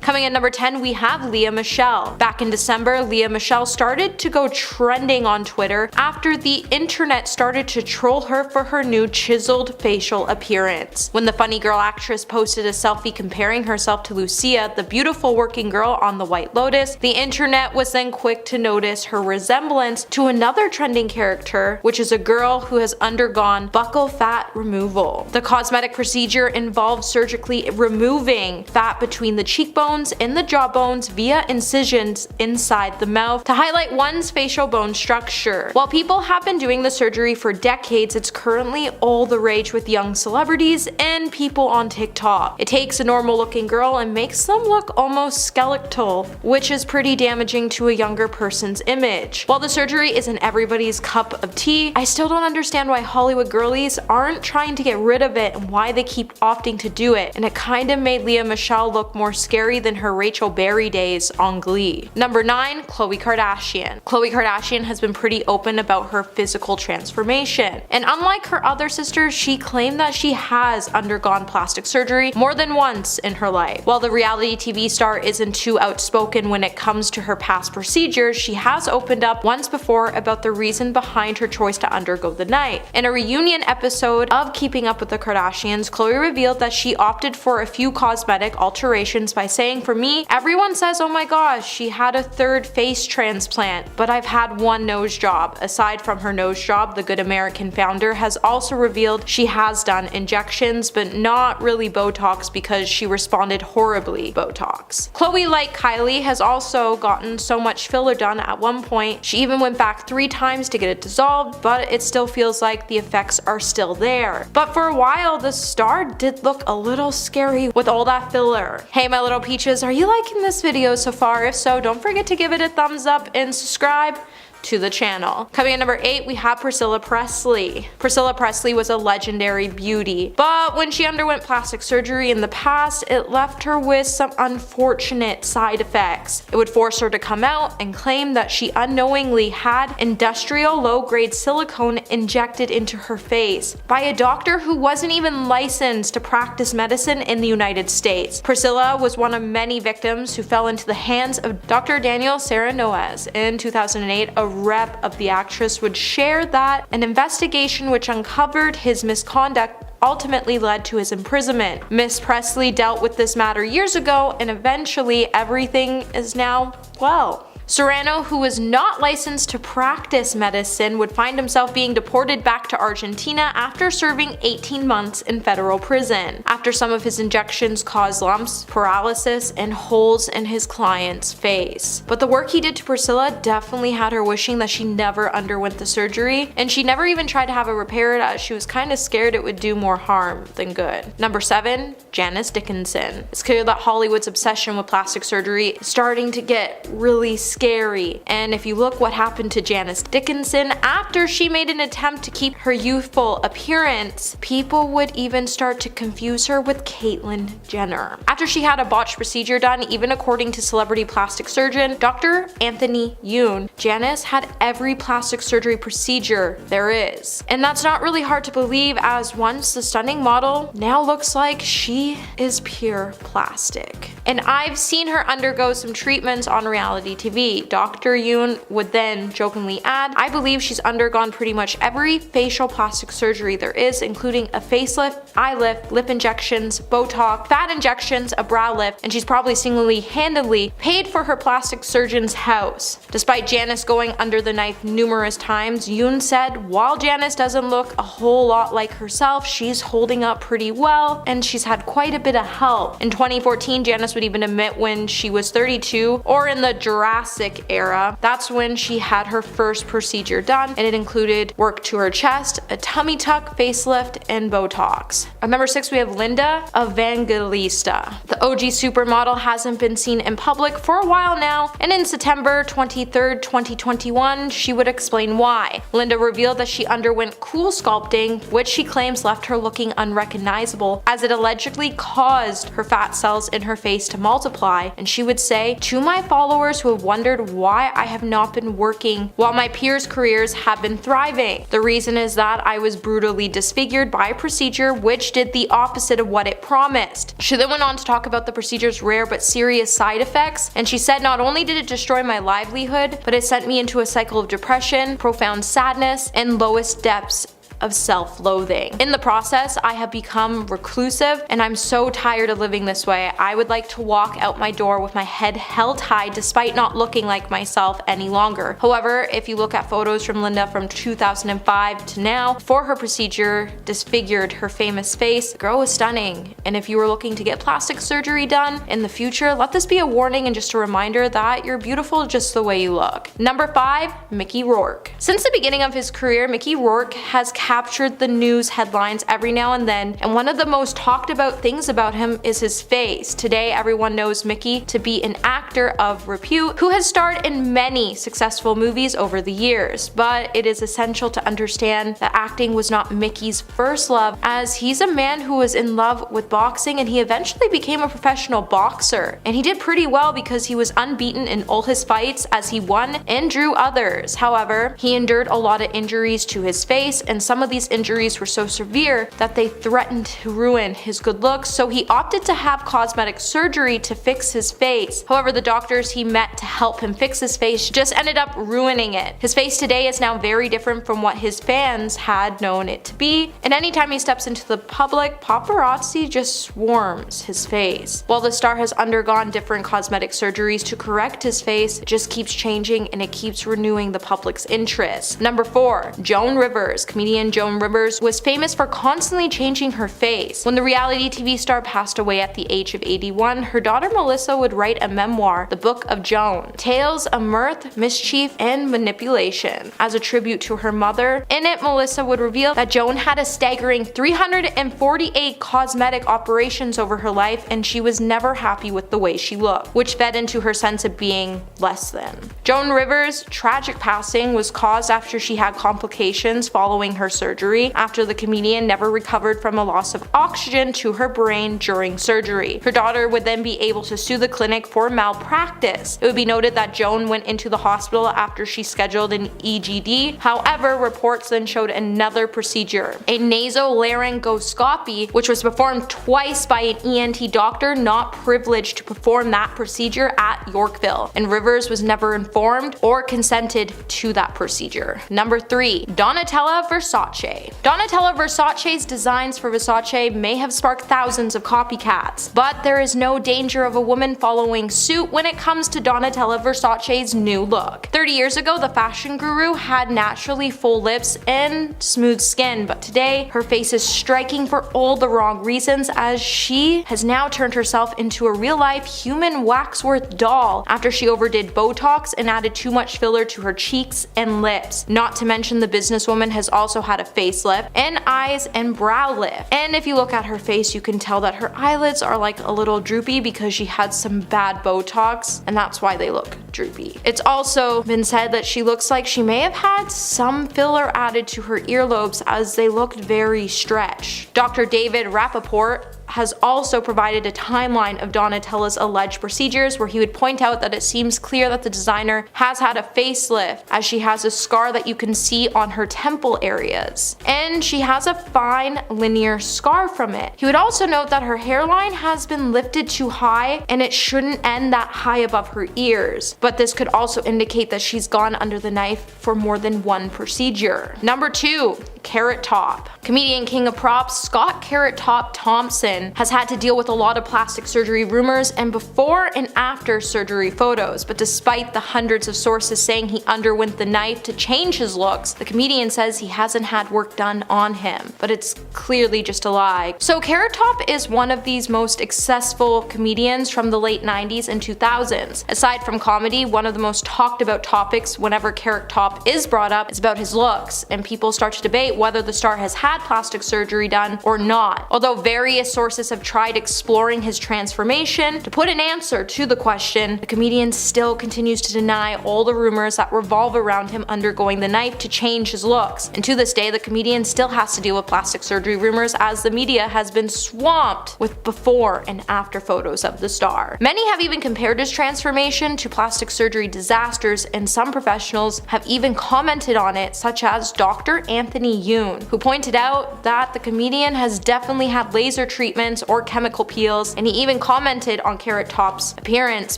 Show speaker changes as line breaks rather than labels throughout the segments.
Coming at number 10, we have Lea Michele. Back in December, Lea Michele started to go trending on Twitter after the internet started to troll her for her new chiseled facial appearance. When the funny girl actress posted a selfie comparing herself to Lucia, the beautiful working girl on The White Lotus, the internet was then quick to notice her resemblance to another trending character, which is a girl who has undergone buccal fat removal. The cosmetic procedure involved surgically removing fat between the cheekbones and the jawbones via incisions inside the mouth to highlight one's facial bone structure. While people have been doing the surgery for decades, it's currently all the rage with young celebrities and people on TikTok. It takes a normal looking girl and makes them look almost skeletal, which is pretty damaging to a younger person's image. While the surgery isn't everybody's cup of tea, I still don't understand why Hollywood girlies aren't trying to get rid of it and why they keep opting to do it, and it kinda made Lea Michele look more scary than her Rachel Berry days on Glee. Number 9, Khloe Kardashian. Khloe Kardashian has been pretty open about her physical transformation, and unlike her other sisters, she claimed that she has undergone plastic surgery more than once in her life. While the reality TV star isn't too outspoken when it comes to her past procedures, she has opened up once before about the reason behind her choice to undergo the knife. In a reunion episode of Keeping Up with the Kardashians, Khloe revealed that she opted for a few cosmetic alterations by saying, "For me, everyone says, oh my gosh, she had a third face transplant, but I've had one nose job." Aside from her nose job, the Good American founder has also revealed she has done injections, but not really Botox because she responded horribly Botox. Khloe, like Kylie, has also gotten so much filler done at one point. She even went back 3 times to get it dissolved, but it still feels like the effects are still there. But for a while, the star did look a little scary with all that filler. Hey my little peaches, are you liking this video so far? If so, don't forget to give it a thumbs up and subscribe to the channel. Coming at number 8, we have Priscilla Presley. Priscilla Presley was a legendary beauty, but when she underwent plastic surgery in the past, it left her with some unfortunate side effects. It would force her to come out and claim that she unknowingly had industrial low-grade silicone injected into her face by a doctor who wasn't even licensed to practice medicine in the United States. Priscilla was one of many victims who fell into the hands of Dr. Daniel Serranoez. In 2008, a rep of the actress would share that an investigation which uncovered his misconduct ultimately led to his imprisonment. Miss Presley dealt with this matter years ago, and eventually everything is now well. Serrano, who was not licensed to practice medicine, would find himself being deported back to Argentina after serving 18 months in federal prison, after some of his injections caused lumps, paralysis, and holes in his client's face. But the work he did to Priscilla definitely had her wishing that she never underwent the surgery, and she never even tried to have it repaired as she was kinda scared it would do more harm than good. Number 7, Janice Dickinson. It's clear that Hollywood's obsession with plastic surgery is starting to get really scary, and if you look what happened to Janice Dickinson after she made an attempt to keep her youthful appearance, people would even start to confuse her with Caitlyn Jenner. After she had a botched procedure done, even according to celebrity plastic surgeon Dr. Anthony Yoon, Janice had every plastic surgery procedure there is. And that's not really hard to believe, as once the stunning model now looks like she is pure plastic. And I've seen her undergo some treatments on reality TV. Dr. Yoon would then jokingly add, "I believe she's undergone pretty much every facial plastic surgery there is, including a facelift, eye lift, lip injections, Botox, fat injections, a brow lift, and she's probably single-handedly paid for her plastic surgeon's house." Despite Janice going under the knife numerous times, Yoon said while Janice doesn't look a whole lot like herself, she's holding up pretty well and she's had quite a bit of help. In 2014, Janice would even admit when she was 32, or in the Jurassic era, that's when she had her first procedure done, and it included work to her chest, a tummy tuck, facelift, and Botox. At number 6, we have Linda Evangelista. The OG supermodel hasn't been seen in public for a while now, and in September 23rd, 2021, she would explain why. Linda revealed that she underwent cool sculpting, which she claims left her looking unrecognizable, as it allegedly caused her fat cells in her face to multiply, and she would say, "To my followers who have once wondered why I have not been working while my peers' careers have been thriving. The reason is that I was brutally disfigured by a procedure which did the opposite of what it promised. She then went on to talk about the procedure's rare but serious side effects, and she said not only did it destroy my livelihood, but it sent me into a cycle of depression, profound sadness, and lowest depths of self-loathing. In the process, I have become reclusive, and I'm so tired of living this way. I would like to walk out my door with my head held high despite not looking like myself any longer. However, if you look at photos from Linda from 2005 to now, before her procedure disfigured her famous face, the girl was stunning. And if you are looking to get plastic surgery done in the future, let this be a warning and just a reminder that you're beautiful just the way you look. Number 5, Mickey Rourke. Since the beginning of his career, Mickey Rourke has captured the news headlines every now and then, and one of the most talked about things about him is his face. Today, everyone knows Mickey to be an actor of repute who has starred in many successful movies over the years, but it is essential to understand that acting was not Mickey's first love, as he's a man who was in love with boxing and he eventually became a professional boxer. And he did pretty well because he was unbeaten in all his fights as he won and drew others. However, he endured a lot of injuries to his face, and some of these injuries were so severe that they threatened to ruin his good looks, so he opted to have cosmetic surgery to fix his face. However, the doctors he met to help him fix his face just ended up ruining it. His face today is now very different from what his fans had known it to be, and anytime he steps into the public, paparazzi just swarms his face. While the star has undergone different cosmetic surgeries to correct his face, it just keeps changing and it keeps renewing the public's interest. Number 4, Joan Rivers. Comedian Joan Rivers was famous for constantly changing her face. When the reality TV star passed away at the age of 81, her daughter Melissa would write a memoir, The Book of Joan, tales of mirth, mischief, and manipulation. As a tribute to her mother, in it Melissa would reveal that Joan had a staggering 348 cosmetic operations over her life, and she was never happy with the way she looked, which fed into her sense of being less than. Joan Rivers' tragic passing was caused after she had complications following her surgery, after the comedian never recovered from a loss of oxygen to her brain during surgery. Her daughter would then be able to sue the clinic for malpractice. It would be noted that Joan went into the hospital after she scheduled an EGD. However, reports then showed another procedure, a nasolaryngoscopy, which was performed twice by an ENT doctor not privileged to perform that procedure at Yorkville, and Rivers was never informed or consented to that procedure. Number 3, Donatella Versace. Donatella Versace's designs for Versace may have sparked thousands of copycats, but there is no danger of a woman following suit when it comes to Donatella Versace's new look. 30 years ago, the fashion guru had naturally full lips and smooth skin, but today her face is striking for all the wrong reasons, as she has now turned herself into a real-life human waxwork doll after she overdid Botox and added too much filler to her cheeks and lips. Not to mention, the businesswoman has also had a facelift and eyes and brow lift. And if you look at her face, you can tell that her eyelids are like a little droopy because she had some bad Botox, and that's why they look droopy. It's also been said that she looks like she may have had some filler added to her earlobes, as they looked very stretched. Dr. David Rappaport has also provided a timeline of Donatella's alleged procedures, where he would point out that it seems clear that the designer has had a facelift, as she has a scar that you can see on her temple areas, and she has a fine linear scar from it. He would also note that her hairline has been lifted too high and it shouldn't end that high above her ears, but this could also indicate that she's gone under the knife for more than one procedure. Number 2, Carrot Top. Comedian king of props Scott Carrot Top Thompson has had to deal with a lot of plastic surgery rumors and before and after surgery photos, but despite the hundreds of sources saying he underwent the knife to change his looks, the comedian says he hasn't had work done on him, but it's clearly just a lie. So Carrot Top is one of these most successful comedians from the late 90s and 2000s. Aside from comedy, one of the most talked about topics whenever Carrot Top is brought up is about his looks, and people start to debate whether the star has had plastic surgery done or not. Although various sources sources have tried exploring his transformation to put an answer to the question, the comedian still continues to deny all the rumors that revolve around him undergoing the knife to change his looks. And to this day, the comedian still has to deal with plastic surgery rumors, as the media has been swamped with before and after photos of the star. Many have even compared his transformation to plastic surgery disasters, and some professionals have even commented on it, such as Dr. Anthony Yoon, who pointed out that the comedian has definitely had laser treatments or chemical peels, and he even commented on Carrot Top's appearance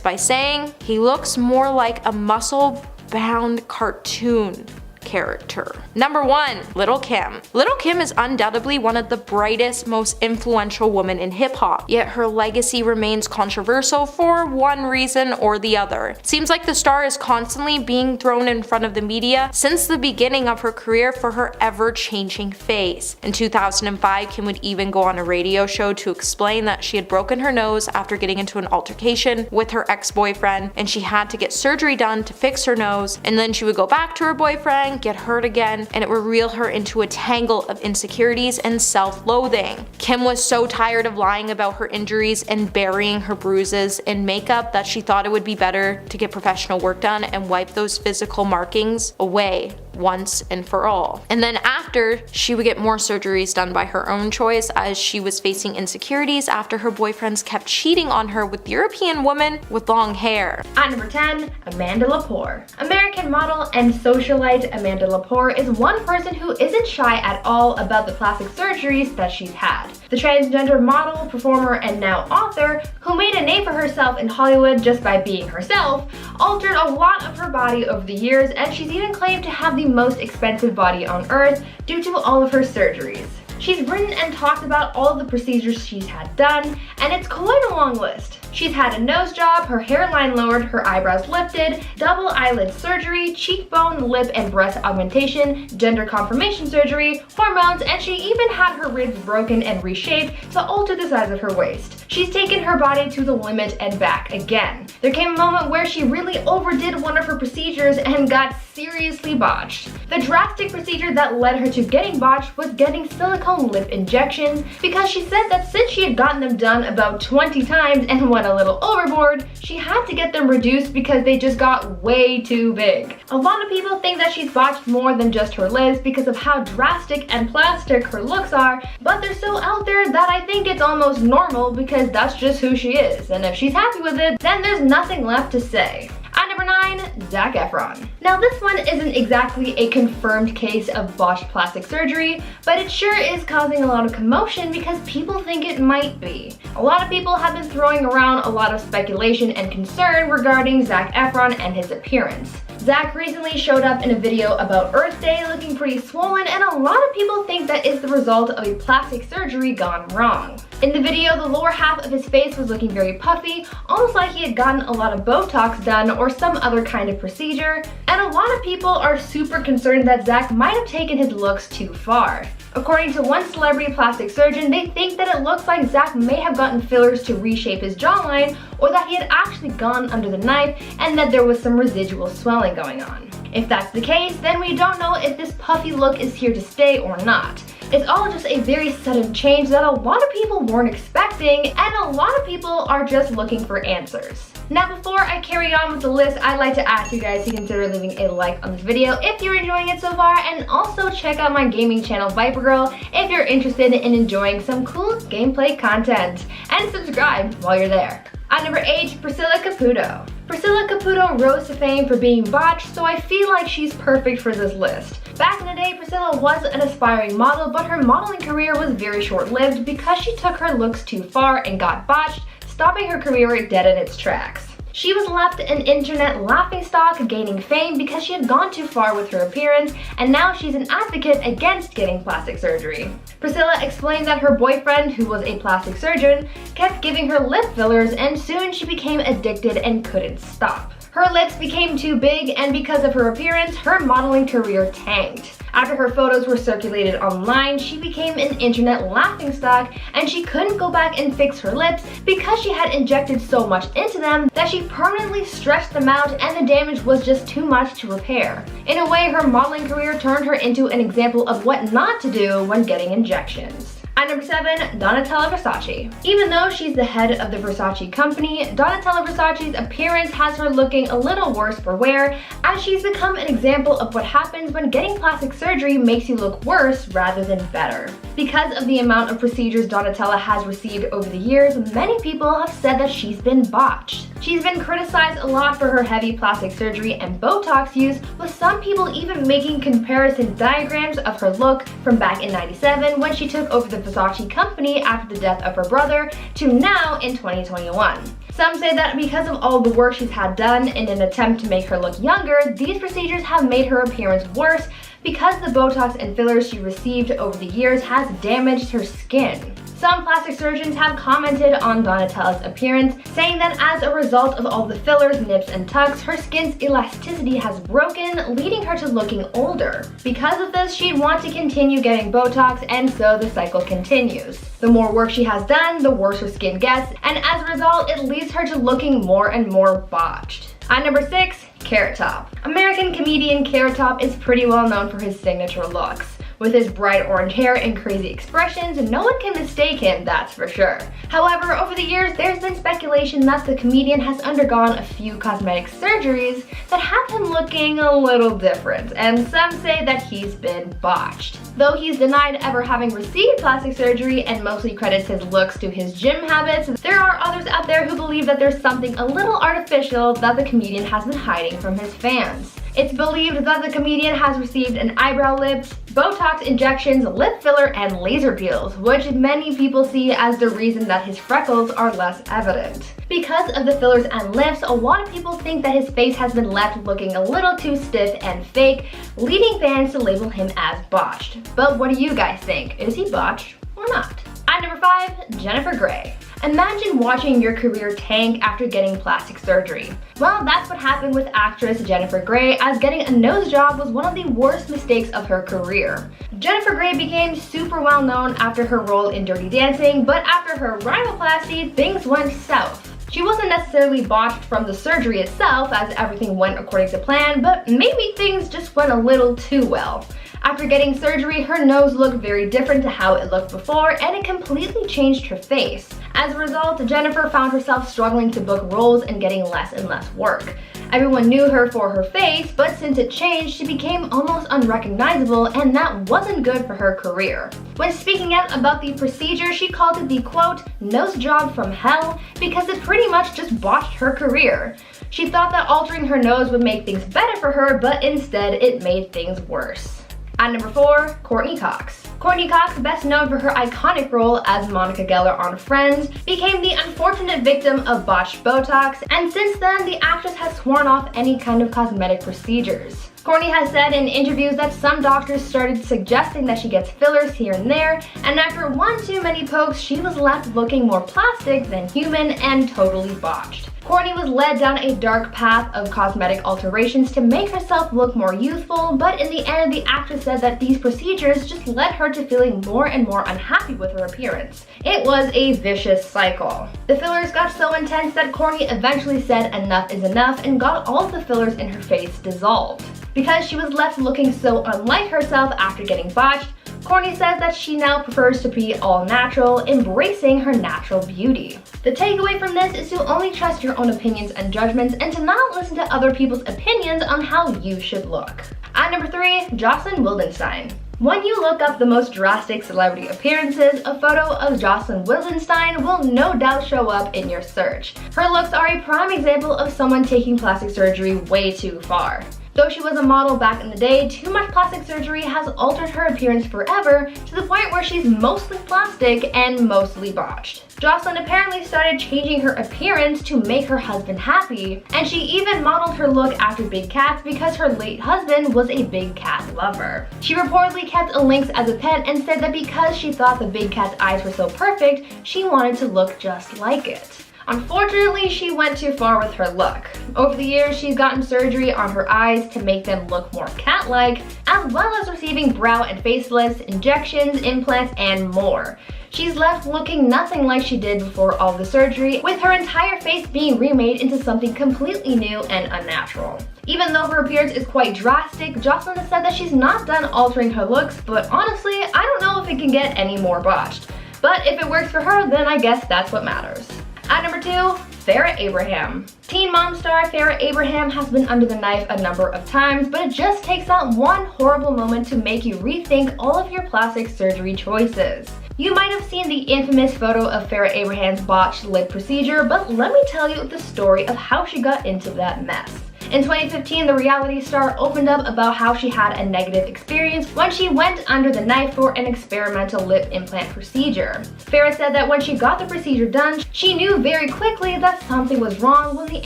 by saying he looks more like a muscle-bound cartoon character. Number 1. Lil' Kim. Lil' Kim is undoubtedly one of the brightest, most influential women in hip-hop, yet her legacy remains controversial for one reason or the other. It seems like the star is constantly being thrown in front of the media since the beginning of her career for her ever-changing face. In 2005, Kim would even go on a radio show to explain that she had broken her nose after getting into an altercation with her ex-boyfriend, and she had to get surgery done to fix her nose, and then she would go back to her boyfriend, get hurt again, and it would reel her into a tangle of insecurities and self-loathing. Kim was so tired of lying about her injuries and burying her bruises in makeup that she thought it would be better to get professional work done and wipe those physical markings away once and for all. And then after, she would get more surgeries done by her own choice, as she was facing insecurities after her boyfriends kept cheating on her with European women with long hair.
At number 10, Amanda Lepore. American model and socialite Amanda Lepore is one person who isn't shy at all about the plastic surgeries that she's had. The transgender model, performer, and now author, who made a name for herself in Hollywood just by being herself, altered a lot of her body over the years, and she's even claimed to have the most expensive body on earth due to all of her surgeries. She's written and talked about all of the procedures she's had done, and it's quite a long list. She's had a nose job, her hairline lowered, her eyebrows lifted, double eyelid surgery, cheekbone, lip and breast augmentation, gender confirmation surgery, hormones, and she even had her ribs broken and reshaped to alter the size of her waist. She's taken her body to the limit and back again. There came a moment where she really overdid one of her procedures and got seriously botched. The drastic procedure that led her to getting botched was getting silicone lip injections, because she said that since she had gotten them done about 20 times and went a little overboard, she had to get them reduced because they just got way too big. A lot of people think that she's botched more than just her lips because of how drastic and plastic her looks are, but they're so out there that I think it's almost normal because that's just who she is, and if she's happy with it, then there's nothing left to say. At number 9, Zac Efron. Now this one isn't exactly a confirmed case of botched plastic surgery, but it sure is causing a lot of commotion because people think it might be. A lot of people have been throwing around a lot of speculation and concern regarding Zac Efron and his appearance. Zac recently showed up in a video about Earth Day looking pretty swollen, and a lot of people think that is the result of a plastic surgery gone wrong. In the video, the lower half of his face was looking very puffy, almost like he had gotten a lot of Botox done or some other kind of procedure, and a lot of people are super concerned that Zac might have taken his looks too far. According to one celebrity plastic surgeon, they think that it looks like Zac may have gotten fillers to reshape his jawline, or that he had actually gone under the knife and that there was some residual swelling going on. If that's the case, then we don't know if this puffy look is here to stay or not. It's all just a very sudden change that a lot of people weren't expecting, and a lot of people are just looking for answers. Now before I carry on with the list, I'd like to ask you guys to consider leaving a like on this video if you're enjoying it so far, and also check out my gaming channel Viper Girl if you're interested in enjoying some cool gameplay content, and subscribe while you're there. At number 8, Priscilla Caputo. Priscilla Caputo rose to fame for being botched, so I feel like she's perfect for this list. Back in the day, Priscilla was an aspiring model, but her modeling career was very short-lived because she took her looks too far and got botched, stopping her career dead in its tracks. She was left an internet laughingstock, gaining fame because she had gone too far with her appearance, and now she's an advocate against getting plastic surgery. Priscilla explained that her boyfriend, who was a plastic surgeon, kept giving her lip fillers, and soon she became addicted and couldn't stop. Her lips became too big, and because of her appearance, her modeling career tanked. After her photos were circulated online, she became an internet laughingstock, and she couldn't go back and fix her lips because she had injected so much into them that she permanently stretched them out, and the damage was just too much to repair. In a way, her modeling career turned her into an example of what not to do when getting injections. At number 7, Donatella Versace. Even though she's the head of the Versace company, Donatella Versace's appearance has her looking a little worse for wear, as she's become an example of what happens when getting plastic surgery makes you look worse rather than better. Because of the amount of procedures Donatella has received over the years, many people have said that she's been botched. She's been criticized a lot for her heavy plastic surgery and Botox use, with some people even making comparison diagrams of her look from back in '97 when she took over the Versace company after the death of her brother to now in 2021. Some say that because of all the work she's had done in an attempt to make her look younger, these procedures have made her appearance worse because the Botox and fillers she received over the years has damaged her skin. Some plastic surgeons have commented on Donatella's appearance, saying that as a result of all the fillers, nips, and tucks, her skin's elasticity has broken, leading her to looking older. Because of this, she'd want to continue getting Botox, and so the cycle continues. The more work she has done, the worse her skin gets, and as a result, it leads her to looking more and more botched. At number 6, Carrot Top. American comedian Carrot Top is pretty well known for his signature looks. With his bright orange hair and crazy expressions, no one can mistake him, that's for sure. However, over the years, there's been speculation that the comedian has undergone a few cosmetic surgeries that have him looking a little different, and some say that he's been botched. Though he's denied ever having received plastic surgery and mostly credits his looks to his gym habits, there are others out there who believe that there's something a little artificial that the comedian has been hiding from his fans. It's believed that the comedian has received an eyebrow lift, Botox injections, lip filler, and laser peels, which many people see as the reason that his freckles are less evident. Because of the fillers and lifts, a lot of people think that his face has been left looking a little too stiff and fake, leading fans to label him as botched. But what do you guys think? Is he botched or not? At number 5, Jennifer Grey. Imagine watching your career tank after getting plastic surgery. Well, that's what happened with actress Jennifer Grey, as getting a nose job was one of the worst mistakes of her career. Jennifer Grey became super well known after her role in Dirty Dancing, but after her rhinoplasty, things went south. She wasn't necessarily botched from the surgery itself, as everything went according to plan, but maybe things just went a little too well. After getting surgery, her nose looked very different to how it looked before, and it completely changed her face. As a result, Jennifer found herself struggling to book roles and getting less and less work. Everyone knew her for her face, but since it changed, she became almost unrecognizable, and that wasn't good for her career. When speaking out about the procedure, she called it the quote, nose job from hell, because it pretty much just botched her career. She thought that altering her nose would make things better for her, but instead it made things worse. At number 4, Courtney Cox. Courtney Cox, best known for her iconic role as Monica Geller on Friends, became the unfortunate victim of botched Botox, and since then, the actress has sworn off any kind of cosmetic procedures. Courtney has said in interviews that some doctors started suggesting that she gets fillers here and there, and after one too many pokes, she was left looking more plastic than human and totally botched. Courtney was led down a dark path of cosmetic alterations to make herself look more youthful, but in the end, the actress said that these procedures just led her to feeling more and more unhappy with her appearance. It was a vicious cycle. The fillers got so intense that Courtney eventually said enough is enough and got all of the fillers in her face dissolved. Because she was left looking so unlike herself after getting botched, Courtney says that she now prefers to be all natural, embracing her natural beauty. The takeaway from this is to only trust your own opinions and judgments and to not listen to other people's opinions on how you should look. At number 3, Jocelyn Wildenstein. When you look up the most drastic celebrity appearances, a photo of Jocelyn Wildenstein will no doubt show up in your search. Her looks are a prime example of someone taking plastic surgery way too far. Though she was a model back in the day, too much plastic surgery has altered her appearance forever to the point where she's mostly plastic and mostly botched. Jocelyn apparently started changing her appearance to make her husband happy, and she even modeled her look after big cats because her late husband was a big cat lover. She reportedly kept a lynx as a pet and said that because she thought the big cat's eyes were so perfect, she wanted to look just like it. Unfortunately, she went too far with her look. Over the years, she's gotten surgery on her eyes to make them look more cat-like, as well as receiving brow and facelifts, injections, implants, and more. She's left looking nothing like she did before all the surgery, with her entire face being remade into something completely new and unnatural. Even though her appearance is quite drastic, Jocelyn has said that she's not done altering her looks, but honestly, I don't know if it can get any more botched. But if it works for her, then I guess that's what matters. At number 2, Farrah Abraham. Teen mom star Farrah Abraham has been under the knife a number of times, but it just takes that one horrible moment to make you rethink all of your plastic surgery choices. You might have seen the infamous photo of Farrah Abraham's botched lip procedure, but let me tell you the story of how she got into that mess. In 2015, the reality star opened up about how she had a negative experience when she went under the knife for an experimental lip implant procedure. Farrah said that when she got the procedure done, she knew very quickly that something was wrong when the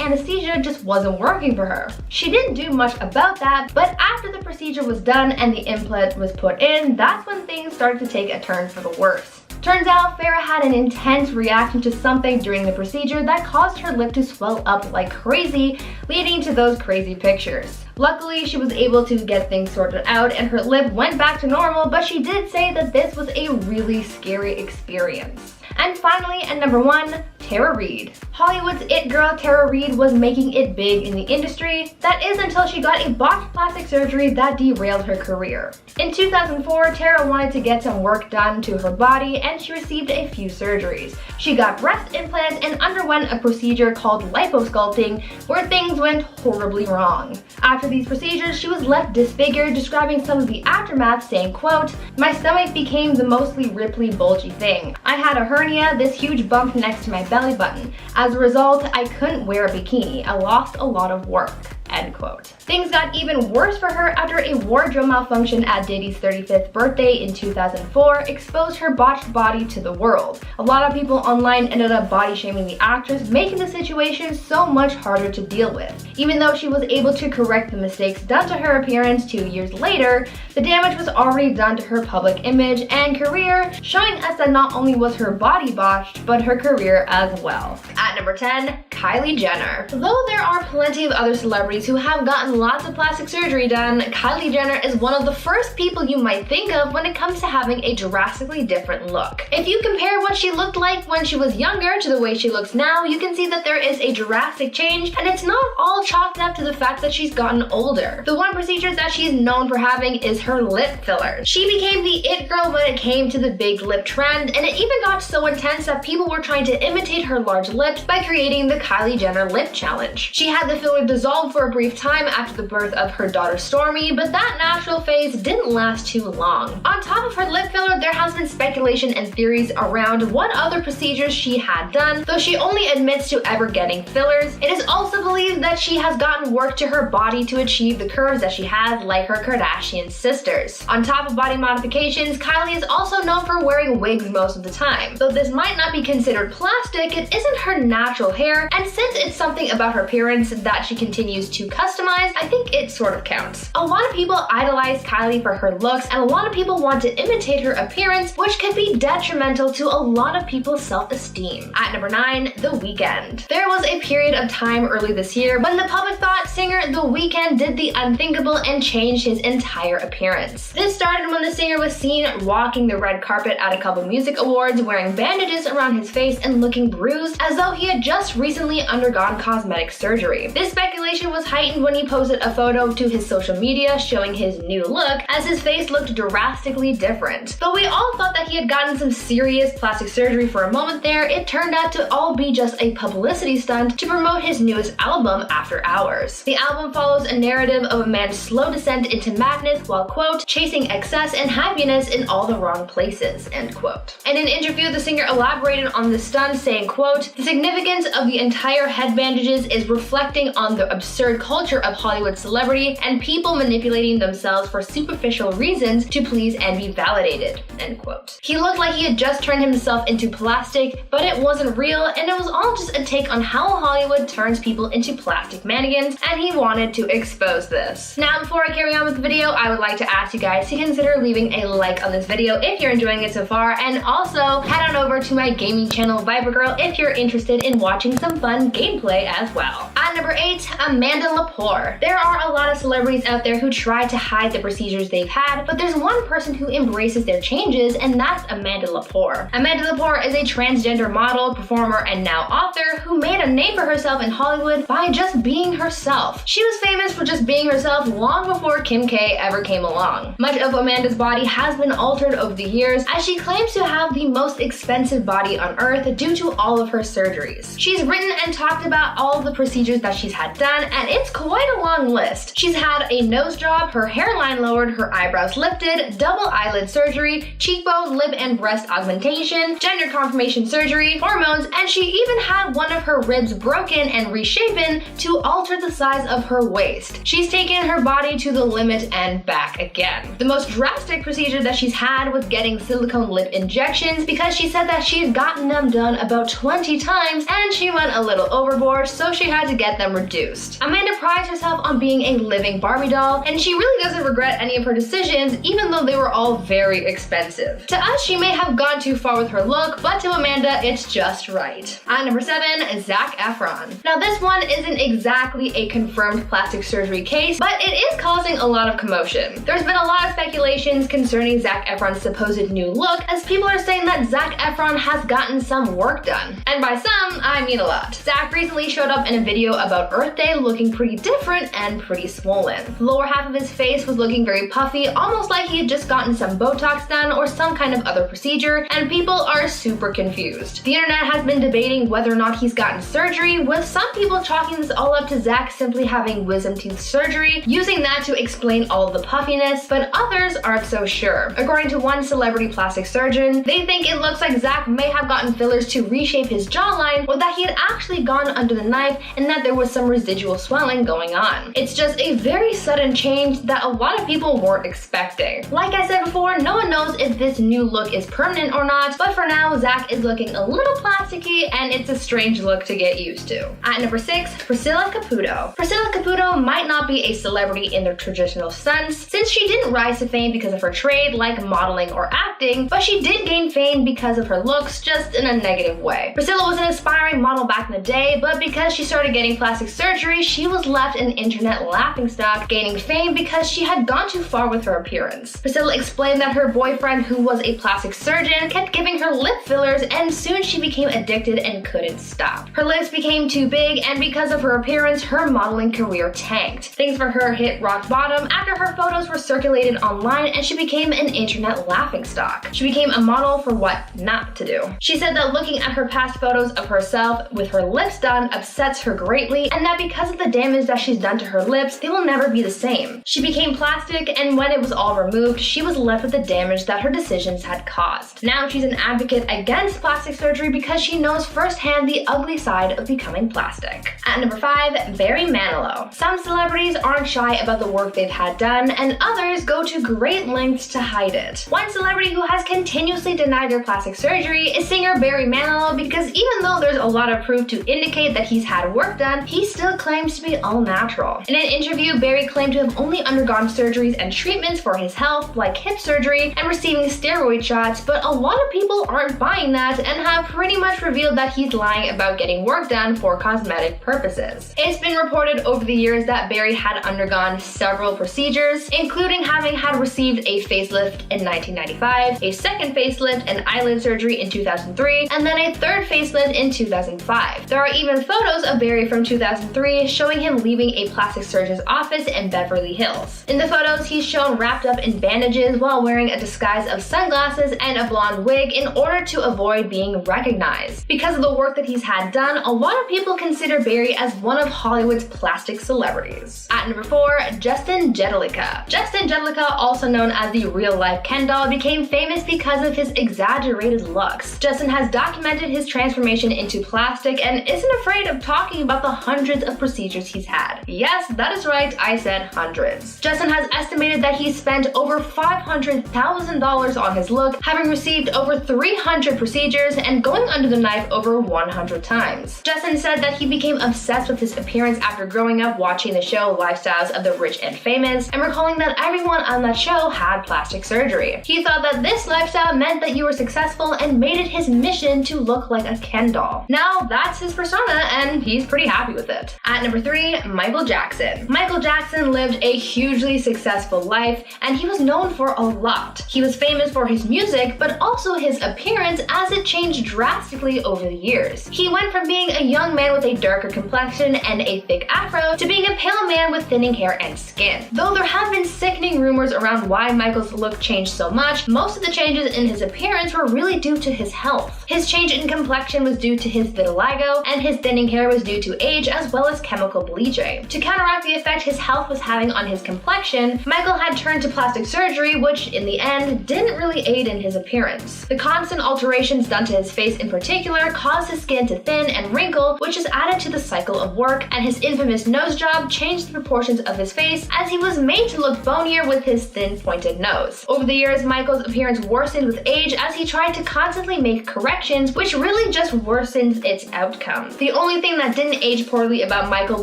anesthesia just wasn't working for her. She didn't do much about that, but after the procedure was done and the implant was put in, that's when things started to take a turn for the worse. Turns out Farrah had an intense reaction to something during the procedure that caused her lip to swell up like crazy, leading to those crazy pictures. Luckily, she was able to get things sorted out and her lip went back to normal, but she did say that this was a really scary experience. And finally, at number 1, Tara Reid. Hollywood's it girl Tara Reid was making it big in the industry. That is until she got a botched plastic surgery that derailed her career. In 2004, Tara wanted to get some work done to her body and she received a few surgeries. She got breast implants and underwent a procedure called liposculpting where things went horribly wrong. After these procedures, she was left disfigured, describing some of the aftermath saying, quote, "My stomach became the mostly ripply, bulgy thing. I had a hernia, this huge bump next to my belly button. As a result, I couldn't wear a bikini. I lost a lot of work." End quote. Things got even worse for her after a wardrobe malfunction at Diddy's 35th birthday in 2004 exposed her botched body to the world. A lot of people online ended up body shaming the actress, making the situation so much harder to deal with. Even though she was able to correct the mistakes done to her appearance 2 years later, the damage was already done to her public image and career, showing us that not only was her body botched, but her career as well. At number 10, Kylie Jenner. Though there are plenty of other celebrities who have gotten lots of plastic surgery done, Kylie Jenner is one of the first people you might think of when it comes to having a drastically different look. If you compare what she looked like when she was younger to the way she looks now, you can see that there is a drastic change, and it's not all chalked up to the fact that she's gotten older. The one procedure that she's known for having is her lip filler. She became the it girl when it came to the big lip trend, and it even got so intense that people were trying to imitate her large lips by creating the Kylie Jenner lip challenge. She had the filler dissolved for a brief time after the birth of her daughter Stormi, but that natural phase didn't last too long. On top of her lip filler, there has been speculation and theories around what other procedures she had done, though she only admits to ever getting fillers. It is also believed that she has gotten work to her body to achieve the curves that she has, like her Kardashian sisters. On top of body modifications, Kylie is also known for wearing wigs most of the time. Though this might not be considered plastic, it isn't her natural hair, and since it's something about her appearance that she continues to customize, I think it sort of counts. A lot of people idolize Kylie for her looks, and a lot of people want to imitate her appearance, which can be detrimental to a lot of people's self-esteem. At number 9, The Weeknd. There was a period of time early this year when the public thought singer The Weeknd did the unthinkable and changed his entire appearance. This started when the singer was seen walking the red carpet at a couple music awards wearing bandages around his face and looking bruised as though he had just recently undergone cosmetic surgery. This speculation was heightened when he posted a photo to his social media showing his new look, as his face looked drastically different. Though we all thought that he had gotten some serious plastic surgery for a moment there, it turned out to all be just a publicity stunt to promote his newest album, After Hours. The album follows a narrative of a man's slow descent into madness while, quote, chasing excess and happiness in all the wrong places, end quote. In an interview, the singer elaborated on the stunt, saying, quote, "The significance of the entire head bandages is reflecting on the absurd culture of Hollywood celebrity and people manipulating themselves for superficial reasons to please and be validated, end quote. He looked like he had just turned himself into plastic, but it wasn't real, and it was all just a take on how Hollywood turns people into plastic mannequins, and he wanted to expose this. Now, before I carry on with the video, I would like to ask you guys to consider leaving a like on this video if you're enjoying it so far, and also head on over to my gaming channel Viper Girl if you're interested in watching some fun gameplay as well. At number 8, Amanda Lepore. There are a lot of celebrities out there who try to hide the procedures they've had, but there's one person who embraces their changes, and that's Amanda Lepore. Amanda Lepore is a transgender model, performer, and now author who made a name for herself in Hollywood by just being herself. She was famous for just being herself long before Kim K ever came along. Much of Amanda's body has been altered over the years, as she claims to have the most expensive body on earth due to all of her surgeries. She's written and talked about all of the procedures that she's had done, and it's quite a long list. She's had a nose job, her hairline lowered, her eyebrows lifted, double eyelid surgery, cheekbone, lip and breast augmentation, gender confirmation surgery, hormones, and she even had one of her ribs broken and reshapen to alter the size of her waist. She's taken her body to the limit and back again. The most drastic procedure that she's had was getting silicone lip injections, because she said that she had gotten them done about 20 times and she went a little overboard, so she had to get them reduced. Amanda prides herself on being a living Barbie doll, and she really doesn't regret any of her decisions, even though they were all very expensive. To us, she may have gone too far with her look, but to Amanda, it's just right. At number 7, Zac Efron. Now, this one isn't exactly a confirmed plastic surgery case, but it is causing a lot of commotion. There's been a lot of speculations concerning Zac Efron's supposed new look, as people are saying that Zac Efron has gotten some work done. And by some, I mean a lot. Zac recently showed up in a video about Earth Day looking pretty different and pretty swollen. The lower half of his face was looking very puffy, almost like he had just gotten some Botox done or some kind of other procedure, and people are super confused. The internet has been debating whether or not he's gotten surgery, with some people chalking this all up to Zac simply having wisdom teeth surgery, using that to explain all of the puffiness, but others aren't so sure. According to one celebrity plastic surgeon, they think it looks like Zac may have gotten fillers to reshape his jawline, or that he had actually gone under the knife and that there was some residual swelling going on. It's just a very sudden change that a lot of people weren't expecting. Like I said before, no one knows if this new look is permanent or not, but for now, Zac is looking a little plasticky, and it's a strange look to get used to. At number 6, Priscilla Caputo. Priscilla Caputo might not be a celebrity in the traditional sense, since she didn't rise to fame because of her trade like modeling or acting, but she did gain fame because of her looks, just in a negative way. Priscilla was an aspiring model back in the day, but because she started getting plastic surgery, she was left an internet laughingstock, gaining fame because she had gone too far with her appearance. Priscilla explained that her boyfriend, who was a plastic surgeon, kept giving her lip fillers, and soon she became addicted and couldn't stop. Her lips became too big, and because of her appearance, her modeling career tanked. Things for her hit rock bottom after her photos were circulated online and she became an internet laughingstock. She became a model for what not to do. She said that looking at her past photos of herself with her lips done upsets her greatly, and that because of the damage that she's done to her lips, they will never be the same. She became plastic, and when it was all removed, she was left with the damage that her decisions had caused. Now she's an advocate against plastic surgery because she knows firsthand the ugly side of becoming plastic. At number 5, Barry Manilow. Some celebrities aren't shy about the work they've had done, and others go to great lengths to hide it. One celebrity who has continuously denied their plastic surgery is singer Barry Manilow, because even though there's a lot of proof to indicate that he's had work done, he still claims to be all natural. In an interview, Barry claimed to have only undergone surgeries and treatments for his health, like hip surgery and receiving steroid shots, but a lot of people aren't buying that and have pretty much revealed that he's lying about getting work done for cosmetic purposes. It's been reported over the years that Barry had undergone several procedures, including having had received a facelift in 1995, a second facelift and eyelid surgery in 2003, and then a third facelift in 2005. There are even photos of Barry from 2003 showing him leaving a plastic surgeon's office in Beverly Hills. In the photos, he's shown wrapped up in bandages while wearing a disguise of sunglasses and a blonde wig in order to avoid being recognized. Because of the work that he's had done, a lot of people consider Barry as one of Hollywood's plastic celebrities. At number 4, Justin Jedlicka. Justin Jedlicka, also known as the real-life Ken doll, became famous because of his exaggerated looks. Justin has documented his transformation into plastic and isn't afraid of talking about the hundreds of procedures he's had. Yes, that is right, I said hundreds. Justin has estimated that he spent over $500,000 on his look, having received over 300 procedures and going under the knife over 100 times. Justin said that he became obsessed with his appearance after growing up watching the show Lifestyles of the Rich and Famous and recalling that everyone on that show had plastic surgery. He thought that this lifestyle meant that you were successful and made it his mission to look like a Ken doll. Now that's his persona and he's pretty happy with it. At number 3, Michael Jackson. Michael Jackson lived a hugely successful life and he was known for a lot. He was famous for his music but also his appearance as it changed drastically over the years. He went from being a young man with a darker complexion and a thick afro to being a pale man with thinning hair and skin. Though there have been sickening rumors around why Michael's look changed so much, most of the changes in his appearance were really due to his health. His change in complexion was due to his vitiligo, and his thinning hair was due to age as well as chemical bleaching. To counteract the effect his health was having on his complexion, Michael had turned to plastic surgery, which in the end didn't really aid in his appearance. The constant alterations done to his face in particular caused his skin to thin and wrinkle, which is added to the cycle of work, and his infamous nose job changed the proportions of his face as he was made to look bonier with his thin pointed nose. Over the years, Michael's appearance worsened with age as he tried to constantly make corrections, which really just worsens its outcome. The only thing that didn't age poorly about Michael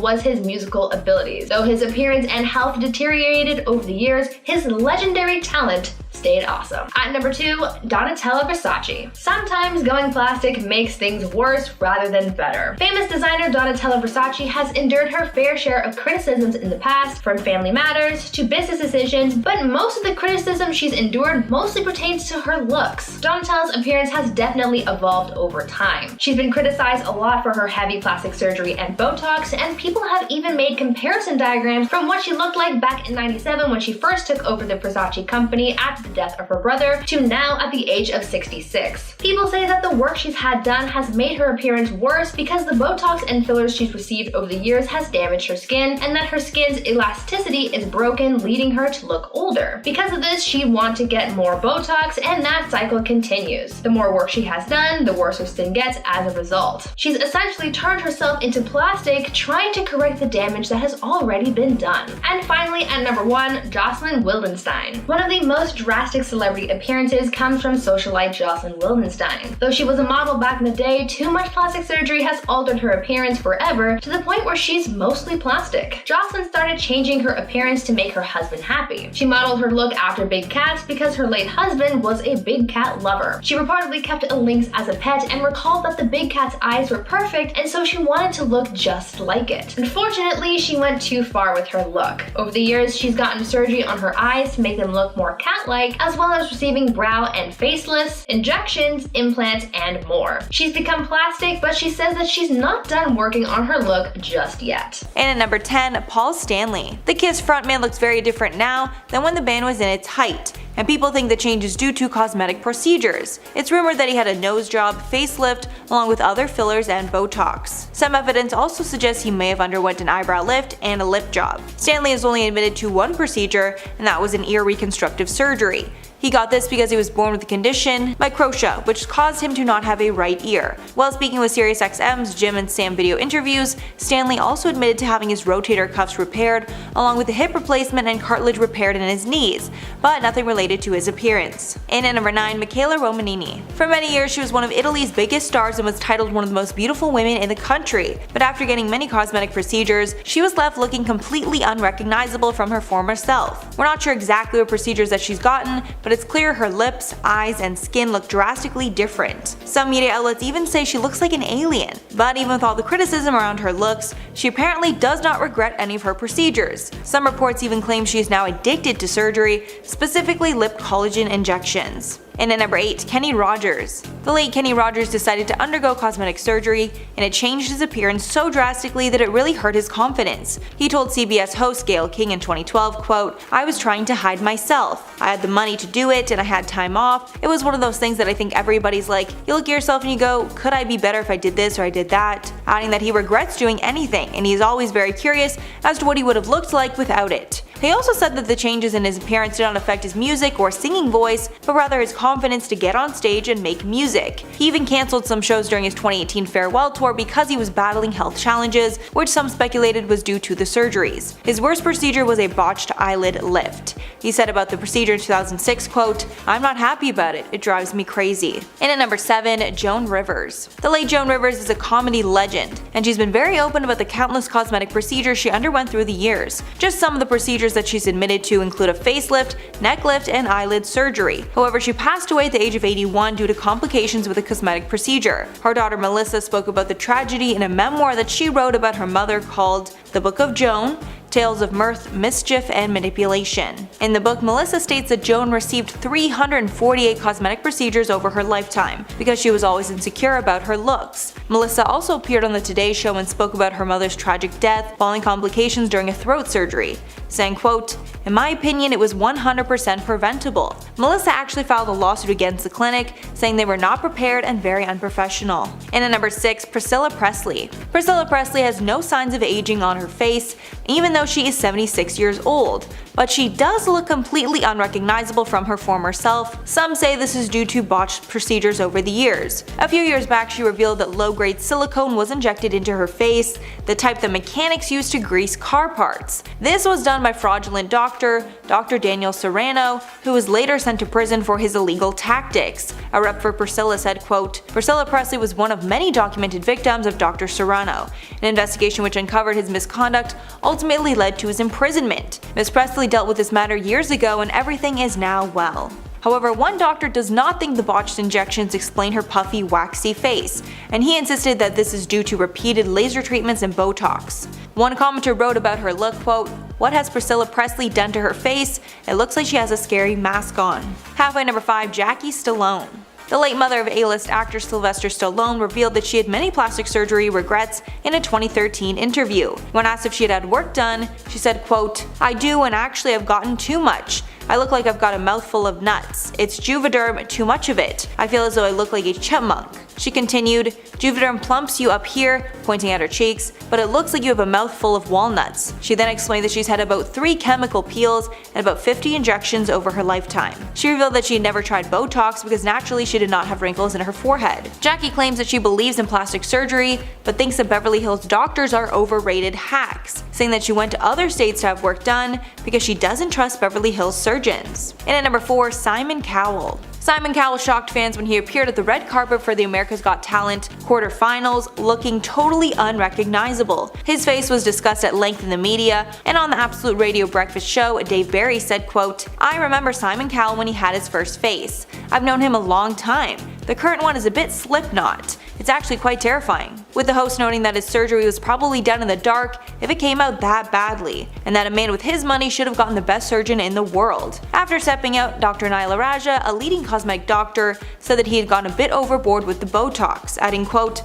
was his musical abilities. Though his appearance and health deteriorated over the years, his legendary talent stayed awesome. At number 2, Donatella Versace. Sometimes going plastic makes things worse rather than better. Famous designer Donatella Versace has endured her fair share of criticisms in the past, from family matters to business decisions, but most of the criticism she's endured mostly pertains to her looks. Donatella's appearance has definitely evolved over time. She's been criticized a lot for her heavy plastic surgery and Botox, and people have even made comparison diagrams from what she looked like back in '97 when she first took over the Versace company after the death of her brother to now at the age of 66. People say that the work she's had done has made her appearance worse because the Botox and fillers she's received over the years has damaged her skin, and that her skin's elasticity is broken, leading her to look older. Because of this, she wants to get more Botox, and that cycle continues. The more work she has done, the worse her skin gets as a result. She's essentially turned herself into plastic, trying to correct the damage that has already been done. And finally, at number 1, Jocelyn Wildenstein. One of the most drastic celebrity appearances comes from socialite Jocelyn Wildenstein. Though she was a model back in the day, too much plastic surgery has altered her appearance forever to the point where she's mostly plastic. Jocelyn started changing her appearance to make her husband happy. She modeled her look after big cats because her late husband was a big cat lover. She reportedly kept a lynx as a pet and recalled that the big cat's eyes were perfect, and so she wanted to look just like it. Unfortunately, she went too far with her look. Over the years, she's gotten surgery on her eyes to make them look more cat-like, as well as receiving brow and facelifts, injections, implants, and more. She's become plastic, but she says that she's not done working on her look just yet.
And at number 10, Paul Stanley. The Kiss frontman looks very different now than when the band was in its height, and people think the change is due to cosmetic procedures. It's rumored that he had a nose job, facelift, along with other fillers and Botox. Some evidence also suggests he may have underwent an eyebrow lift and a lip job. Stanley is only admitted to one procedure, and that was an ear reconstructive surgery. He got this because he was born with a condition, microtia, which caused him to not have a right ear. While speaking with SiriusXM's Jim and Sam video interviews, Stanley also admitted to having his rotator cuffs repaired, along with a hip replacement and cartilage repaired in his knees, but nothing related to his appearance. And at number 9, Michaela Romanini. For many years, she was one of Italy's biggest stars and was titled one of the most beautiful women in the country, but after getting many cosmetic procedures, she was left looking completely unrecognizable from her former self. We're not sure exactly what procedures that she's gotten, but it's clear her lips, eyes, and skin look drastically different. Some media outlets even say she looks like an alien. But even with all the criticism around her looks, she apparently does not regret any of her procedures. Some reports even claim she is now addicted to surgery, specifically lip collagen injections. And at number 8, Kenny Rogers. The late Kenny Rogers decided to undergo cosmetic surgery, and it changed his appearance so drastically that it really hurt his confidence. He told CBS host Gayle King in 2012, quote, "I was trying to hide myself. I had the money to do it and I had time off. It was one of those things that I think everybody's like, you look at yourself and you go, could I be better if I did this or I did that?" Adding that he regrets doing anything, and he is always very curious as to what he would have looked like without it.
He also said that the changes in his appearance did not affect his music or singing voice, but rather his confidence to get on stage and make music. He even cancelled some shows during his 2018 farewell tour because he was battling health challenges, which some speculated was due to the surgeries. His worst procedure was a botched eyelid lift. He said about the procedure in 2006, quote, "I'm not happy about it. It drives me crazy." And at number 7, Joan Rivers. The late Joan Rivers is a comedy legend, and she's been very open about the countless cosmetic procedures she underwent through the years. Just some of the procedures that she's admitted to include a facelift, neck lift, and eyelid surgery. However, she passed away at the age of 81 due to complications with a cosmetic procedure. Her daughter Melissa spoke about the tragedy in a memoir that she wrote about her mother called The Book of Joan: Tales of Mirth, Mischief, and Manipulation. In the book, Melissa states that Joan received 348 cosmetic procedures over her lifetime because she was always insecure about her looks. Melissa also appeared on the Today Show and spoke about her mother's tragic death following complications during a throat surgery, saying, quote, "In my opinion, it was 100% preventable." Melissa actually filed a lawsuit against the clinic, saying they were not prepared and very unprofessional. And at number 6, Priscilla Presley. Priscilla Presley has no signs of aging on her face, even though she is 76 years old. But she does look completely unrecognizable from her former self. Some say this is due to botched procedures over the years. A few years back, she revealed that low-grade silicone was injected into her face, the type that mechanics use to grease car parts. This was done by fraudulent doctor, Dr. Daniel Serrano, who was later sent to prison for his illegal tactics. A rep for Priscilla said, quote, "Priscilla Presley was one of many documented victims of Dr. Serrano. An investigation which uncovered his misconduct ultimately led to his imprisonment. Ms. Presley dealt with this matter years ago and everything is now well." However, one doctor does not think the botched injections explain her puffy, waxy face, and he insisted that this is due to repeated laser treatments and Botox. One commenter wrote about her look, quote, "What has Priscilla Presley done to her face? It looks like she has a scary mask on." Halfway number 5, Jackie Stallone. The late mother of A-list actor Sylvester Stallone revealed that she had many plastic surgery regrets in a 2013 interview. When asked if she had had work done, she said, quote, "I do, and actually I've gotten too much. I look like I've got a mouthful of nuts. It's Juvederm, too much of it. I feel as though I look like a chipmunk." She continued, "Juvederm plumps you up here," pointing at her cheeks, "but it looks like you have a mouthful of walnuts." She then explained that she's had about 3 chemical peels and about 50 injections over her lifetime. She revealed that she had never tried Botox because naturally she did not have wrinkles in her forehead. Jackie claims that she believes in plastic surgery, but thinks that Beverly Hills doctors are overrated hacks, saying that she went to other states to have work done because she doesn't trust Beverly Hills surgeons. And at number 4, Simon Cowell. Simon Cowell shocked fans when he appeared at the red carpet for the America's Got Talent quarterfinals, looking totally unrecognizable. His face was discussed at length in the media, and on the Absolute Radio Breakfast show, Dave Barry said, quote, "I remember Simon Cowell when he had his first face. I've known him a long time. The current one is a bit Slipknot. It's actually quite terrifying," with the host noting that his surgery was probably done in the dark if it came out that badly, and that a man with his money should have gotten the best surgeon in the world. After stepping out, Dr. Naila Raja, a leading cosmetic doctor, said that he had gone a bit overboard with the Botox, adding quote,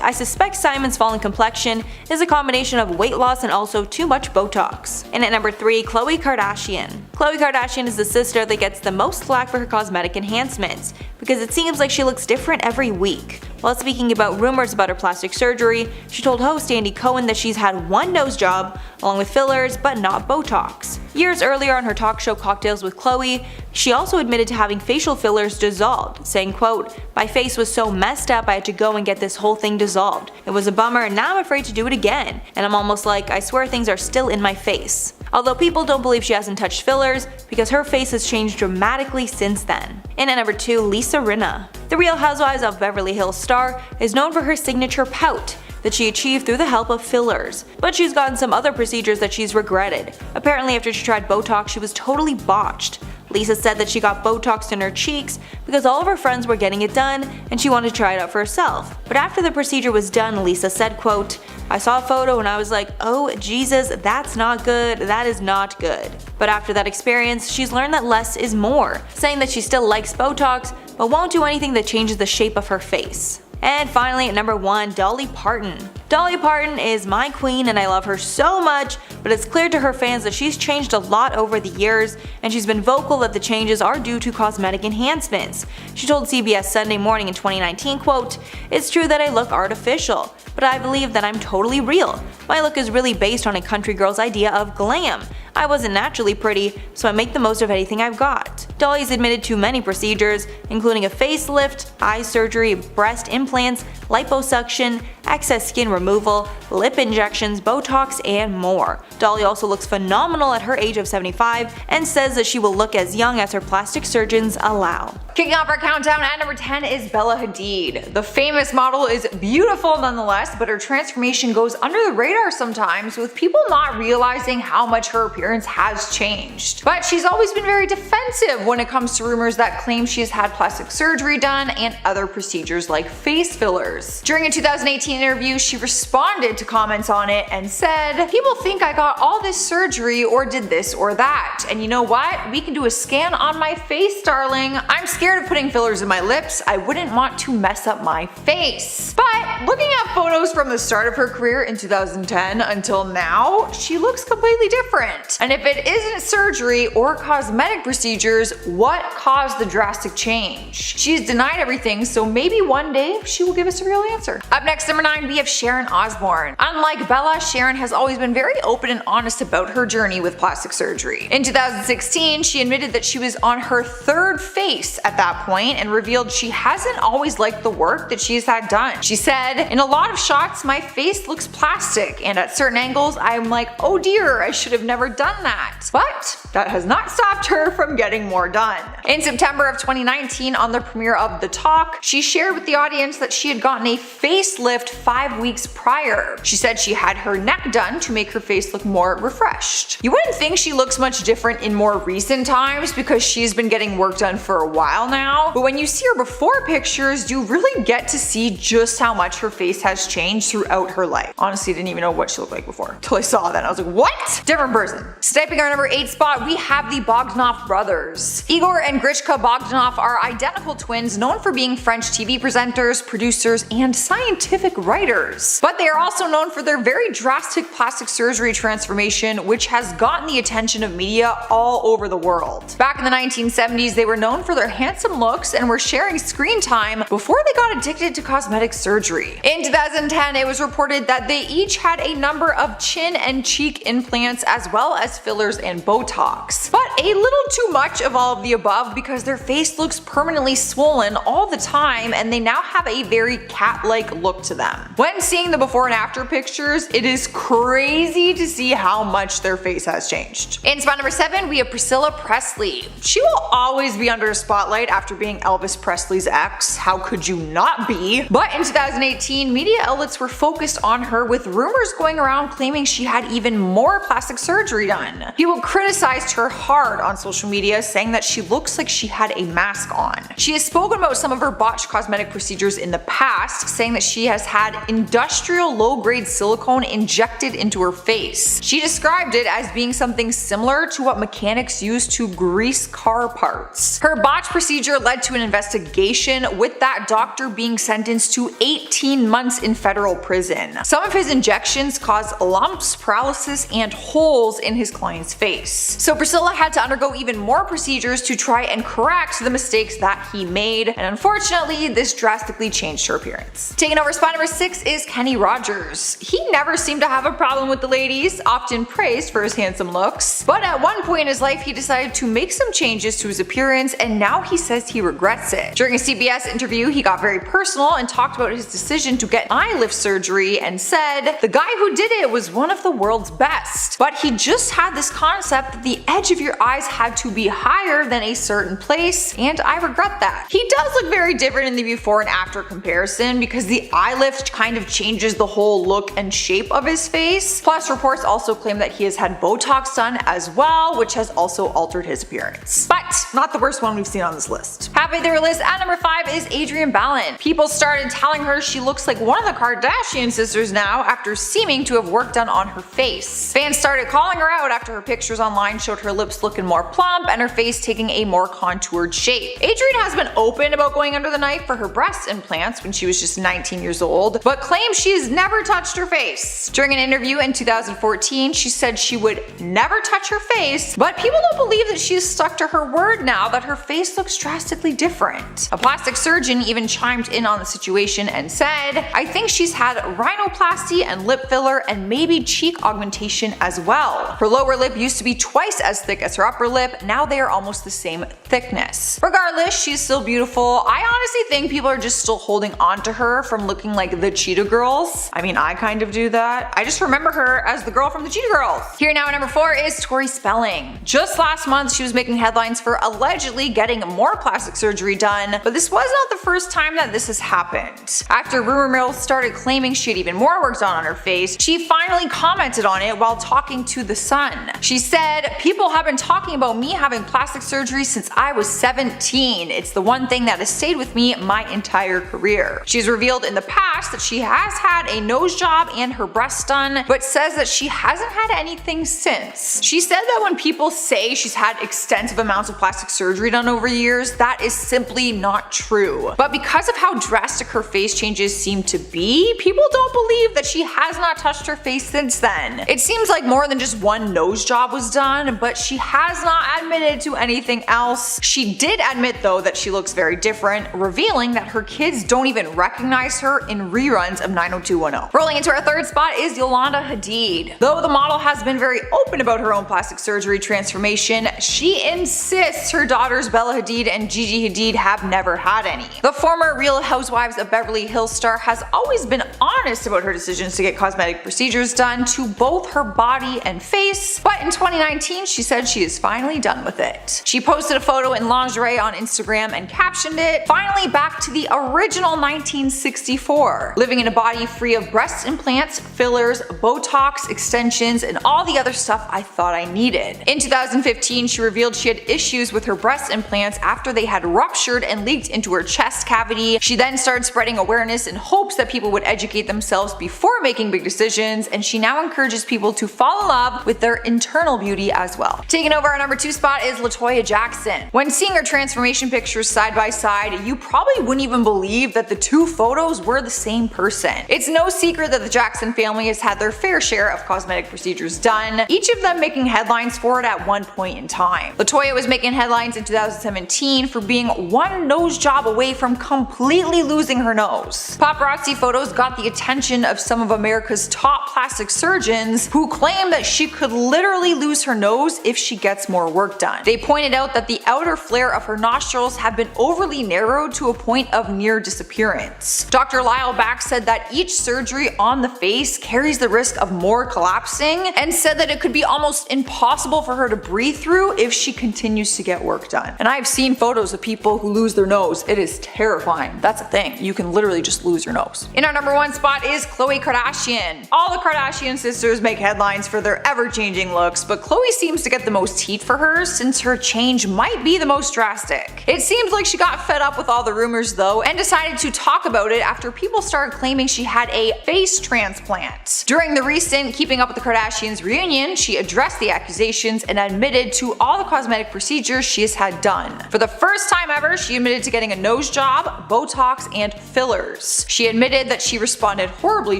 "I suspect Simon's fallen complexion is a combination of weight loss and also too much Botox." And at number 3, Khloe Kardashian. Khloe Kardashian is the sister that gets the most flack for her cosmetic enhancements, because it seems like she looks different every week. While speaking about rumors about her plastic surgery, she told host Andy Cohen that she's had one nose job, along with fillers, but not Botox. Years earlier on her talk show Cocktails with Khloe, she also admitted to having facial fillers dissolved, saying, quote, "My face was so messed up I had to go and get this whole thing dissolved. It was a bummer and now I'm afraid to do it again, and I'm almost like, I swear things are still in my face." Although people don't believe she hasn't touched fillers, because her face has changed dramatically since then. And at number 2, Lisa Rinna. The Real Housewives of Beverly Hills star is known for her signature pout that she achieved through the help of fillers, but she's gotten some other procedures that she's regretted. Apparently after she tried Botox, she was totally botched. Lisa said that she got Botox in her cheeks because all of her friends were getting it done and she wanted to try it out for herself. But after the procedure was done, Lisa said, quote, "I saw a photo and I was like, oh Jesus, that's not good, that is not good." But after that experience, she's learned that less is more, saying that she still likes Botox, but won't do anything that changes the shape of her face. And finally at number 1, Dolly Parton. Dolly Parton is my queen and I love her so much, but it's clear to her fans that she's changed a lot over the years, and she's been vocal that the changes are due to cosmetic enhancements. She told CBS Sunday Morning in 2019, quote, "It's true that I look artificial, but I believe that I'm totally real. My look is really based on a country girl's idea of glam. "I wasn't naturally pretty, so I make the most of anything I've got." Dolly's admitted to many procedures, including a facelift, eye surgery, breast implants, liposuction, excess skin removal, lip injections, Botox, and more. Dolly also looks phenomenal at her age of 75 and says that she will look as young as her plastic surgeons allow.
Kicking off our countdown at number 10 is Bella Hadid. The famous model is beautiful nonetheless, but her transformation goes under the radar sometimes, with people not realizing how much her appearance has changed. But she's always been very defensive when it comes to rumors that claim she has had plastic surgery done and other procedures like face fillers. During a 2018 interview, she responded to comments on it and said, "People think I got all this surgery or did this or that. And you know what? We can do a scan on my face, darling. I'm scared of putting fillers in my lips. I wouldn't want to mess up my face." But looking at photos from the start of her career in 2010 until now, she looks completely different. And if it isn't surgery or cosmetic procedures, what caused the drastic change? She's denied everything, so maybe one day she will give us a real answer. Up next, number 9, we have Sharon Osbourne. Unlike Bella, Sharon has always been very open and honest about her journey with plastic surgery. In 2016, she admitted that she was on her 3rd face at that point and revealed she hasn't always liked the work that she's had done. She said, "In a lot of shots, my face looks plastic, and at certain angles, I'm like, oh dear, I should have never done that." But that has not stopped her from getting more done. In September of 2019, on the premiere of The Talk, she shared with the audience that she had gotten a facelift 5 weeks prior. She said she had her neck done to make her face look more refreshed. You wouldn't think she looks much different in more recent times because she's been getting work done for a while now, but when you see her before pictures, you really get to see just how much her face has changed throughout her life. Honestly, I didn't even know what she looked like before until I saw that. I was like, what? Different person. Sniping our number 8 spot, we have the Bogdanov brothers. Igor and Grishka Bogdanov are identical twins known for being French TV presenters, producers, and scientific writers. But they are also known for their very drastic plastic surgery transformation, which has gotten the attention of media all over the world. Back in the 1970s, they were known for their handsome looks and were sharing screen time before they got addicted to cosmetic surgery. In 2010, it was reported that they each had a number of chin and cheek implants as well as fillers and Botox. But a little too much of all of the above because their face looks permanently swollen all the time and they now have a very cat-like look to them. When seeing the before and after pictures, it is crazy to see how much their face has changed. In spot number 7, we have Priscilla Presley. She will always be under a spotlight after being Elvis Presley's ex. How could you not be? But in 2018, media outlets were focused on her with rumors going around claiming she had even more plastic surgery done. People criticized her hard on social media, saying that she looks like she had a mask on. She has spoken about some of her botched cosmetic procedures in the past, saying that she has had industrial low-grade silicone injected into her face. She described it as being something similar to what mechanics use to grease car parts. Her botched procedure led to an investigation, with that doctor being sentenced to 18 months in federal prison. Some of his injections caused lumps, paralysis, and holes in his client's face. So Priscilla had to undergo even more procedures to try and correct the mistakes that he made, and unfortunately, this drastically changed her appearance. Taking over spot number 6 is Kenny Rogers. He never seemed to have a problem with the ladies, often praised for his handsome looks, but at one point in his life he decided to make some changes to his appearance, and now he says he regrets it. During a CBS interview, he got very personal and talked about his decision to get eye lift surgery and said, "The guy who did it was one of the world's best, but he just had this concept that the edge of your eyes had to be higher than a certain place, and I regret that." He does look very different in the before and after comparison because the eye lift kind of changes the whole look and shape of his face. Plus, reports also claim that he has had Botox done as well, which has also altered his appearance. But not the worst one we've seen on this list. Halfway through our list at number 5 is Adrienne Balin. People started telling her she looks like one of the Kardashian sisters now after seeming to have work done on her face. Fans started calling her out after her pictures online showed her lips looking more plump and her face taking a more contoured shape. Adrienne has been open about going under the knife for her breast implants when she was was just 19 years old, but claims she has never touched her face. During an interview in 2014, she said she would never touch her face, but people don't believe that she has stuck to her word now that her face looks drastically different. A plastic surgeon even chimed in on the situation and said, "I think she's had rhinoplasty and lip filler and maybe cheek augmentation as well. Her lower lip used to be twice as thick as her upper lip, now they are almost the same thickness." Regardless, she's still beautiful. I honestly think people are just still holding on to her from looking like the Cheetah Girls. I mean, I kind of do that. I just remember her as the girl from the Cheetah Girls. Here now at number 4 is Tori Spelling. Just last month, she was making headlines for allegedly getting more plastic surgery done, but this was not the first time that this has happened. After rumor mills started claiming she had even more work done on her face, she finally commented on it while talking to The Sun. She said, "People have been talking about me having plastic surgery since I was 17. It's the one thing that has stayed with me my entire career." She's revealed in the past that she has had a nose job and her breasts done, but says that she hasn't had anything since. She said that when people say she's had extensive amounts of plastic surgery done over years, that is simply not true. But because of how drastic her face changes seem to be, people don't believe that she has not touched her face since then. It seems like more than just one nose job was done, but she has not admitted to anything else. She did admit though that she looks very different, revealing that her kids don't even recognize her in reruns of 90210. Rolling into our third spot is Yolanda Hadid. Though the model has been very open about her own plastic surgery transformation, she insists her daughters Bella Hadid and Gigi Hadid have never had any. The former Real Housewives of Beverly Hills star has always been honest about her decisions to get cosmetic procedures done to both her body and face, but in 2019 she said she is finally done with it. She posted a photo in lingerie on Instagram and captioned it, "Finally back to the original 1964, living in a body free of breast implants, fillers, Botox, extensions, and all the other stuff I thought I needed." In 2015, she revealed she had issues with her breast implants after they had ruptured and leaked into her chest cavity. She then started spreading awareness in hopes that people would educate themselves before making big decisions, and she now encourages people to fall in love with their internal beauty as well. Taking over our number 2 spot is LaToya Jackson. When seeing her transformation pictures side by side, you probably wouldn't even believe that the two photos were the same person. It's no secret that the Jackson family has had their fair share of cosmetic procedures done, each of them making headlines for it at one point in time. LaToya was making headlines in 2017 for being one nose job away from completely losing her nose. Paparazzi photos got the attention of some of America's top plastic surgeons who claim that she could literally lose her nose if she gets more work done. They pointed out that the outer flare of her nostrils have been overly narrowed to a point of near disappearance. Dr. Lyle Back said that each surgery on the face carries the risk of more collapsing, and said that it could be almost impossible for her to breathe through if she continues to get work done. And I've seen photos of people who lose their nose. It is terrifying. That's a thing. You can literally just lose your nose. In our number 1 spot is Khloe Kardashian. All the Kardashian sisters make headlines for their ever-changing looks, but Khloe seems to get the most heat for hers since her change might be the most drastic. It seems like she got fed up with all the rumors though and decided to talk about it after people started claiming she had a face transplant. During the recent Keeping Up with the Kardashians reunion, she addressed the accusations and admitted to all the cosmetic procedures she has had done. For the first time ever, she admitted to getting a nose job, Botox, and fillers. She admitted that she responded horribly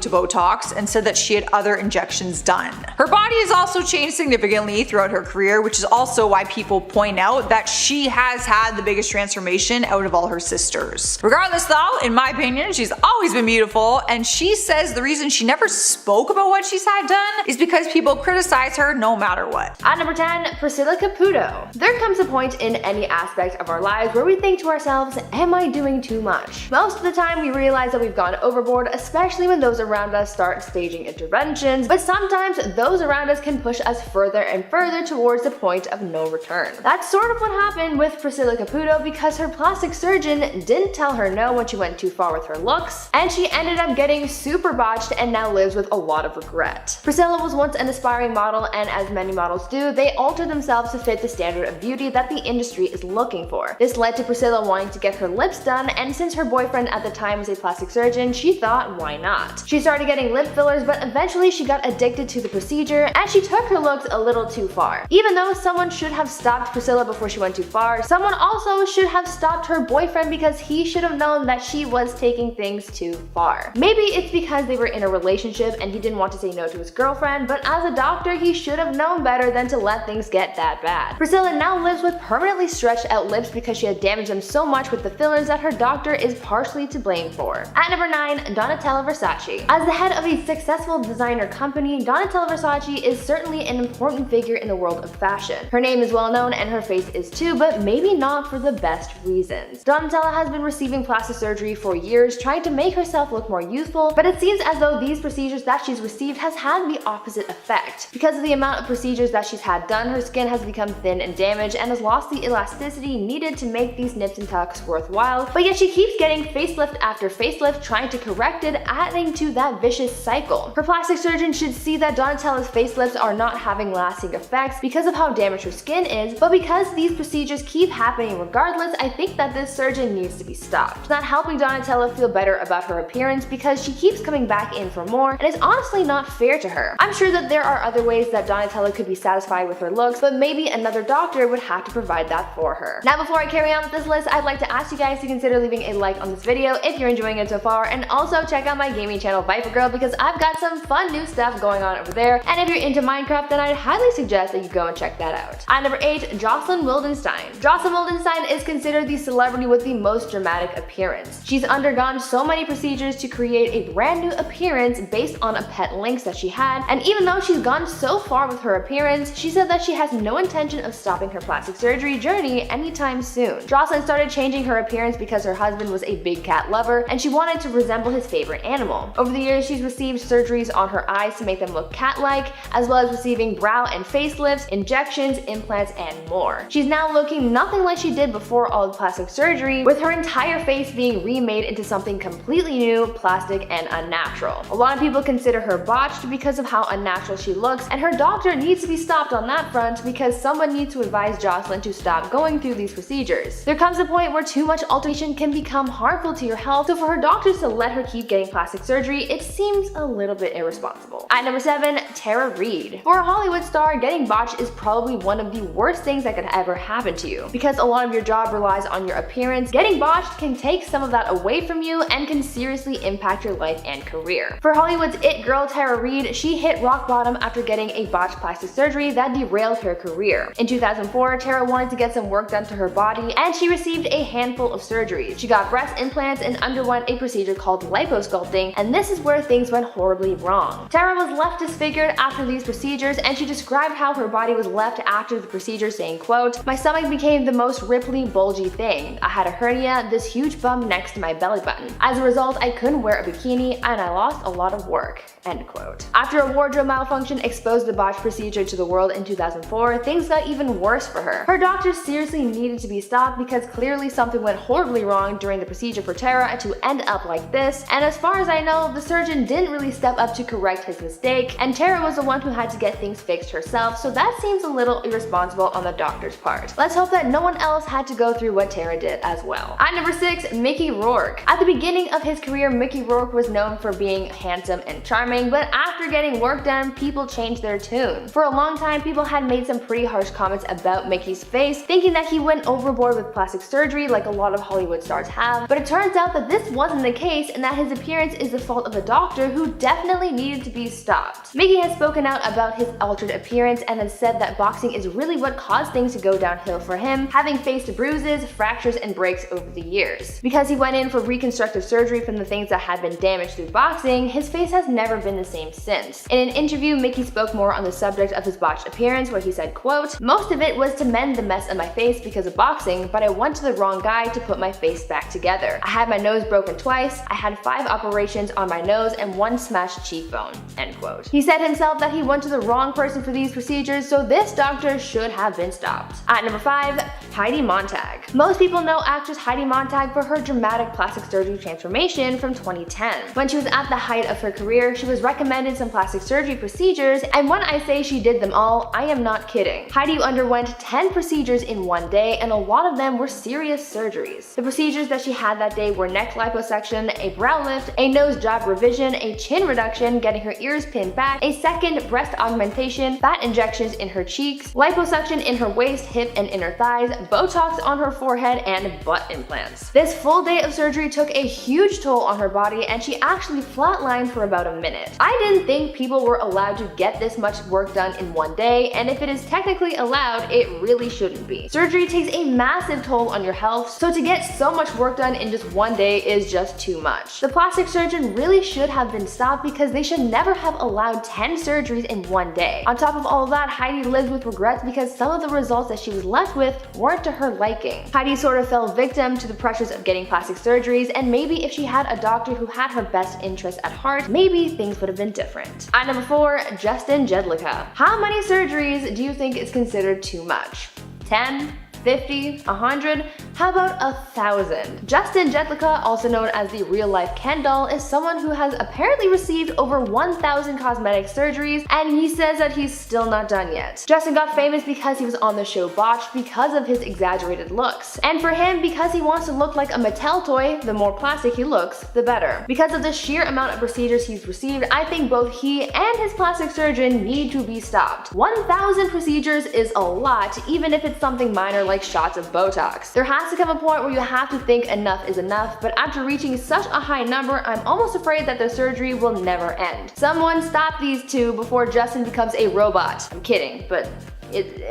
to Botox and said that she had other injections done. Her body has also changed significantly throughout her career, which is also why people point out that she has had the biggest transformation out of all her sisters. Regardless though, in my opinion, she's always been beautiful, and she says the reason she never spoke about what she's had done is because people criticize her no matter what.
At number 10, Priscilla Caputo. There comes a point in any aspect of our lives where we think to ourselves, am I doing too much? Most of the time we realize that we've gone overboard, especially when those around us start staging interventions, but sometimes those around us can push us further and further towards the point of no return. That's sort of what happened with Priscilla Caputo, because her plastic surgeon didn't tell her no when she went too far with her looks, and she ended up getting super botched and now lives with a lot of regret. Priscilla was once an aspiring model, and as many models do, they alter themselves to fit the standard of beauty that the industry is looking for. This led to Priscilla wanting to get her lips done, and since her boyfriend at the time was a plastic surgeon, she thought, why not? She started getting lip fillers, but eventually she got addicted to the procedure and she took her looks a little too far. Even though someone should have stopped Priscilla before she went too far, someone also should have stopped her boyfriend, because he should have known that she was taking things too far. Maybe it's because they were in a relationship and he didn't want to say no to his girlfriend, but as a doctor, he should have known better than to let things get that bad. Priscilla now lives with permanently stretched out lips because she had damaged them so much with the fillers that her doctor is partially to blame for. At number 9, Donatella Versace. As the head of a successful designer company, Donatella Versace is certainly an important figure in the world of fashion. Her name is well known and her face is too, but maybe not for the best reasons. Donatella has been receiving plastic surgery for years, trying to make herself look more youthful, but it seems as though these procedures that she's received has had the opposite effect. Because of the amount of procedures that she's had done, her skin has become thin and damaged and has lost the elasticity needed to make these nips and tucks worthwhile, but yet she keeps getting facelift after facelift trying to correct it, adding to that vicious cycle. Her plastic surgeon should see that Donatella's facelifts are not having lasting effects because of how damaged her skin is, but because these procedures keep happening regardless, I think that this surgeon needs to be stopped. It's not helping Donatella feel better about her appearance because she keeps coming back in for more, and it's honestly not fair to her. I'm sure that there are other ways that Donatella could be satisfied with her looks, but maybe another doctor would have to provide that for her. Now before I carry on with this list, I'd like to ask you guys to consider leaving a like on this video if you're enjoying it so far, and also check out my gaming channel Viper Girl because I've got some fun new stuff going on over there, and if you're into Minecraft then I'd highly suggest that you go and check that out. At number 8, Jocelyn Wildenstein. Jocelyn Wildenstein is considered the celebrity with the most dramatic appearance. She's undergone so many procedures to create a brand new appearance based on a pet lynx that she had, and even though she's gone so far with her appearance, she said that she has no intention of stopping her plastic surgery journey anytime soon. Jocelyn started changing her appearance because her husband was a big cat lover and she wanted to resemble his favorite animal. Over the years, she's received surgeries on her eyes to make them look cat-like, as well as receiving brow and facelifts, injections, implants, and more. She's now looking nothing like she did before all the plastic surgery, with her entire face being remade into something completely new, plastic, and unnatural. A lot of people consider her botched because of how unnatural she looks, and her doctor needs to be stopped on that front because someone needs to advise Jocelyn to stop going through these procedures. There comes a point where too much alteration can become harmful to your health, so for her doctors to let her keep getting plastic surgery, it seems a little bit irresponsible. At number 7, Tara Reid. For a Hollywood star, getting botched is probably one of the worst things that could ever happen to you. Because a lot of your job relies on your appearance, getting botched can take some of that away from you and can seriously impact your life and career. For Hollywood's it girl Tara Reid, she hit rock bottom after getting a botched plastic surgery that derailed her career. In 2004, Tara wanted to get some work done to her body and she received a handful of surgeries. She got breast implants and underwent a procedure called liposculpting, and this is where things went horribly wrong. Tara was left disfigured after these procedures, and she described how her body was left after the procedure, saying, quote, "My stomach became the most ripply, bulgy thing. I had a hernia, this huge bump next to my belly button. As a result, I couldn't wear a bikini and I lost a lot of work." End quote. After a wardrobe malfunction exposed the botched procedure to the world in 2004, things got even worse for her. Her doctors seriously needed to be stopped because clearly something went horribly wrong during the procedure for Tara to end up like this, and as far as I know, the surgeon didn't really step up to correct his mistake, and Tara was the one who had to get things fixed herself, so that seems a little irresponsible on the doctor's part. Let's hope that no one else had to go through what Tara did as well. At number 6, Mickey Rourke. At the beginning of his career, Mickey Rourke was known for being handsome and charming, but after getting work done, people changed their tune. For a long time, people had made some pretty harsh comments about Mickey's face, thinking that he went overboard with plastic surgery like a lot of Hollywood stars have, but it turns out that this wasn't the case and that his appearance is the fault of a doctor who definitely needed to be stopped. Mickey has spoken out about his altered appearance and has said that boxing is really what caused things to go downhill for him, having faced bruises, fractures, and breaks over the years. Because he went in for reconstructive surgery from the things that had been damaged through boxing, his face has never been the same since. In an interview, Mickey spoke more on the subject of his botched appearance, where he said, quote, "Most of it was to mend the mess on my face because of boxing, but I went to the wrong guy to put my face back together. I had my nose broken twice, I had 5 operations on my nose and 1 smashed cheekbone." End quote. He said himself that he went to the wrong person for these procedures, so this doctor should have been stopped. At number 5, Heidi Montag. Most people know actress Heidi Montag for her dramatic plastic surgery transformation from 2010. When she was at the height of her career, she was recommended some plastic surgery procedures, and when I say she did them all, I am not kidding. Heidi underwent 10 procedures in one day, and a lot of them were serious surgeries. The procedures that she had that day were neck liposuction, a brow lift, a nose job revision, a chin reduction, getting her ears pinned back, a second breast augmentation, fat injections in her cheeks, liposuction in her waist, hip, and inner thighs, Botox on her forehead, and butt implants. This full day of surgery took a huge toll on her body and she actually flatlined for about a minute. I didn't think people were allowed to get this much work done in one day, and if it is technically allowed, it really shouldn't be. Surgery takes a massive toll on your health, so to get so much work done in just one day is just too much. The plastic surgeon really should have been stopped because they should never have allowed 10 surgeries in one day. On top of all of that, Heidi lived with regrets because some of the results that she was left with weren't to her liking. Heidi sort of fell victim to the pressures of getting plastic surgeries, and maybe if she had a doctor who had her best interests at heart, maybe things would have been different. At number 4, Justin Jedlicka. How many surgeries do you think is considered too much? 10? 50, 100, how about 1,000? Justin Jedlicka, also known as the real-life Ken doll, is someone who has apparently received over 1,000 cosmetic surgeries, and he says that he's still not done yet. Justin got famous because he was on the show Botched because of his exaggerated looks. And for him, because he wants to look like a Mattel toy, the more plastic he looks, the better. Because of the sheer amount of procedures he's received, I think both he and his plastic surgeon need to be stopped. 1,000 procedures is a lot, even if it's something minor like shots of Botox. There has to come a point where you have to think enough is enough, but after reaching such a high number, I'm almost afraid that the surgery will never end. Someone stop these two before Justin becomes a robot. I'm kidding, but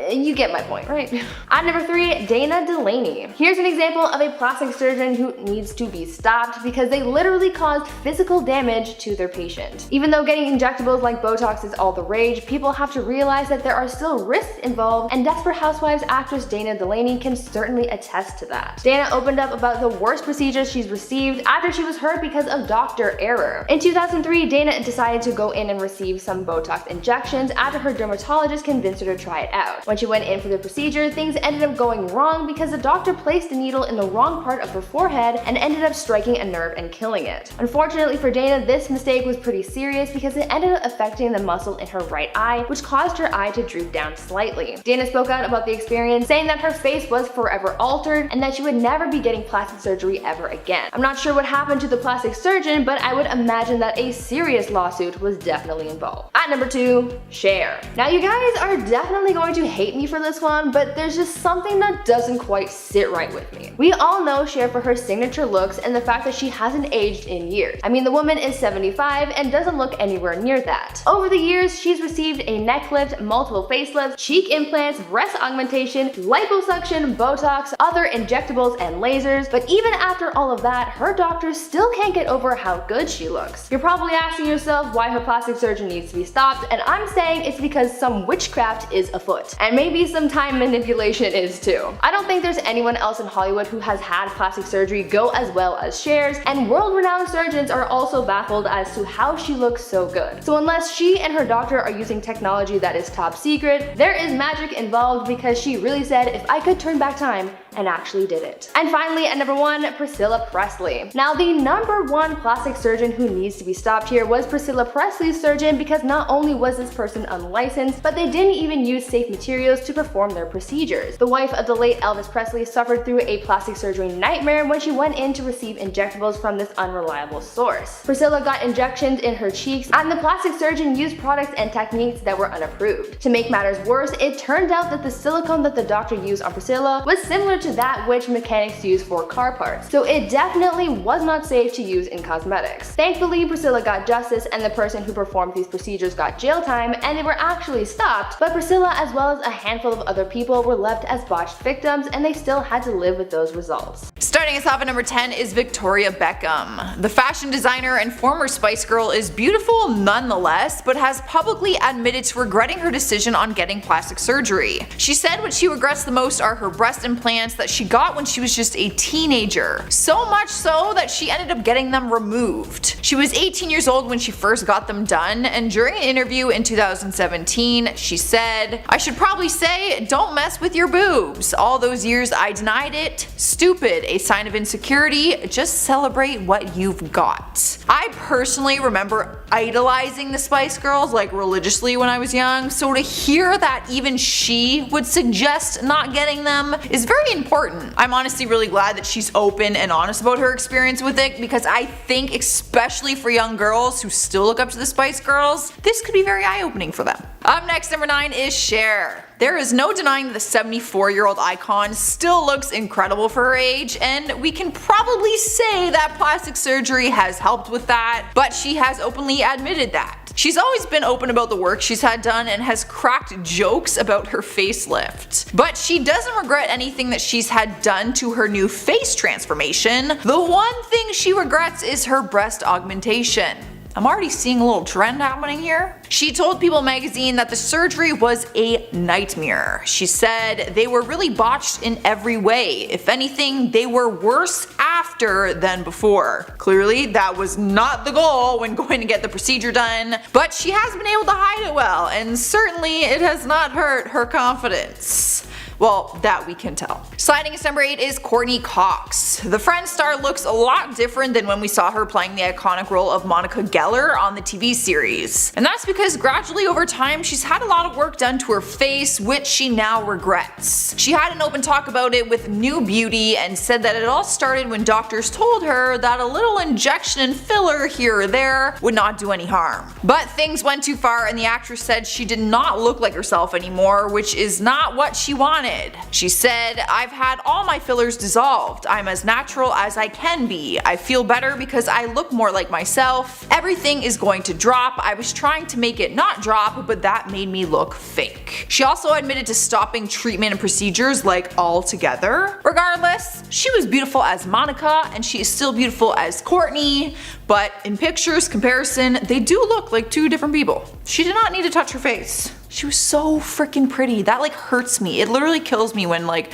you get my point, right? At number 3, Dana Delaney. Here's an example of a plastic surgeon who needs to be stopped because they literally caused physical damage to their patient. Even though getting injectables like Botox is all the rage, people have to realize that there are still risks involved, and Desperate Housewives actress Dana Delaney can certainly attest to that. Dana opened up about the worst procedures she's received after she was hurt because of doctor error. In 2003, Dana decided to go in and receive some Botox injections after her dermatologist convinced her to try it out. When she went in for the procedure, things ended up going wrong because the doctor placed the needle in the wrong part of her forehead and ended up striking a nerve and killing it. Unfortunately for Dana, this mistake was pretty serious because it ended up affecting the muscle in her right eye, which caused her eye to droop down slightly. Dana spoke out about the experience, saying that her face was forever altered and that she would never be getting plastic surgery ever again. I'm not sure what happened to the plastic surgeon, but I would imagine that a serious lawsuit was definitely involved. At number 2, Cher. Now you guys are definitely going to hate me for this one, but there's just something that doesn't quite sit right with me. We all know Cher for her signature looks and the fact that she hasn't aged in years. I mean, the woman is 75 and doesn't look anywhere near that. Over the years, she's received a neck lift, multiple facelifts, cheek implants, breast augmentation, liposuction, Botox, other injectables, and lasers, but even after all of that, her doctors still can't get over how good she looks. You're probably asking yourself why her plastic surgeon needs to be stopped, and I'm saying it's because some witchcraft is afoot. And maybe some time manipulation is too. I don't think there's anyone else in Hollywood who has had plastic surgery go as well as Cher's, and world-renowned surgeons are also baffled as to how she looks so good. So unless she and her doctor are using technology that is top secret, there is magic involved because she really said, if I could turn back time, and actually did it. And finally, at number 1, Priscilla Presley. Now, the number 1 plastic surgeon who needs to be stopped here was Priscilla Presley's surgeon, because not only was this person unlicensed, but they didn't even use safe materials to perform their procedures. The wife of the late Elvis Presley suffered through a plastic surgery nightmare when she went in to receive injectables from this unreliable source. Priscilla got injections in her cheeks, and the plastic surgeon used products and techniques that were unapproved. To make matters worse, it turned out that the silicone that the doctor used on Priscilla was similar to that which mechanics use for car parts, so it definitely was not safe to use in cosmetics. Thankfully, Priscilla got justice and the person who performed these procedures got jail time and they were actually stopped, but Priscilla as well as a handful of other people were left as botched victims and they still had to live with those results.
Starting us off at number 10 is Victoria Beckham. The fashion designer and former Spice Girl is beautiful nonetheless, but has publicly admitted to regretting her decision on getting plastic surgery. She said what she regrets the most are her breast implants that she got when she was just a teenager. So much so that she ended up getting them removed. She was 18 years old when she first got them done, and during an interview in 2017, she said, "I should probably say, don't mess with your boobs. All those years I denied it. Stupid, a sign of insecurity. Just celebrate what you've got." I personally remember idolizing the Spice Girls like religiously when I was young, so to hear that even she would suggest not getting them is very important. I'm honestly really glad that she's open and honest about her experience with it, because I think especially for young girls who still look up to the Spice Girls, this could be very eye-opening for them. Up next, number 9 is Cher. There is no denying that the 74-year-old icon still looks incredible for her age, and we can probably say that plastic surgery has helped with that, but she has openly admitted that. She's always been open about the work she's had done and has cracked jokes about her facelift. But she doesn't regret anything that she's had done to her new face transformation. The one thing she regrets is her breast augmentation. I'm already seeing a little trend happening here. She told People magazine that the surgery was a nightmare. She said they were really botched in every way. If anything, they were worse after than before. Clearly, that was not the goal when going to get the procedure done, but she has been able to hide it well, and certainly it has not hurt her confidence. Well, that we can tell. Sliding at number 8 is Courtney Cox. The Friends star looks a lot different than when we saw her playing the iconic role of Monica Geller on the TV series. And that's because gradually over time she's had a lot of work done to her face, which she now regrets. She had an open talk about it with New Beauty and said that it all started when doctors told her that a little injection and filler here or there would not do any harm. But things went too far and the actress said she did not look like herself anymore, which is not what she wanted. She said, "I've had all my fillers dissolved. I'm as natural as I can be. I feel better because I look more like myself. Everything is going to drop. I was trying to make it not drop, but that made me look fake." She also admitted to stopping treatment and procedures like altogether. Regardless, she was beautiful as Monica and she is still beautiful as Courtney, but in pictures comparison, they do look like two different people. She did not need to touch her face. She was so freaking pretty. That like hurts me. It literally kills me when like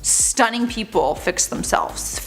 stunning people fix themselves.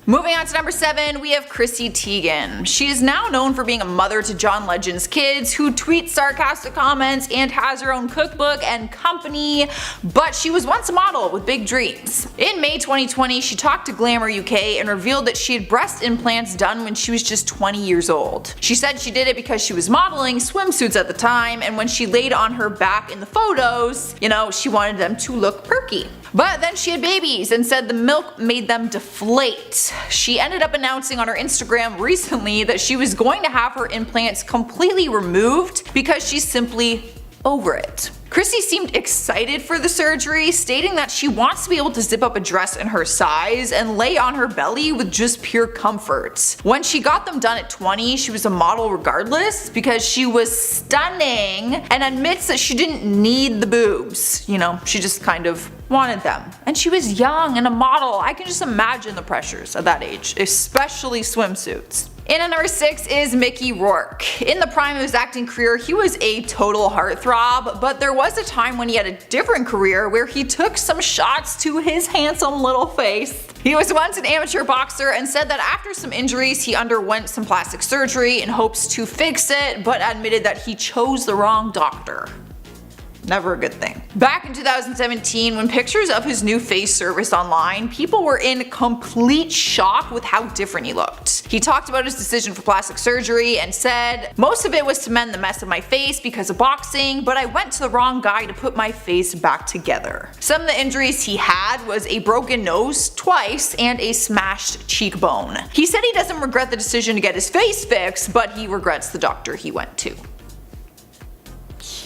Moving on to number 7, we have Chrissy Teigen. She is now known for being a mother to John Legend's kids, who tweets sarcastic comments and has her own cookbook and company, but she was once a model with big dreams. In May 2020, she talked to Glamour UK and revealed that she had breast implants done when she was just 20 years old. She said she did it because she was modeling swimsuits at the time, and when she laid on her back in the photos, you know, she wanted them to look perky. But then she had babies and said the milk made them deflate. She ended up announcing on her Instagram recently that she was going to have her implants completely removed because she's simply over it. Chrissy seemed excited for the surgery, stating that she wants to be able to zip up a dress in her size and lay on her belly with just pure comfort. When she got them done at 20, she was a model regardless because she was stunning, and admits that she didn't need the boobs. You know, she just kind of wanted them. And she was young and a model. I can just imagine the pressures at that age, especially swimsuits. In at number 6 is Mickey Rourke. In the prime of his acting career, he was a total heartthrob, but there was a time when he had a different career where he took some shots to his handsome little face. He was once an amateur boxer and said that after some injuries he underwent some plastic surgery in hopes to fix it, but admitted that he chose the wrong doctor. Never a good thing. Back in 2017, when pictures of his new face surfaced online, people were in complete shock with how different he looked. He talked about his decision for plastic surgery and said, "Most of it was to mend the mess of my face because of boxing, but I went to the wrong guy to put my face back together." Some of the injuries he had was a broken nose twice and a smashed cheekbone. He said he doesn't regret the decision to get his face fixed, but he regrets the doctor he went to.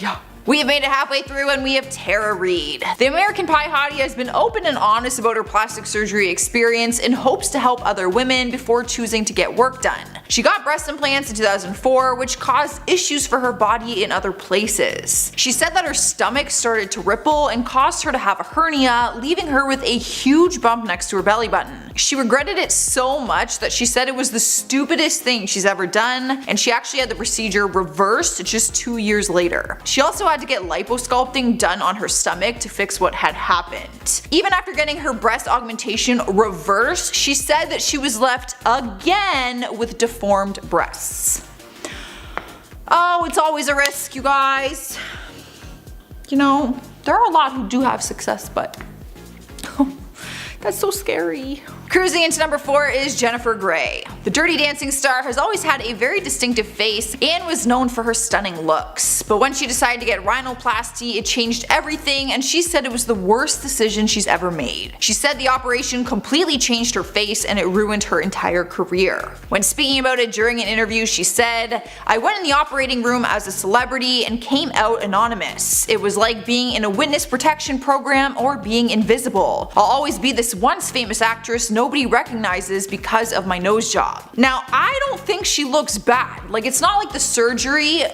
Yeah. We have made it halfway through and we have Tara Reid. The American Pie hottie has been open and honest about her plastic surgery experience in hopes to help other women before choosing to get work done. She got breast implants in 2004, which caused issues for her body in other places. She said that her stomach started to ripple and caused her to have a hernia, leaving her with a huge bump next to her belly button. She regretted it so much that she said it was the stupidest thing she's ever done, and she actually had the procedure reversed just 2 years later. She also had to get liposculpting done on her stomach to fix what had happened. Even after getting her breast augmentation reversed, she said that she was left again with deformed breasts. Oh, it's always a risk, you guys. You know, there are a lot who do have success, but that's so scary. Cruising into number 4 is Jennifer Grey. The Dirty Dancing star has always had a very distinctive face and was known for her stunning looks. But when she decided to get rhinoplasty, it changed everything, and she said it was the worst decision she's ever made. She said the operation completely changed her face and it ruined her entire career. When speaking about it during an interview, she said, "I went in the operating room as a celebrity and came out anonymous. It was like being in a witness protection program or being invisible. I'll always be this once famous actress nobody recognizes because of my nose job." Now, I don't think she looks bad. Like, it's not like the surgery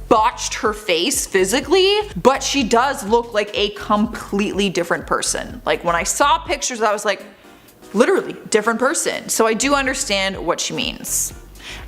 botched her face physically, but she does look like a completely different person. Like, when I saw pictures, I was like, literally different person. So I do understand what she means.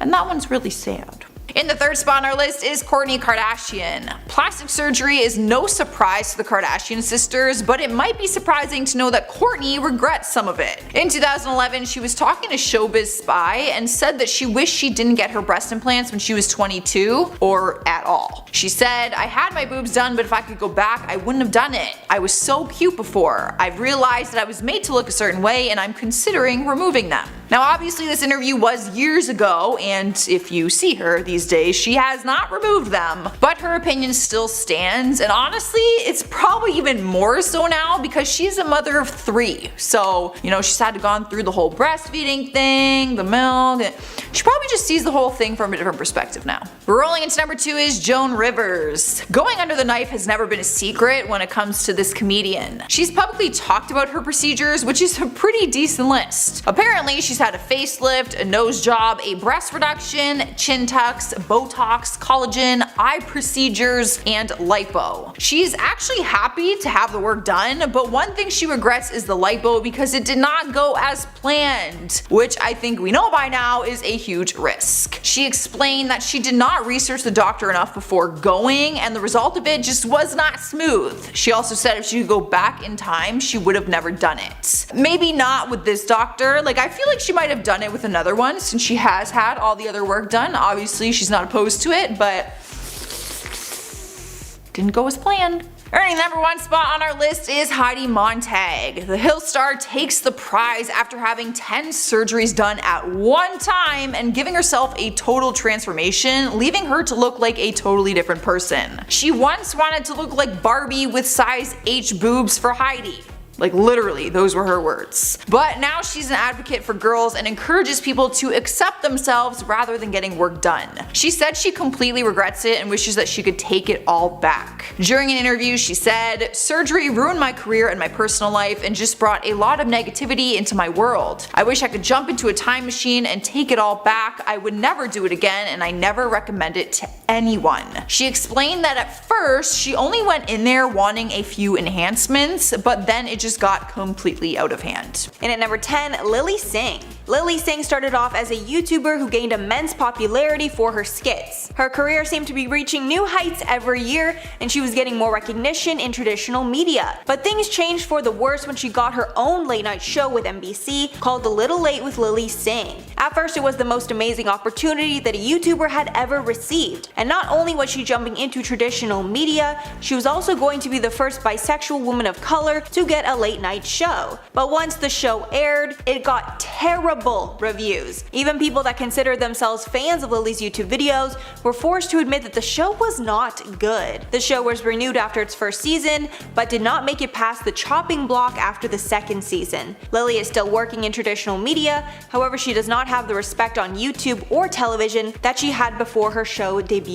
And that one's really sad. In the 3rd spot on our list is Kourtney Kardashian. Plastic surgery is no surprise to the Kardashian sisters, but it might be surprising to know that Kourtney regrets some of it. In 2011, she was talking to Showbiz Spy and said that she wished she didn't get her breast implants when she was 22, or at all. She said, "I had my boobs done, but if I could go back, I wouldn't have done it. I was so cute before. I've realized that I was made to look a certain way and I'm considering removing them." Now, obviously this interview was years ago, and if you see her these days, she has not removed them, but her opinion still stands, and honestly, it's probably even more so now because she's a mother of 3. So, she's had to gone through the whole breastfeeding thing, the milk. She probably just sees the whole thing from a different perspective now. Rolling into number 2 is Joan Rivers. Going under the knife has never been a secret when it comes to this comedian. She's publicly talked about her procedures, which is a pretty decent list. Apparently, she's had a facelift, a nose job, a breast reduction, chin tucks, Botox, collagen, eye procedures, and lipo. She's actually happy to have the work done, but one thing she regrets is the lipo because it did not go as planned, which I think we know by now is a huge risk. She explained that she did not research the doctor enough before going, and the result of it just was not smooth. She also said if she could go back in time, she would have never done it. Maybe not with this doctor. I feel like she might have done it with another one since she has had all the other work done. Obviously, she's not opposed to it, but didn't go as planned. Earning the number 1 spot on our list is Heidi Montag. The Hill star takes the prize after having 10 surgeries done at one time and giving herself a total transformation, leaving her to look like a totally different person. She once wanted to look like Barbie with size H boobs for Heidi. Literally, those were her words. But now she's an advocate for girls and encourages people to accept themselves rather than getting work done. She said she completely regrets it and wishes that she could take it all back. During an interview, she said, "Surgery ruined my career and my personal life and just brought a lot of negativity into my world. I wish I could jump into a time machine and take it all back. I would never do it again and I never recommend it to anyone." She explained that at first, she only went in there wanting a few enhancements, but then it just got completely out of hand.
And at number 10, Lilly Singh. Lilly Singh started off as a YouTuber who gained immense popularity for her skits. Her career seemed to be reaching new heights every year, and she was getting more recognition in traditional media. But things changed for the worse when she got her own late night show with NBC called A Little Late with Lilly Singh. At first, it was the most amazing opportunity that a YouTuber had ever received. And not only was she jumping into traditional media, she was also going to be the first bisexual woman of color to get a late night show. But once the show aired, it got terrible reviews. Even people that considered themselves fans of Lilly's YouTube videos were forced to admit that the show was not good. The show was renewed after its first season, but did not make it past the chopping block after the second season. Lilly is still working in traditional media, however she does not have the respect on YouTube or television that she had before her show debuted.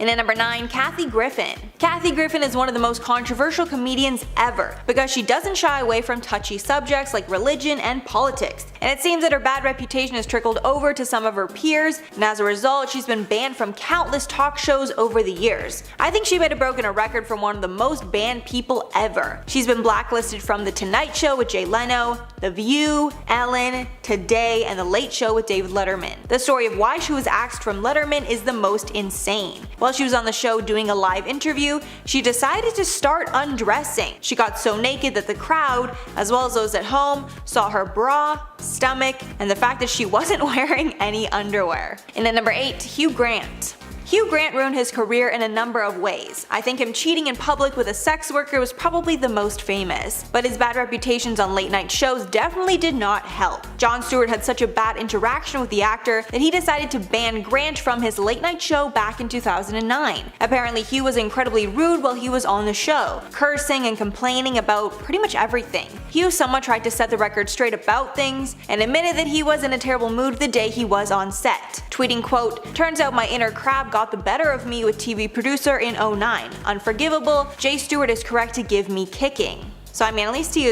And at number 9, Kathy Griffin. Kathy Griffin is one of the most controversial comedians ever because she doesn't shy away from touchy subjects like religion and politics. And it seems that her bad reputation has trickled over to some of her peers, and as a result, she's been banned from countless talk shows over the years. I think she might have broken a record from one of the most banned people ever. She's been blacklisted from The Tonight Show with Jay Leno, The View, Ellen, Today, and The Late Show with David Letterman. The story of why she was axed from Letterman is the most insane. While she was on the show doing a live interview, she decided to start undressing. She got so naked that the crowd, as well as those at home, saw her bra, stomach, and the fact that she wasn't wearing any underwear. And at number 8, Hugh Grant. Hugh Grant ruined his career in a number of ways. I think him cheating in public with a sex worker was probably the most famous, but his bad reputations on late night shows definitely did not help. Jon Stewart had such a bad interaction with the actor that he decided to ban Grant from his late night show back in 2009. Apparently Hugh was incredibly rude while he was on the show, cursing and complaining about pretty much everything. Hugh somewhat tried to set the record straight about things and admitted that he was in a terrible mood the day he was on set, tweeting quote, "Turns out my inner crab got the better of me with TV producer in 09. Unforgivable, Jay Stewart is correct to give me kicking." So I mean, at least he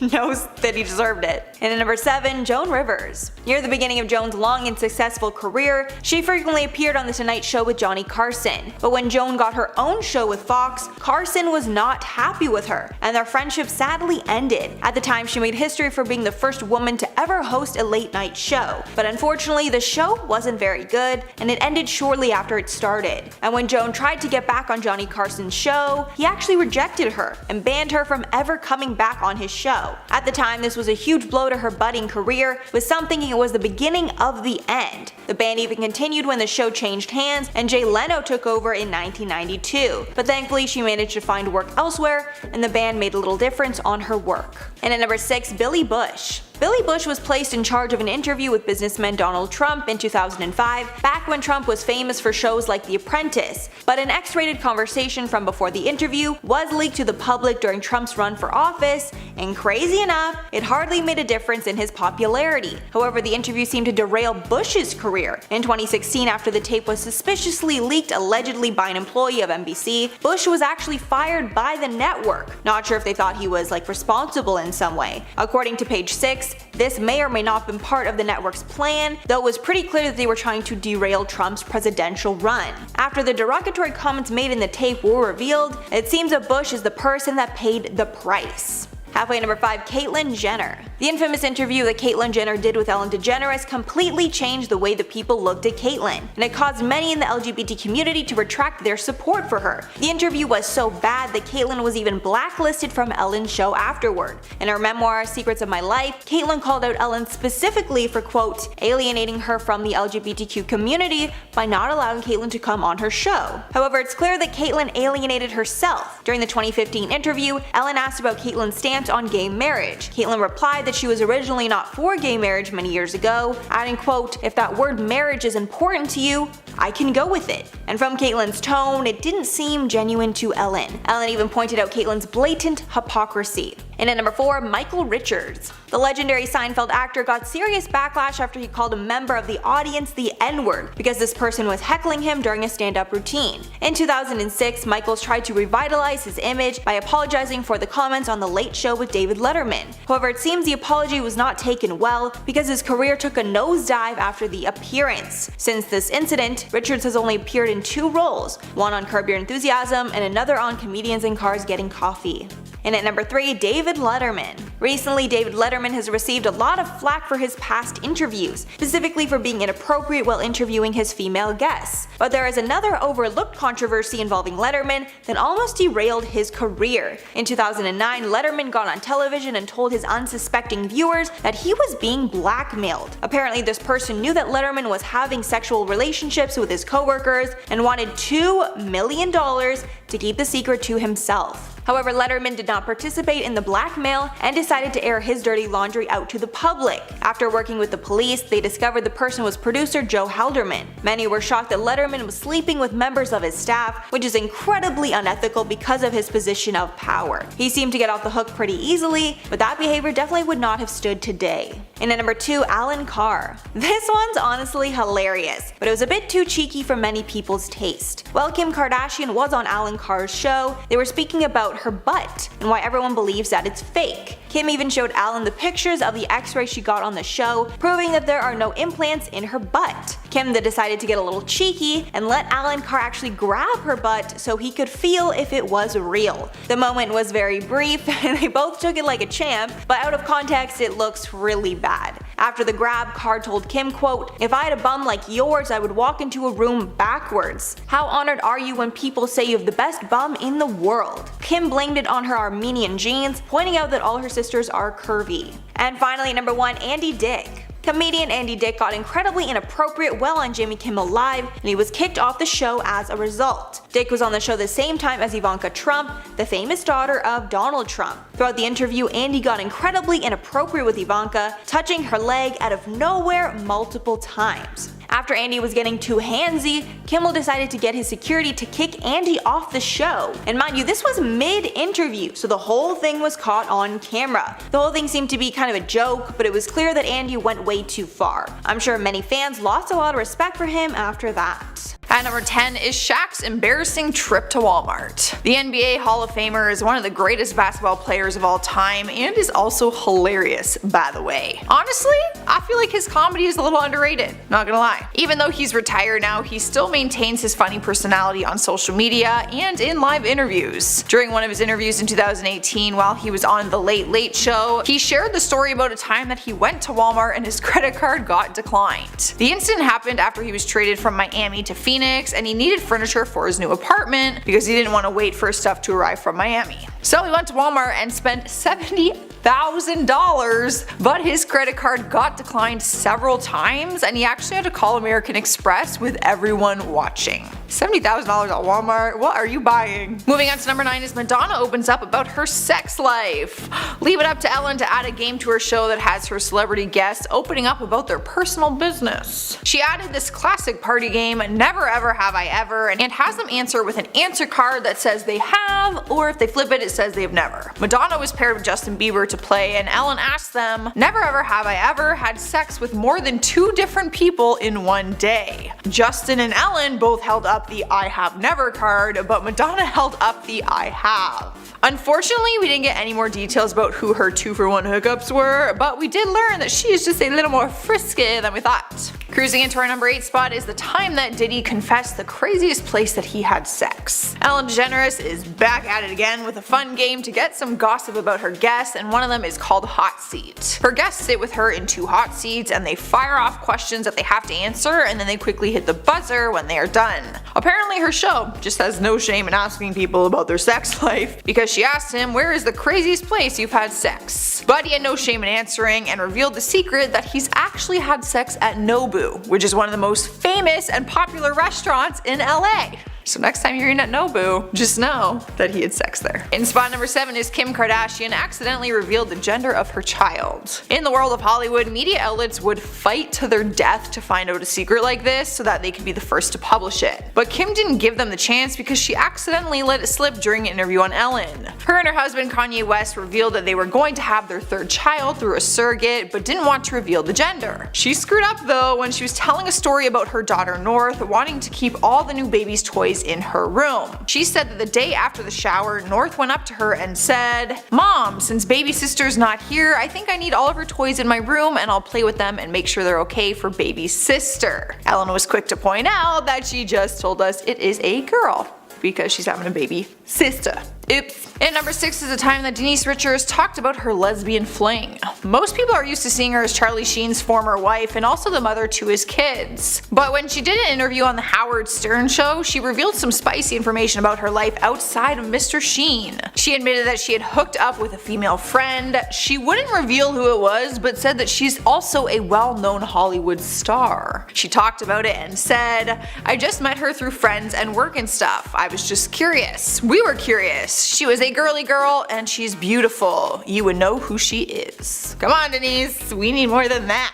knows that he deserved it. And at number 7, Joan Rivers. Near the beginning of Joan's long and successful career, she frequently appeared on The Tonight Show with Johnny Carson. But when Joan got her own show with Fox, Carson was not happy with her, and their friendship sadly ended. At the time, she made history for being the first woman to ever host a late night show. But unfortunately, the show wasn't very good, and it ended shortly after it started. And when Joan tried to get back on Johnny Carson's show, he actually rejected her and banned her from ever coming back on his show. At the time, this was a huge blow to her budding career, with some thinking it was the beginning of the end. The ban even continued when the show changed hands and Jay Leno took over in 1992, but thankfully she managed to find work elsewhere, and the ban made a little difference on her work. And at number 6, Billy Bush. Billy Bush was placed in charge of an interview with businessman Donald Trump in 2005, back when Trump was famous for shows like The Apprentice, but an X-rated conversation from before the interview was leaked to the public during Trump's run for office, and crazy enough, it hardly made a difference in his popularity. However, the interview seemed to derail Bush's career. In 2016, after the tape was suspiciously leaked allegedly by an employee of NBC, Bush was actually fired by the network. Not sure if they thought he was responsible in some way. According to Page 6, this may or may not have been part of the network's plan, though it was pretty clear that they were trying to derail Trump's presidential run. After the derogatory comments made in the tape were revealed, it seems that Bush is the person that paid the price. Halfway at number 5, Caitlyn Jenner. The infamous interview that Caitlyn Jenner did with Ellen DeGeneres completely changed the way the people looked at Caitlyn, and it caused many in the LGBT community to retract their support for her. The interview was so bad that Caitlyn was even blacklisted from Ellen's show afterward. In her memoir, Secrets of My Life, Caitlyn called out Ellen specifically for quote, alienating her from the LGBTQ community by not allowing Caitlyn to come on her show. However, it's clear that Caitlyn alienated herself. During the 2015 interview, Ellen asked about Caitlyn's stance on gay marriage. Caitlyn replied that she was originally not for gay marriage many years ago, adding quote, "If that word marriage is important to you, I can go with it." And from Caitlyn's tone, it didn't seem genuine to Ellen. Ellen even pointed out Caitlyn's blatant hypocrisy. And at number 4, Michael Richards. The legendary Seinfeld actor got serious backlash after he called a member of the audience the N-word because this person was heckling him during a stand-up routine. In 2006, Michaels tried to revitalize his image by apologizing for the comments on The Late Show with David Letterman. However, it seems the apology was not taken well because his career took a nosedive after the appearance. Since this incident, Richards has only appeared in 2 roles, one on Curb Your Enthusiasm and another on Comedians in Cars Getting Coffee. And at number 3, David Letterman. Recently, David Letterman has received a lot of flack for his past interviews, specifically for being inappropriate while interviewing his female guests. But there is another overlooked controversy involving Letterman that almost derailed his career. In 2009, Letterman got on television and told his unsuspecting viewers that he was being blackmailed. Apparently, this person knew that Letterman was having sexual relationships with his coworkers and wanted $2 million to keep the secret to himself. However, Letterman did not participate in the blackmail and decided to air his dirty laundry out to the public. After working with the police, they discovered the person was producer Joe Halderman. Many were shocked that Letterman was sleeping with members of his staff, which is incredibly unethical because of his position of power. He seemed to get off the hook pretty easily, but that behavior definitely would not have stood today. And at number 2, Alan Carr. This one's honestly hilarious, but it was a bit too cheeky for many people's taste. While Kim Kardashian was on Alan Carr's show, they were speaking about her butt and why everyone believes that it's fake. Kim even showed Alan the pictures of the x-ray she got on the show, proving that there are no implants in her butt. Kim then decided to get a little cheeky and let Alan Carr actually grab her butt so he could feel if it was real. The moment was very brief and they both took it like a champ, but out of context it looks really bad. After the grab, Carr told Kim, quote, "If I had a bum like yours, I would walk into a room backwards. How honored are you when people say you have the best bum in the world?" Kim blamed it on her Armenian genes, pointing out that all her sisters are curvy. And finally, number 1, Andy Dick. Comedian Andy Dick got incredibly inappropriate while on Jimmy Kimmel Live, and he was kicked off the show as a result. Dick was on the show the same time as Ivanka Trump, the famous daughter of Donald Trump. Throughout the interview, Andy got incredibly inappropriate with Ivanka, touching her leg out of nowhere multiple times. After Andy was getting too handsy, Kimmel decided to get his security to kick Andy off the show. And mind you, this was mid-interview, so the whole thing was caught on camera. The whole thing seemed to be kind of a joke, but it was clear that Andy went way too far. I'm sure many fans lost a lot of respect for him after that.
At number 10 is Shaq's embarrassing trip to Walmart. The NBA Hall of Famer is one of the greatest basketball players of all time and is also hilarious, by the way. Honestly, I feel like his comedy is a little underrated, not gonna lie. Even though he's retired now, he still maintains his funny personality on social media and in live interviews. During one of his interviews in 2018 while he was on The Late Late Show, he shared the story about a time that he went to Walmart and his credit card got declined. The incident happened after he was traded from Miami to Phoenix and he needed furniture for his new apartment because he didn't want to wait for his stuff to arrive from Miami. So he went to Walmart and spent $70,000, but his credit card got declined several times and he actually had to call American Express with everyone watching. $70,000 at Walmart? What are you buying? Moving on to number 9 is Madonna opens up about her sex life. Leave it up to Ellen to add a game to her show that has her celebrity guests opening up about their personal business. She added this classic party game, Never Ever Have I Ever, and has them answer with an answer card that says they have, or if they flip it, it says they have never. Madonna was paired with Justin Bieber to play, and Ellen asked them, never ever have I ever had sex with more than 2 different people in one day. Justin and Ellen both held up the I have never card, but Madonna held up the I have. Unfortunately, we didn't get any more details about who her 2-for-1 hookups were, but we did learn that she is just a little more frisky than we thought. Cruising into our number 8 spot is the time that Diddy confessed the craziest place that he had sex. Ellen DeGeneres is back at it again with a fun game to get some gossip about her guests, and one of them is called Hot Seat. Her guests sit with her in 2 hot seats and they fire off questions that they have to answer, and then they quickly hit the buzzer when they are done. Apparently her show just has no shame in asking people about their sex life, because she asked him, where is the craziest place you've had sex? But he had no shame in answering and revealed the secret that he's actually had sex at Nobu, which is one of the most famous and popular restaurants in LA. So next time you're eating at Nobu, just know that he had sex there. In spot number 7 is Kim Kardashian accidentally revealed the gender of her child. In the world of Hollywood, media outlets would fight to their death to find out a secret like this so that they could be the first to publish it. But Kim didn't give them the chance because she accidentally let it slip during an interview on Ellen. Her and her husband Kanye West revealed that they were going to have their 3rd child through a surrogate, but didn't want to reveal the gender. She screwed up though when she was telling a story about her daughter North wanting to keep all the new baby's toys in her room. She said that the day after the shower, North went up to her and said, "Mom, since baby sister's not here, I think I need all of her toys in my room and I'll play with them and make sure they're okay for baby sister." Ellen was quick to point out that she just told us it is a girl because she's having a baby sister. Oops. And number 6 is the time that Denise Richards talked about her lesbian fling. Most people are used to seeing her as Charlie Sheen's former wife and also the mother to his kids. But when she did an interview on the Howard Stern show, she revealed some spicy information about her life outside of Mr. Sheen. She admitted that she had hooked up with a female friend. She wouldn't reveal who it was, but said that she's also a well-known Hollywood star. She talked about it and said, "I just met her through friends and work and stuff. I was just curious. We were curious. She was a girly girl and she's beautiful. You would know who she is." Come on, Denise, we need more than that.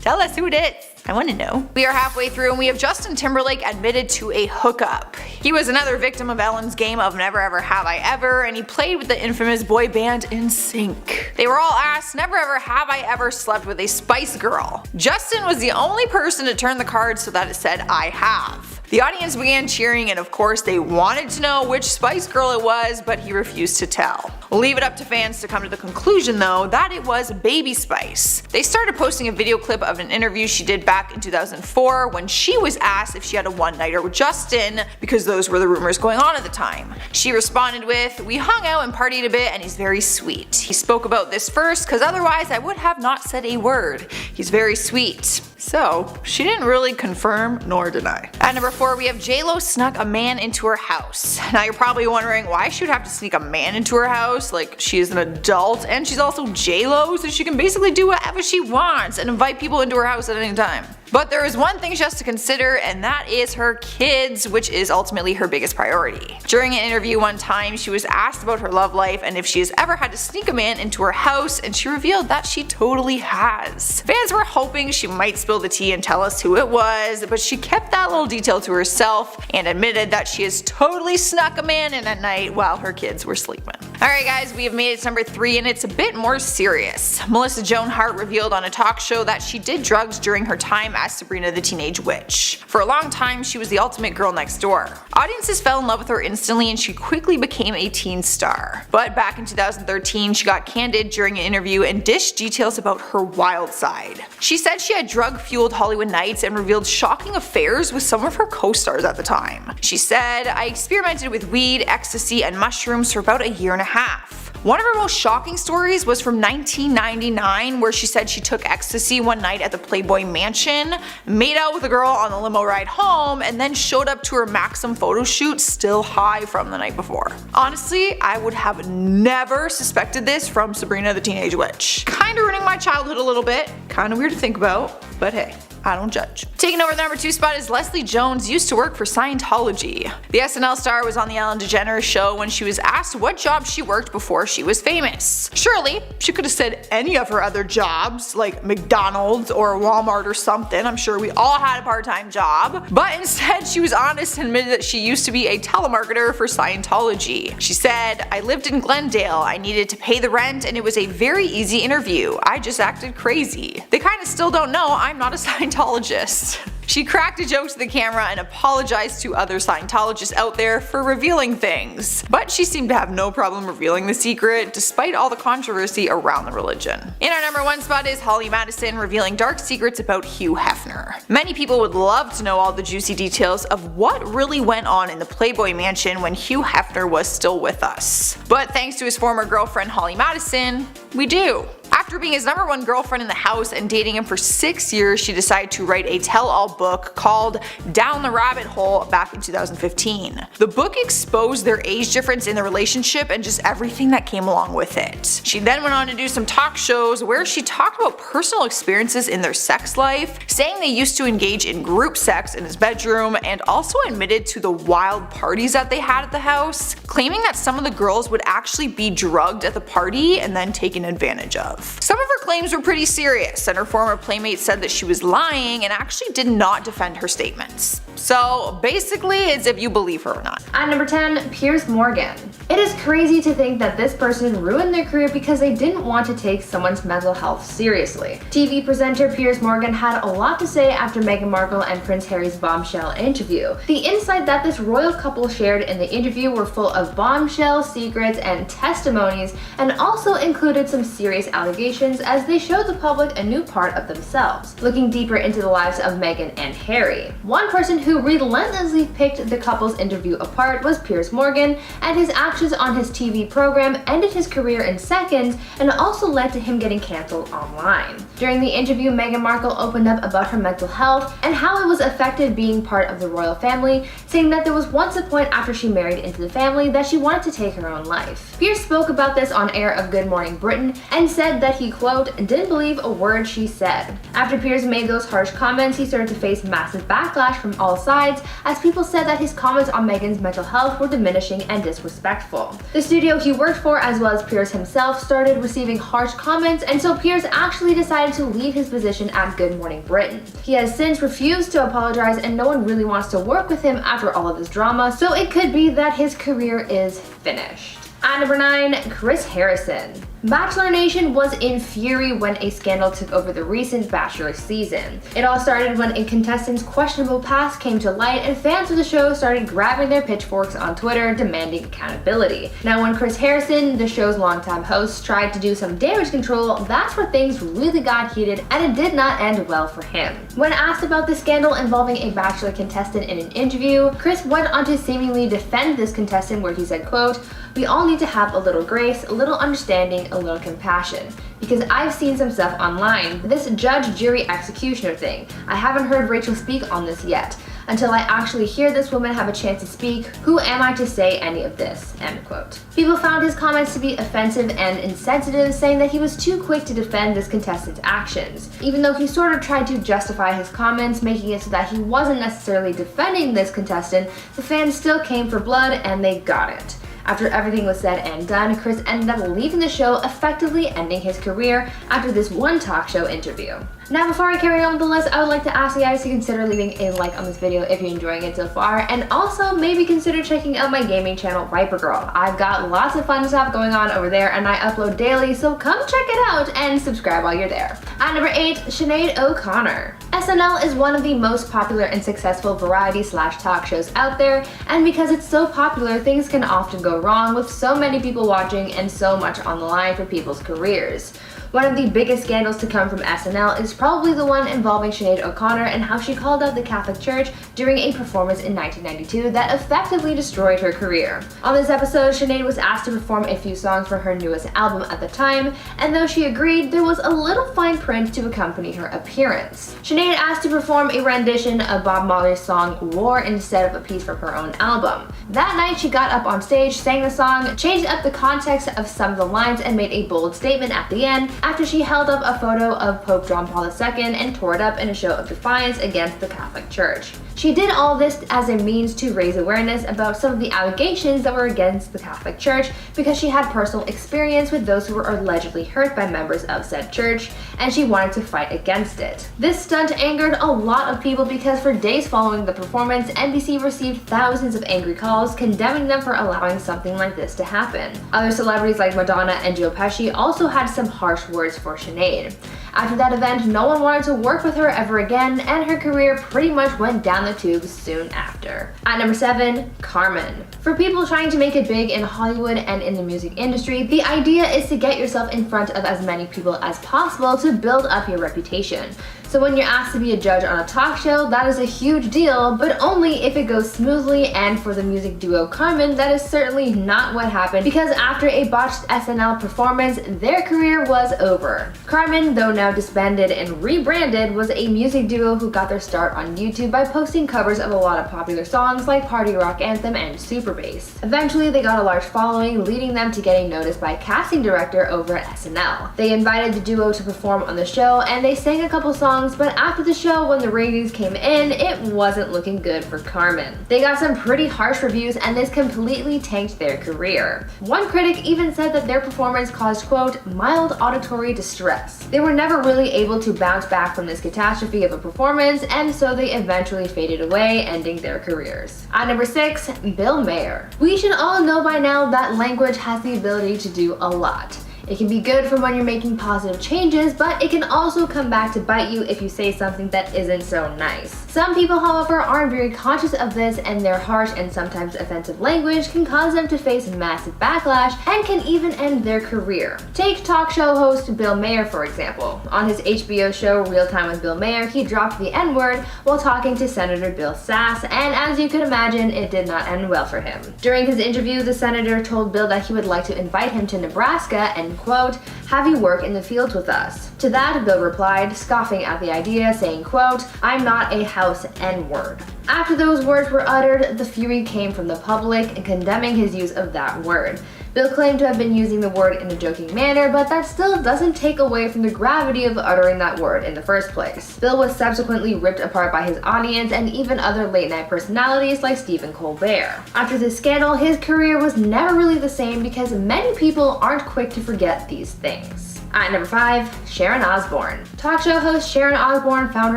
Tell us who it is. I want to know. We are halfway through and we have Justin Timberlake admitted to a hookup. He was another victim of Ellen's game of Never Ever Have I Ever, and he played with the infamous boy band NSYNC. They were all asked, never ever have I ever slept with a Spice Girl. Justin was the only person to turn the card so that it said I have. The audience began cheering and of course they wanted to know which Spice Girl it was, but he refused to tell. We'll leave it up to fans to come to the conclusion though that it was Baby Spice. They started posting a video clip of an interview she did back in 2004 when she was asked if she had a one-nighter with Justin, because those were the rumors going on at the time. She responded with, "We hung out and partied a bit and he's very sweet. He spoke about this first because otherwise I would have not said a word. He's very sweet. So she didn't really confirm nor deny. At number 4, we have J-Lo snuck a man into her house. Now you're probably wondering why she would have to sneak a man into her house. Like, she is an adult and she's also J-Lo, so she can basically do whatever she wants and invite people into her house at any time. But there is one thing she has to consider, and that is her kids, which is ultimately her biggest priority. During an interview one time, she was asked about her love life and if she has ever had to sneak a man into her house, and she revealed that she totally has. Fans were hoping she might spill the tea and tell us who it was, but she kept that little detail to herself and admitted that she has totally snuck a man in at night while her kids were sleeping. Alright guys, we have made it to number 3, and it's a bit more serious. Melissa Joan Hart revealed on a talk show that she did drugs during her time as Sabrina the Teenage Witch. For a long time, she was the ultimate girl next door. Audiences fell in love with her instantly and she quickly became a teen star. But back in 2013, she got candid during an interview and dished details about her wild side. She said she had drug-fueled Hollywood nights and revealed shocking affairs with some of her co-stars at the time. She said, "I experimented with weed, ecstasy, and mushrooms for about a year and a half. One of her most shocking stories was from 1999, where she said she took ecstasy one night at the Playboy Mansion, made out with a girl on the limo ride home, and then showed up to her Maxim photo shoot still high from the night before." Honestly, I would have never suspected this from Sabrina the Teenage Witch. Kinda ruining my childhood a little bit, kinda weird to think about, but hey, I don't judge. Taking over the number 2 spot is Leslie Jones used to work for Scientology. The SNL star was on the Ellen DeGeneres show when she was asked what job she worked before she was famous. Surely, she could have said any of her other jobs, like McDonald's or Walmart or something. I'm sure we all had a part-time job. But instead, she was honest and admitted that she used to be a telemarketer for Scientology. She said, "I lived in Glendale. I needed to pay the rent and it was a very easy interview. I just acted crazy. They kinda still don't know I'm not a Scientologist." She cracked a joke to the camera and apologized to other Scientologists out there for revealing things. But she seemed to have no problem revealing the secret, despite all the controversy around the religion. In our number 1 spot is Holly Madison revealing dark secrets about Hugh Hefner. Many people would love to know all the juicy details of what really went on in the Playboy Mansion when Hugh Hefner was still with us. But thanks to his former girlfriend Holly Madison, we do. After being his number 1 girlfriend in the house and dating him for 6 years, she decided to write a tell-all book called Down the Rabbit Hole back in 2015. The book exposed their age difference in the relationship and just everything that came along with it. She then went on to do some talk shows where she talked about personal experiences in their sex life, saying they used to engage in group sex in his bedroom, and also admitted to the wild parties that they had at the house, claiming that some of the girls would actually be drugged at the party and then taken advantage of. Some of her claims were pretty serious, and her former playmate said that she was lying and actually did not defend her statements. So basically, it's if you believe her or not.
At number 10, Piers Morgan. It is crazy to think that this person ruined their career because they didn't want to take someone's mental health seriously. TV presenter Piers Morgan had a lot to say after Meghan Markle and Prince Harry's bombshell interview. The insight that this royal couple shared in the interview were full of bombshell secrets and testimonies, and also included some serious allegations as they showed the public a new part of themselves, looking deeper into the lives of Meghan and Harry. One person who relentlessly picked the couple's interview apart was Piers Morgan, and his actions on his TV program ended his career in seconds and also led to him getting cancelled online. During the interview, Meghan Markle opened up about her mental health and how it was affected being part of the royal family, saying that there was once a point after she married into the family that she wanted to take her own life. Piers spoke about this on air of Good Morning Britain and said that he, quote, "didn't believe a word she said." After Piers made those harsh comments, he started to face massive backlash from all sides, as people said that his comments on Meghan's mental health were diminishing and disrespectful. The studio he worked for, as well as Piers himself, started receiving harsh comments, and so Piers actually decided to leave his position at Good Morning Britain. He has since refused to apologize, and no one really wants to work with him after all of this drama, so it could be that his career is finished. At number 9, Chris Harrison. Bachelor Nation was in fury when a scandal took over the recent Bachelor season. It all started when a contestant's questionable past came to light, and fans of the show started grabbing their pitchforks on Twitter demanding accountability. Now when Chris Harrison, the show's longtime host, tried to do some damage control, that's where things really got heated, and it did not end well for him. When asked about the scandal involving a Bachelor contestant in an interview, Chris went on to seemingly defend this contestant, where he said, quote, "We all need to have a little grace, a little understanding, a little compassion, because I've seen some stuff online. This judge, jury, executioner thing. I haven't heard Rachel speak on this yet. Until I actually hear this woman have a chance to speak, who am I to say any of this?" End quote. People found his comments to be offensive and insensitive, saying that he was too quick to defend this contestant's actions. Even though he sort of tried to justify his comments, making it so that he wasn't necessarily defending this contestant, the fans still came for blood and they got it. After everything was said and done, Chris ended up leaving the show, effectively ending his career after this one talk show interview. Now, before I carry on with the list, I would like to ask you guys to consider leaving a like on this video if you're enjoying it so far, and also maybe consider checking out my gaming channel, Viper Girl. I've got lots of fun stuff going on over there, and I upload daily, so come check it out and subscribe while you're there. At number 8, Sinead O'Connor. SNL is one of the most popular and successful variety/talk shows out there, and because it's so popular, things can often go wrong with so many people watching and so much on the line for people's careers. One of the biggest scandals to come from SNL is probably the one involving Sinead O'Connor and how she called out the Catholic Church during a performance in 1992 that effectively destroyed her career. On this episode, Sinead was asked to perform a few songs from her newest album at the time, and though she agreed, there was a little fine print to accompany her appearance. Sinead asked to perform a rendition of Bob Marley's song War instead of a piece from her own album. That night, she got up on stage, sang the song, changed up the context of some of the lines, and made a bold statement at the end, after she held up a photo of Pope John Paul II and tore it up in a show of defiance against the Catholic Church. She did all this as a means to raise awareness about some of the allegations that were against the Catholic Church, because she had personal experience with those who were allegedly hurt by members of said church, and she wanted to fight against it. This stunt angered a lot of people because for days following the performance, NBC received thousands of angry calls condemning them for allowing something like this to happen. Other celebrities like Madonna and Joe Pesci also had some harsh words for Sinead. After that event, no one wanted to work with her ever again, and her career pretty much went down the tubes soon after. At number 7, Carmen. For people trying to make it big in Hollywood and in the music industry, the idea is to get yourself in front of as many people as possible to build up your reputation. So when you're asked to be a judge on a talk show, that is a huge deal, but only if it goes smoothly, and for the music duo Carmen, that is certainly not what happened, because after a botched SNL performance, their career was over. Carmen, though now disbanded and rebranded, was a music duo who got their start on YouTube by posting covers of a lot of popular songs like Party Rock Anthem and Super Bass. Eventually, they got a large following, leading them to getting noticed by a casting director over at SNL. They invited the duo to perform on the show, and they sang a couple songs, but after the show, when the ratings came in, it wasn't looking good for Carmen. They got some pretty harsh reviews, and this completely tanked their career. One critic even said that their performance caused, quote, mild auditory distress. They were never really able to bounce back from this catastrophe of a performance, and so they eventually faded away, ending their careers. At number 6, Bill Maher. We should all know by now that language has the ability to do a lot. It can be good for when you're making positive changes, but it can also come back to bite you if you say something that isn't so nice. Some people, however, aren't very conscious of this, and their harsh and sometimes offensive language can cause them to face massive backlash and can even end their career. Take talk show host Bill Maher, for example. On his HBO show Real Time with Bill Maher, he dropped the N-word while talking to Senator Bill Sass, and as you could imagine, it did not end well for him. During his interview, the senator told Bill that he would like to invite him to Nebraska and, quote, have you work in the fields with us. To that, Bill replied, scoffing at the idea, saying, quote, I'm not a house N-word. After those words were uttered, the fury came from the public in condemning his use of that word. Bill claimed to have been using the word in a joking manner, but that still doesn't take away from the gravity of uttering that word in the first place. Bill was subsequently ripped apart by his audience and even other late-night personalities like Stephen Colbert. After this scandal, his career was never really the same because many people aren't quick to forget these things. At number 5, Sharon Osbourne. Talk show host Sharon Osbourne found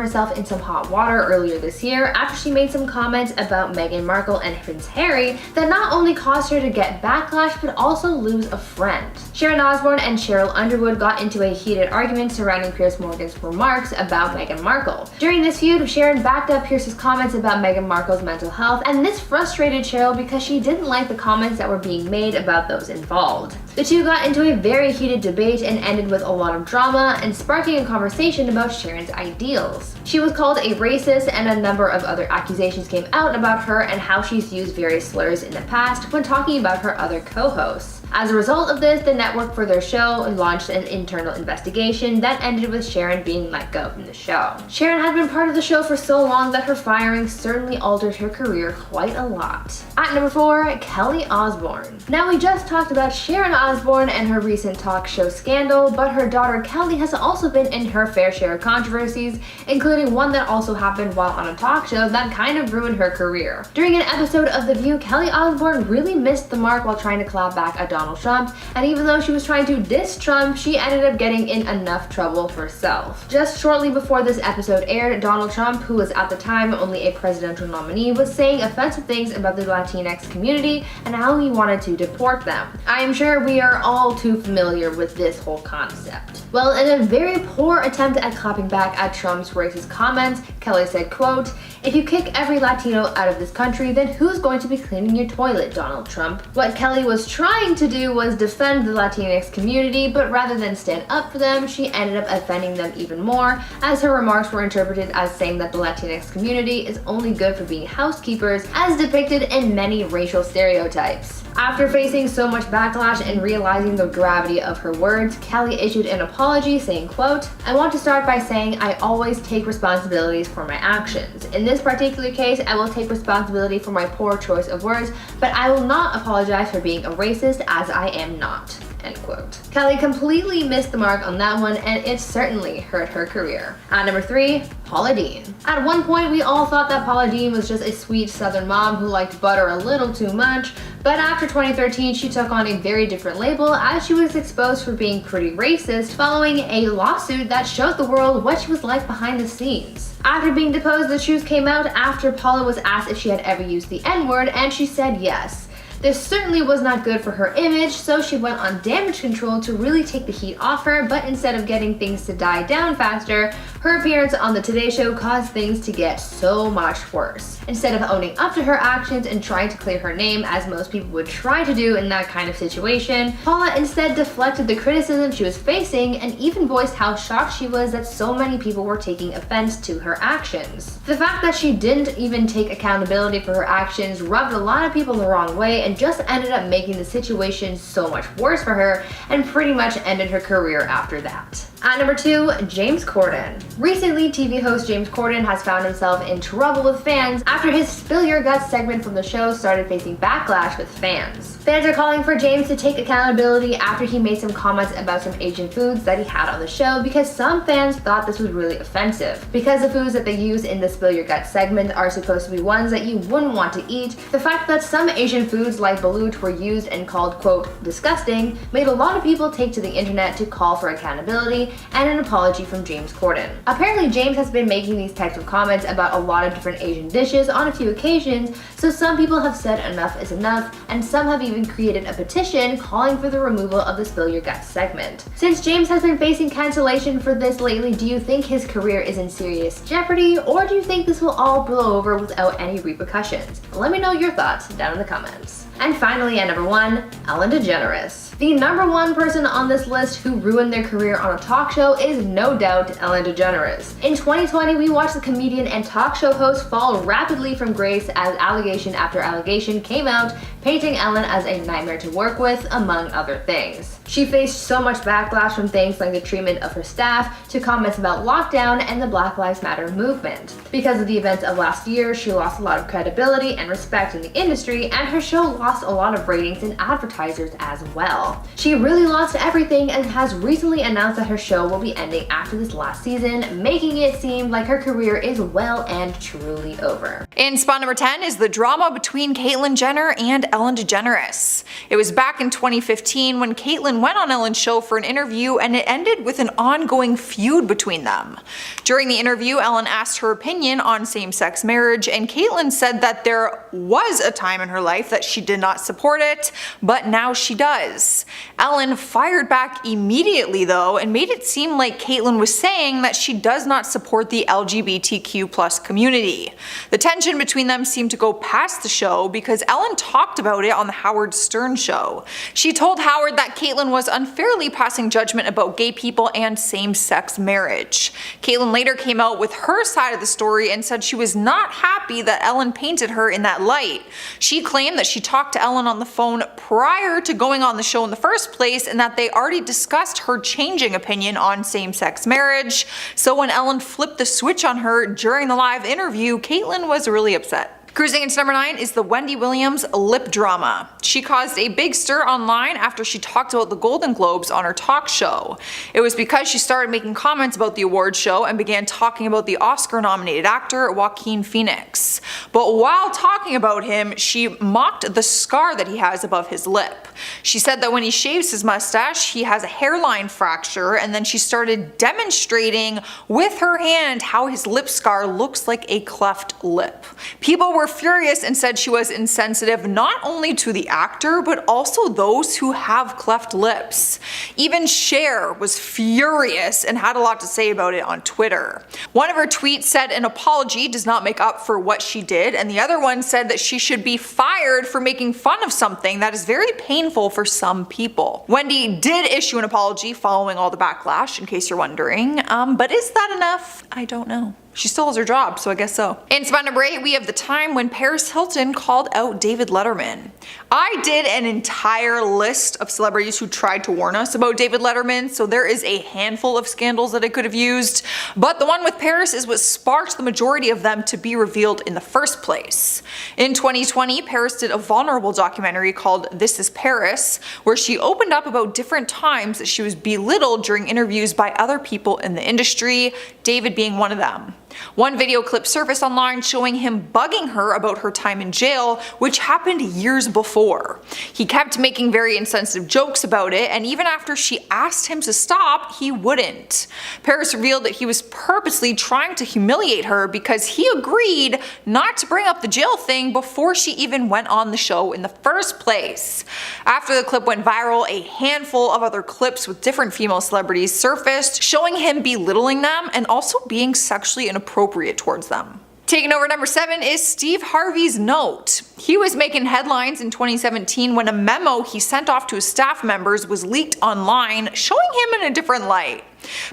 herself in some hot water earlier this year after she made some comments about Meghan Markle and Prince Harry that not only caused her to get backlash but also lose a friend. Sharon Osbourne and Cheryl Underwood got into a heated argument surrounding Piers Morgan's remarks about Meghan Markle. During this feud, Sharon backed up Pierce's comments about Meghan Markle's mental health, and this frustrated Cheryl because she didn't like the comments that were being made about those involved. The two got into a very heated debate and ended with a lot of drama and sparking a conversation about Sharon's ideals. She was called a racist, and a number of other accusations came out about her and how she's used various slurs in the past when talking about her other co-hosts. As a result of this, the network for their show launched an internal investigation that ended with Sharon being let go from the show. Sharon had been part of the show for so long that her firing certainly altered her career quite a lot. At number 4, Kelly Osbourne. Now, we just talked about Sharon Osbourne and her recent talk show scandal, but her daughter Kelly has also been in her fair share of controversies, including one that also happened while on a talk show that kind of ruined her career. During an episode of The View, Kelly Osbourne really missed the mark while trying to clap back at Donald Trump, and even though she was trying to diss Trump, she ended up getting in enough trouble herself. Just shortly before this episode aired, Donald Trump, who was at the time only a presidential nominee, was saying offensive things about the Latinx community and how he wanted to deport them. I am sure we are all too familiar with this whole concept. Well, in a very poor attempt at clapping back at Trump's racist comments, Kelly said, quote, "If you kick every Latino out of this country, then who's going to be cleaning your toilet, Donald Trump?" What Kelly was trying to do was defend the Latinx community, but rather than stand up for them, she ended up offending them even more, as her remarks were interpreted as saying that the Latinx community is only good for being housekeepers, as depicted in many racial stereotypes. After facing so much backlash and realizing the gravity of her words, Kelly issued an apology saying, quote, "I want to start by saying I always take responsibilities for my actions. In this particular case, I will take responsibility for my poor choice of words, but I will not apologize for being a racist, as I am not." End quote. Kelly completely missed the mark on that one, and it certainly hurt her career. At number 3, Paula Deen. At one point, we all thought that Paula Deen was just a sweet southern mom who liked butter a little too much, but after 2013, she took on a very different label as she was exposed for being pretty racist following a lawsuit that showed the world what she was like behind the scenes. After being deposed, the truth came out after Paula was asked if she had ever used the N-word, and she said yes. This certainly was not good for her image, so she went on damage control to really take the heat off her, but instead of getting things to die down faster, her appearance on the Today Show caused things to get so much worse. Instead of owning up to her actions and trying to clear her name, as most people would try to do in that kind of situation, Paula instead deflected the criticism she was facing and even voiced how shocked she was that so many people were taking offense to her actions. The fact that she didn't even take accountability for her actions rubbed a lot of people the wrong way and just ended up making the situation so much worse for her and pretty much ended her career after that. At number 2, James Corden. Recently, TV host James Corden has found himself in trouble with fans after his Spill Your Guts segment from the show started facing backlash with fans. Fans are calling for James to take accountability after he made some comments about some Asian foods that he had on the show, because some fans thought this was really offensive. Because the foods that they use in the Spill Your Guts segment are supposed to be ones that you wouldn't want to eat, the fact that some Asian foods like balut were used and called, quote, disgusting, made a lot of people take to the internet to call for accountability and an apology from James Corden. Apparently, James has been making these types of comments about a lot of different Asian dishes on a few occasions, so some people have said enough is enough, and some have even created a petition calling for the removal of the Spill Your Guts segment. Since James has been facing cancellation for this lately, do you think his career is in serious jeopardy, or do you think this will all blow over without any repercussions? Let me know your thoughts down in the comments. And finally, at number 1, Ellen DeGeneres. The number 1 person on this list who ruined their career on a talk show is no doubt Ellen DeGeneres. In 2020, we watched the comedian and talk show host fall rapidly from grace as allegation after allegation came out, painting Ellen as a nightmare to work with, among other things. She faced so much backlash from things like the treatment of her staff to comments about lockdown and the Black Lives Matter movement. Because of the events of last year, she lost a lot of credibility and respect in the industry, and her show lost a lot of ratings and advertisers as well. She really lost everything and has recently announced that her show will be ending after this last season, making it seem like her career is well and truly over.
In spot number 10 is the drama between Caitlyn Jenner and Ellen DeGeneres. It was back in 2015 when Caitlyn went on Ellen's show for an interview, and it ended with an ongoing feud between them. During the interview, Ellen asked her opinion on same-sex marriage, and Caitlyn said that there was a time in her life that she did not support it, but now she does. Ellen fired back immediately though, and made it seem like Caitlyn was saying that she does not support the LGBTQ+ community. The tension between them seemed to go past the show because Ellen talked about it on the Howard Stern show. She told Howard that Caitlyn Caitlyn was unfairly passing judgment about gay people and same-sex marriage. Caitlyn later came out with her side of the story and said she was not happy that Ellen painted her in that light. She claimed that she talked to Ellen on the phone prior to going on the show in the first place and that they already discussed her changing opinion on same-sex marriage. So when Ellen flipped the switch on her during the live interview, Caitlyn was really upset. Cruising into number 9 is the Wendy Williams lip drama. She caused a big stir online after she talked about the Golden Globes on her talk show. It was because she started making comments about the awards show and began talking about the Oscar-nominated actor Joaquin Phoenix. But while talking about him, she mocked the scar that he has above his lip. She said that when he shaves his mustache, he has a hairline fracture, and then she started demonstrating with her hand how his lip scar looks like a cleft lip. People were furious and said she was insensitive not only to the actor but also those who have cleft lips. Even Cher was furious and had a lot to say about it on Twitter. One of her tweets said an apology does not make up for what she did, and the other one said that she should be fired for making fun of something that is very painful for some people. Wendy did issue an apology following all the backlash, in case you're wondering, but is that enough? I don't know. She still has her job, so I guess so. In spot number 8, we have the time when Paris Hilton called out David Letterman. I did an entire list of celebrities who tried to warn us about David Letterman, so there is a handful of scandals that I could have used, but the one with Paris is what sparked the majority of them to be revealed in the first place. In 2020, Paris did a vulnerable documentary called This Is Paris, where she opened up about different times that she was belittled during interviews by other people in the industry, David being one of them. One video clip surfaced online showing him bugging her about her time in jail, which happened years before. He kept making very insensitive jokes about it, and even after she asked him to stop, he wouldn't. Paris revealed that he was purposely trying to humiliate her because he agreed not to bring up the jail thing before she even went on the show in the first place. After the clip went viral, a handful of other clips with different female celebrities surfaced, showing him belittling them and also being sexually inappropriate towards them. Taking over number 7 is Steve Harvey's note. He was making headlines in 2017 when a memo he sent off to his staff members was leaked online, showing him in a different light.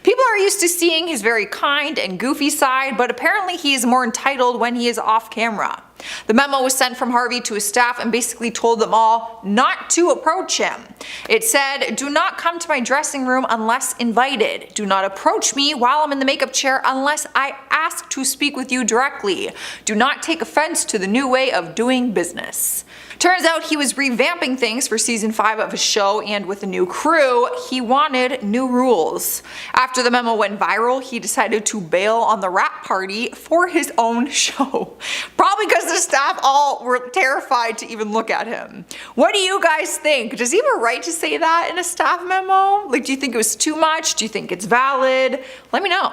People are used to seeing his very kind and goofy side, but apparently he is more entitled when he is off camera. The memo was sent from Harvey to his staff and basically told them all not to approach him. It said, "Do not come to my dressing room unless invited. Do not approach me while I'm in the makeup chair unless I ask to speak with you directly. Do not take offense to the new way of doing business." Turns out he was revamping things for season 5 of his show, and with a new crew, he wanted new rules. After the memo went viral, he decided to bail on the rap party for his own show. Probably because the staff all were terrified to even look at him. What do you guys think? Does he have a right to say that in a staff memo? Like, do you think it was too much? Do you think it's valid? Let me know.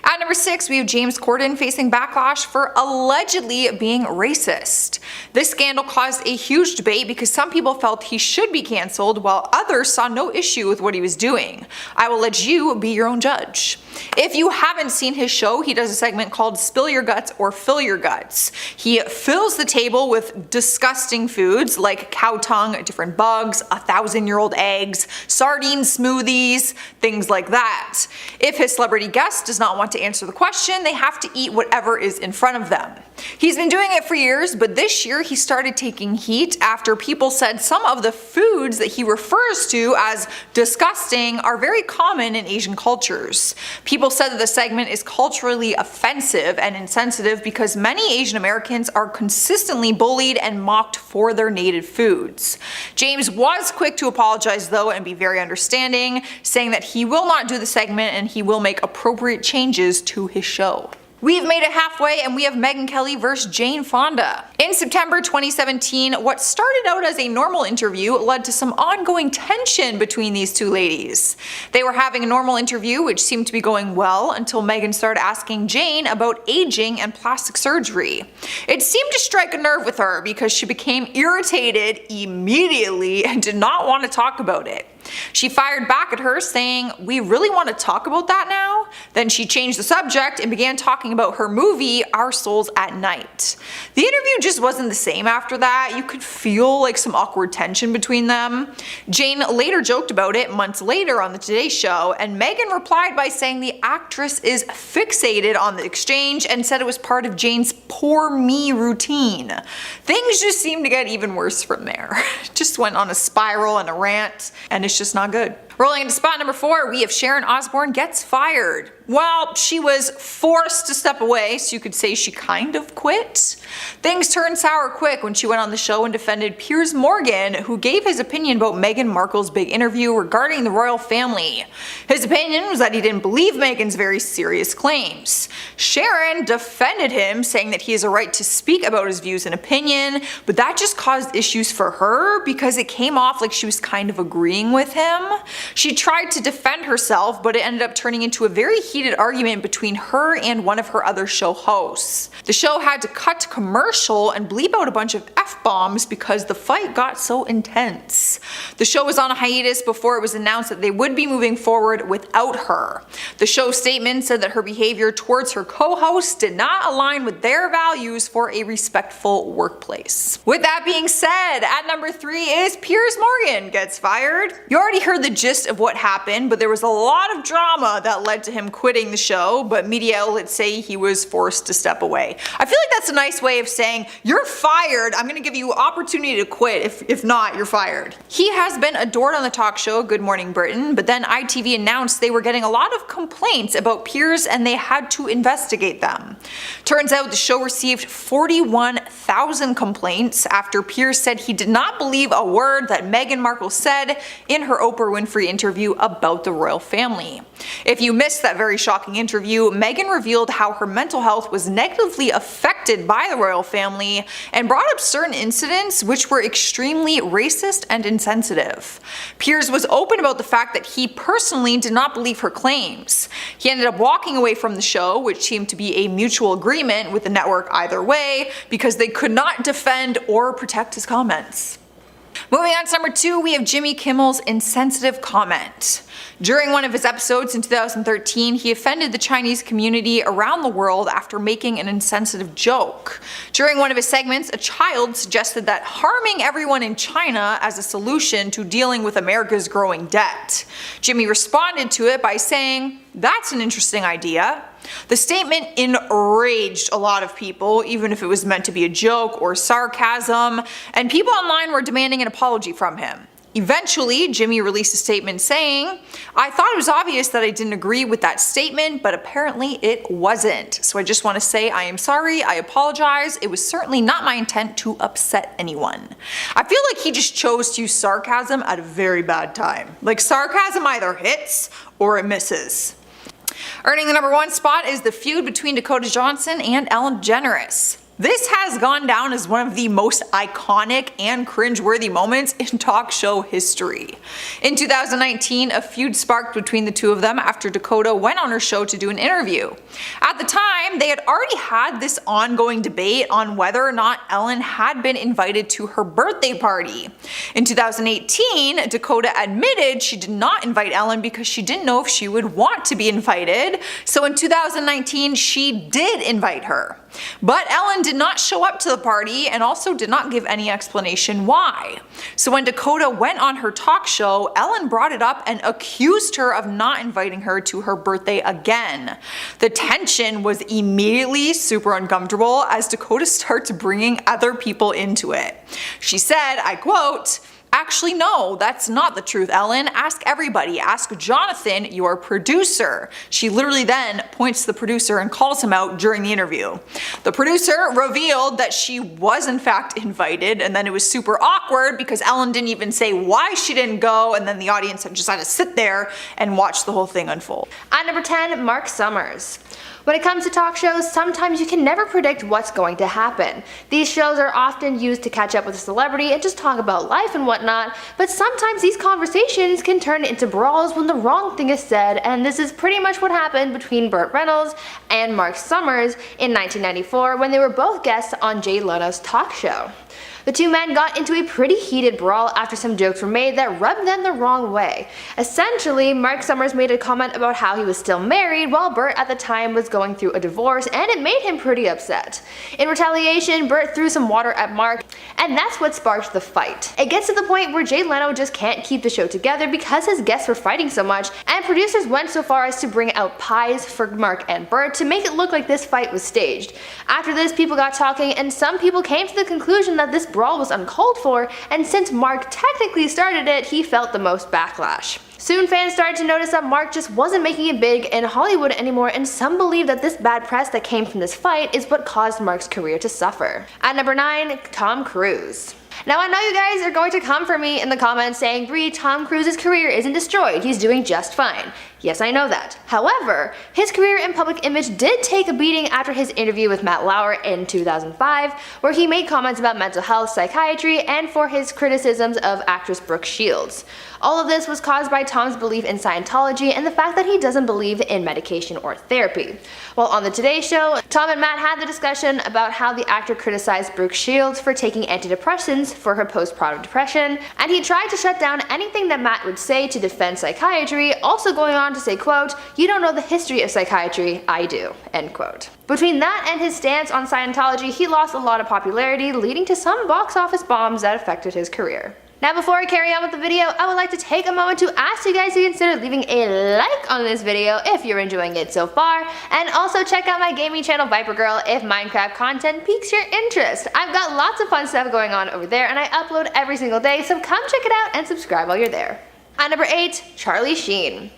At number 6, we have James Corden facing backlash for allegedly being racist. This scandal caused a huge debate because some people felt he should be cancelled while others saw no issue with what he was doing. I will let you be your own judge. If you haven't seen his show, he does a segment called Spill Your Guts or Fill Your Guts. He fills the table with disgusting foods like cow tongue, different bugs, 1,000-year-old eggs, sardine smoothies, things like that. If his celebrity guest does not want to answer the question, they have to eat whatever is in front of them. He's been doing it for years, but this year he started taking heat after people said some of the foods that he refers to as disgusting are very common in Asian cultures. People said that the segment is culturally offensive and insensitive because many Asian Americans are consistently bullied and mocked for their native foods. James was quick to apologize though and be very understanding, saying that he will not do the segment and he will make appropriate changes to his show. We've made it halfway and we have Megyn Kelly vs. Jane Fonda. In September 2017, what started out as a normal interview led to some ongoing tension between these two ladies. They were having a normal interview which seemed to be going well until Megyn started asking Jane about aging and plastic surgery. It seemed to strike a nerve with her because she became irritated immediately and did not want to talk about it. She fired back at her saying, "We really want to talk about that now?" Then she changed the subject and began talking about her movie, Our Souls at Night. The interview just wasn't the same after that. You could feel like some awkward tension between them. Jane later joked about it months later on the Today Show, and Meghan replied by saying the actress is fixated on the exchange and said it was part of Jane's poor me routine. Things just seemed to get even worse from there. Just went on a spiral and a rant, and it's just not good. Rolling into spot number 4, we have Sharon Osbourne gets fired. Well, she was forced to step away, so you could say she kind of quit. Things turned sour quick when she went on the show and defended Piers Morgan, who gave his opinion about Meghan Markle's big interview regarding the royal family. His opinion was that he didn't believe Meghan's very serious claims. Sharon defended him, saying that he has a right to speak about his views and opinion, but that just caused issues for her because it came off like she was kind of agreeing with him. She tried to defend herself, but it ended up turning into a very heated argument between her and one of her other show hosts. The show had to cut to commercial and bleep out a bunch of F-bombs because the fight got so intense. The show was on a hiatus before it was announced that they would be moving forward without her. The show's statement said that her behavior towards her co-hosts did not align with their values for a respectful workplace. With that being said, at number 3 is Piers Morgan gets fired. You already heard the gist of what happened, but there was a lot of drama that led to him quitting the show, but media outlets say he was forced to step away. I feel like that's a nice way of saying, you're fired, I'm gonna give you opportunity to quit, if not, you're fired. He has been adored on the talk show Good Morning Britain, but then ITV announced they were getting a lot of complaints about Piers and they had to investigate them. Turns out the show received 41,000 complaints after Piers said he did not believe a word that Meghan Markle said in her Oprah Winfrey interview about the royal family. If you missed that very shocking interview, Meghan revealed how her mental health was negatively affected by the royal family and brought up certain incidents which were extremely racist and insensitive. Piers was open about the fact that he personally did not believe her claims. He ended up walking away from the show, which seemed to be a mutual agreement with the network either way, because they could not defend or protect his comments. Moving on to number 2, we have Jimmy Kimmel's insensitive comment. During one of his episodes in 2013, he offended the Chinese community around the world after making an insensitive joke. During one of his segments, a child suggested that harming everyone in China as a solution to dealing with America's growing debt. Jimmy responded to it by saying, "That's an interesting idea." The statement enraged a lot of people, even if it was meant to be a joke or sarcasm, and people online were demanding an apology from him. Eventually, Jimmy released a statement saying, "I thought it was obvious that I didn't agree with that statement, but apparently it wasn't. So I just want to say I am sorry, I apologize, it was certainly not my intent to upset anyone." I feel like he just chose to use sarcasm at a very bad time. Like, sarcasm either hits or it misses. Earning the number 1 spot is the feud between Dakota Johnson and Ellen DeGeneres. This has gone down as one of the most iconic and cringeworthy moments in talk show history. In 2019, a feud sparked between the two of them after Dakota went on her show to do an interview. At the time, they had already had this ongoing debate on whether or not Ellen had been invited to her birthday party. In 2018, Dakota admitted she did not invite Ellen because she didn't know if she would want to be invited, so in 2019 she did invite her. But Ellen did not show up to the party and also did not give any explanation why. So when Dakota went on her talk show, Ellen brought it up and accused her of not inviting her to her birthday again. The tension was immediately super uncomfortable as Dakota starts bringing other people into it. She said, I quote, "Actually, no, that's not the truth, Ellen. Ask everybody. Ask Jonathan, your producer." She literally then points to the producer and calls him out during the interview. The producer revealed that she was in fact invited, and then it was super awkward because Ellen didn't even say why she didn't go, and then the audience just had to sit there and watch the whole thing unfold.
At number 10, Mark Summers. When it comes to talk shows, sometimes you can never predict what's going to happen. These shows are often used to catch up with a celebrity and just talk about life and whatnot, but sometimes these conversations can turn into brawls when the wrong thing is said, and this is pretty much what happened between Burt Reynolds and Mark Summers in 1994 when they were both guests on Jay Leno's talk show. The two men got into a pretty heated brawl after some jokes were made that rubbed them the wrong way. Essentially, Mark Summers made a comment about how he was still married while Bert at the time was going through a divorce, and it made him pretty upset. In retaliation, Bert threw some water at Mark, and that's what sparked the fight. It gets to the point where Jay Leno just can't keep the show together because his guests were fighting so much, and producers went so far as to bring out pies for Mark and Bert to make it look like this fight was staged. After this, people got talking, and some people came to the conclusion that this brawl was uncalled for, and since Mark technically started it, he felt the most backlash. Soon fans started to notice that Mark just wasn't making it big in Hollywood anymore, and some believe that this bad press that came from this fight is what caused Mark's career to suffer. At number 9, Tom Cruise. Now I know you guys are going to come for me in the comments saying, Brie, Tom Cruise's career isn't destroyed, he's doing just fine. Yes, I know that. However, his career and public image did take a beating after his interview with Matt Lauer in 2005, where he made comments about mental health, psychiatry, and for his criticisms of actress Brooke Shields. All of this was caused by Tom's belief in Scientology and the fact that he doesn't believe in medication or therapy. While on the Today Show, Tom and Matt had the discussion about how the actor criticized Brooke Shields for taking antidepressants for her postpartum depression, and he tried to shut down anything that Matt would say to defend psychiatry, also going on to say, quote, "You don't know the history of psychiatry, I do," end quote. Between that and his stance on Scientology, he lost a lot of popularity, leading to some box office bombs that affected his career. Now before I carry on with the video, I would like to take a moment to ask you guys to consider leaving a like on this video if you're enjoying it so far, and also check out my gaming channel Viper Girl if Minecraft content piques your interest. I've got lots of fun stuff going on over there and I upload every single day, so come check it out and subscribe while you're there. At number 8, Charlie Sheen.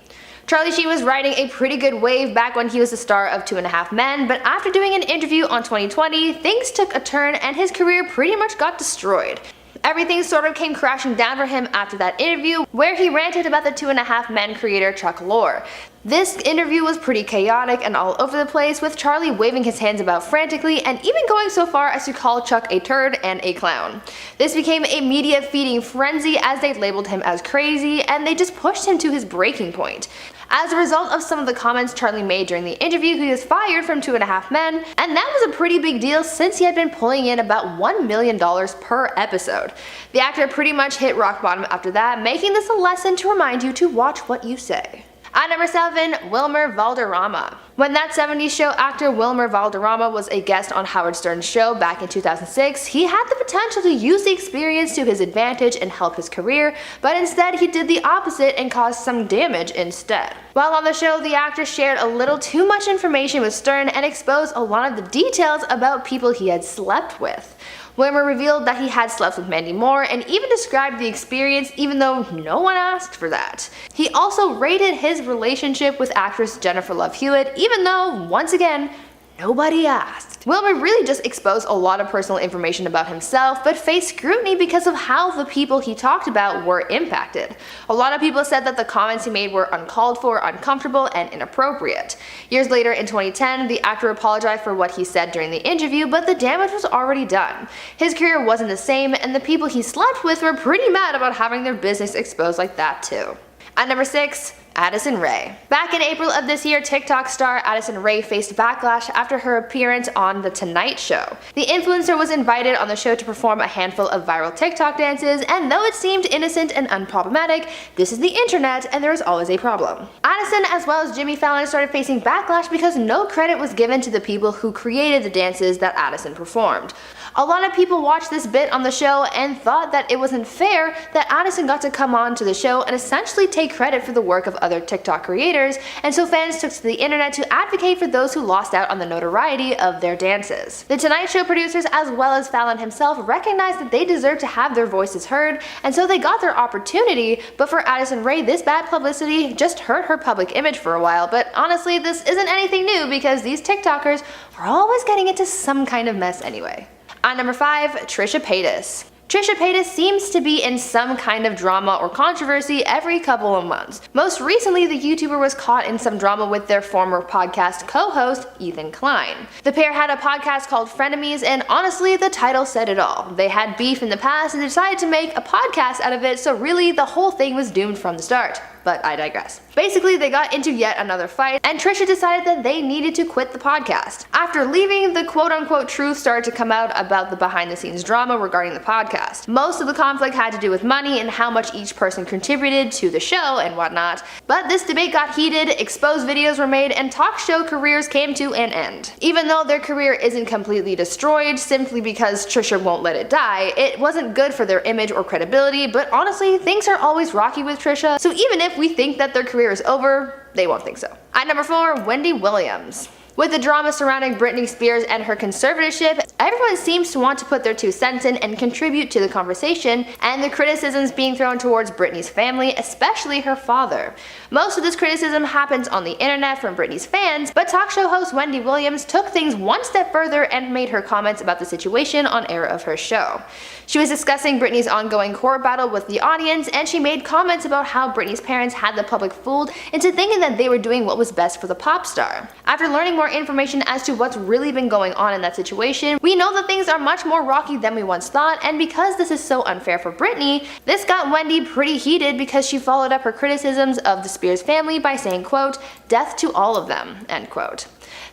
Charlie Sheen was riding a pretty good wave back when he was the star of 2.5 Men, but after doing an interview on 2020, things took a turn and his career pretty much got destroyed. Everything sort of came crashing down for him after that interview, where he ranted about the 2.5 Men creator Chuck Lorre. This interview was pretty chaotic and all over the place, with Charlie waving his hands about frantically and even going so far as to call Chuck a turd and a clown. This became a media feeding frenzy as they labeled him as crazy, and they just pushed him to his breaking point. As a result of some of the comments Charlie made during the interview, he was fired from 2.5 Men, and that was a pretty big deal since he had been pulling in about $1 million per episode. The actor pretty much hit rock bottom after that, making this a lesson to remind you to watch what you say. At number 7, Wilmer Valderrama. When That 70s Show actor Wilmer Valderrama was a guest on Howard Stern's show back in 2006, he had the potential to use the experience to his advantage and help his career, but instead he did the opposite and caused some damage instead. While on the show, the actor shared a little too much information with Stern and exposed a lot of the details about people he had slept with. Wilmer revealed that he had slept with Mandy Moore and even described the experience even though no one asked for that. He also rated his relationship with actress Jennifer Love Hewitt even though, once again, nobody asked. Wilmer really just exposed a lot of personal information about himself, but faced scrutiny because of how the people he talked about were impacted. A lot of people said that the comments he made were uncalled for, uncomfortable, and inappropriate. Years later in 2010, the actor apologized for what he said during the interview, but the damage was already done. His career wasn't the same, and the people he slept with were pretty mad about having their business exposed like that too. At number 6, Addison Rae. Back in April of this year, TikTok star Addison Rae faced backlash after her appearance on The Tonight Show. The influencer was invited on the show to perform a handful of viral TikTok dances, and though it seemed innocent and unproblematic, this is the internet and there is always a problem. Addison, as well as Jimmy Fallon, started facing backlash because no credit was given to the people who created the dances that Addison performed. A lot of people watched this bit on the show and thought that it wasn't fair that Addison got to come on to the show and essentially take credit for the work of other TikTok creators, and so fans took to the internet to advocate for those who lost out on the notoriety of their dances. The Tonight Show producers, as well as Fallon himself, recognized that they deserved to have their voices heard, and so they got their opportunity, but for Addison Rae, this bad publicity just hurt her public image for a while. But honestly, this isn't anything new because these TikTokers are always getting into some kind of mess anyway. At number 5, Trisha Paytas. Trisha Paytas seems to be in some kind of drama or controversy every couple of months. Most recently, the YouTuber was caught in some drama with their former podcast co-host, Ethan Klein. The pair had a podcast called Frenemies, and honestly, the title said it all. They had beef in the past and decided to make a podcast out of it, so really the whole thing was doomed from the start. but I digress. Basically, they got into yet another fight, and Trisha decided that they needed to quit the podcast. After leaving, the quote-unquote truth started to come out about the behind-the-scenes drama regarding the podcast. Most of the conflict had to do with money and how much each person contributed to the show and whatnot, but this debate got heated, exposed videos were made, and talk show careers came to an end. Even though their career isn't completely destroyed simply because Trisha won't let it die, it wasn't good for their image or credibility, but honestly, things are always rocky with Trisha, so even if we think that their career is over, they won't think so. At number 4, Wendy Williams. With the drama surrounding Britney Spears and her conservatorship, everyone seems to want to put their 2 cents in and contribute to the conversation, and the criticisms being thrown towards Britney's family, especially her father. Most of this criticism happens on the internet from Britney's fans, but talk show host Wendy Williams took things one step further and made her comments about the situation on air of her show. She was discussing Britney's ongoing court battle with the audience, and she made comments about how Britney's parents had the public fooled into thinking that they were doing what was best for the pop star. After learning more information as to what's really been going on in that situation, we know that things are much more rocky than we once thought, and because this is so unfair for Britney, this got Wendy pretty heated because she followed up her criticisms of the Spears family by saying, quote, "Death to all of them," end quote.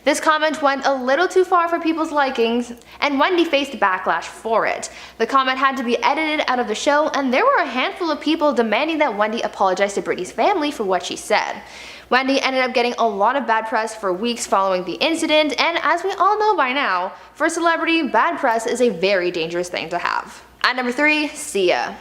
This comment went a little too far for people's likings, and Wendy faced backlash for it. The comment had to be edited out of the show, and there were a handful of people demanding that Wendy apologize to Britney's family for what she said. Wendy ended up getting a lot of bad press for weeks following the incident, and as we all know by now, for a celebrity, bad press is a very dangerous thing to have. At number 3, Sia.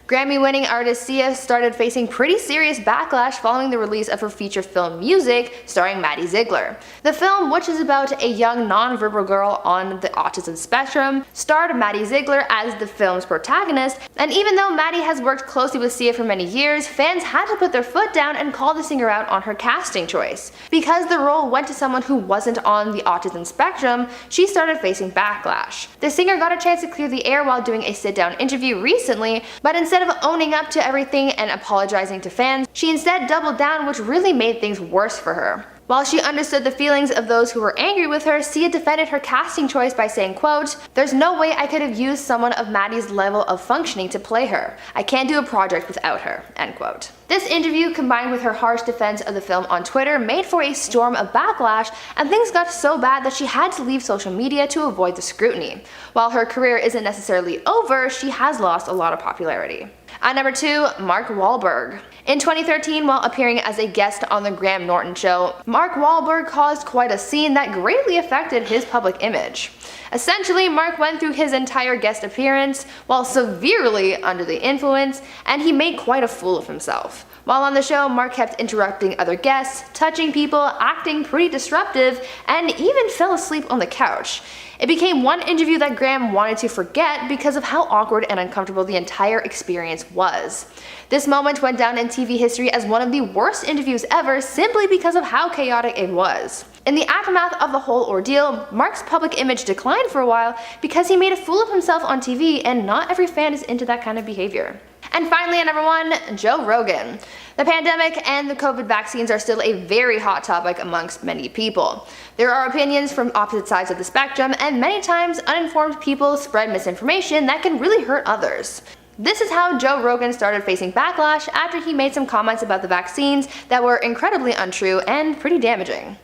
Grammy-winning artist Sia started facing pretty serious backlash following the release of her feature film Music, starring Maddie Ziegler. The film, which is about a young non-verbal girl on the autism spectrum, starred Maddie Ziegler as the film's protagonist, and even though Maddie has worked closely with Sia for many years, fans had to put their foot down and call the singer out on her casting choice. Because the role went to someone who wasn't on the autism spectrum, she started facing backlash. The singer got a chance to clear the air while doing a sit-down interview recently, but instead of owning up to everything and apologizing to fans, she instead doubled down, which really made things worse for her. While she understood the feelings of those who were angry with her, Sia defended her casting choice by saying, quote, "There's no way I could have used someone of Maddie's level of functioning to play her. I can't do a project without her," end quote. This interview, combined with her harsh defense of the film on Twitter, made for a storm of backlash, and things got so bad that she had to leave social media to avoid the scrutiny. While her career isn't necessarily over, she has lost a lot of popularity. At number 2, Mark Wahlberg. In 2013, while appearing as a guest on the Graham Norton Show, Mark Wahlberg caused quite a scene that greatly affected his public image. Essentially, Mark went through his entire guest appearance while severely under the influence, and he made quite a fool of himself. While on the show, Mark kept interrupting other guests, touching people, acting pretty disruptive, and even fell asleep on the couch. It became one interview that Graham wanted to forget because of how awkward and uncomfortable the entire experience was. This moment went down in TV history as one of the worst interviews ever simply because of how chaotic it was. In the aftermath of the whole ordeal, Mark's public image declined for a while because he made a fool of himself on TV, and not every fan is into that kind of behavior. And finally, at number 1, Joe Rogan. The pandemic and the COVID vaccines are still a very hot topic amongst many people. There are opinions from opposite sides of the spectrum, and many times uninformed people spread misinformation that can really hurt others. This is how Joe Rogan started facing backlash after he made some comments about the vaccines that were incredibly untrue and pretty damaging.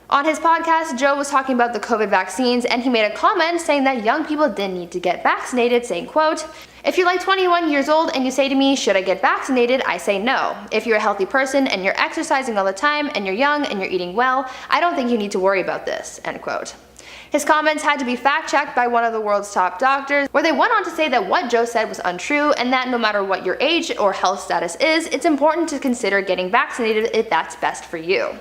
On his podcast, Joe was talking about the COVID vaccines, and he made a comment saying that young people didn't need to get vaccinated, saying, quote, "If you're like 21 years old and you say to me, should I get vaccinated? I say no. If you're a healthy person and you're exercising all the time and you're young and you're eating well, I don't think you need to worry about this," end quote. His comments had to be fact-checked by one of the world's top doctors, where they went on to say that what Joe said was untrue, and that no matter what your age or health status is, it's important to consider getting vaccinated if that's best for you.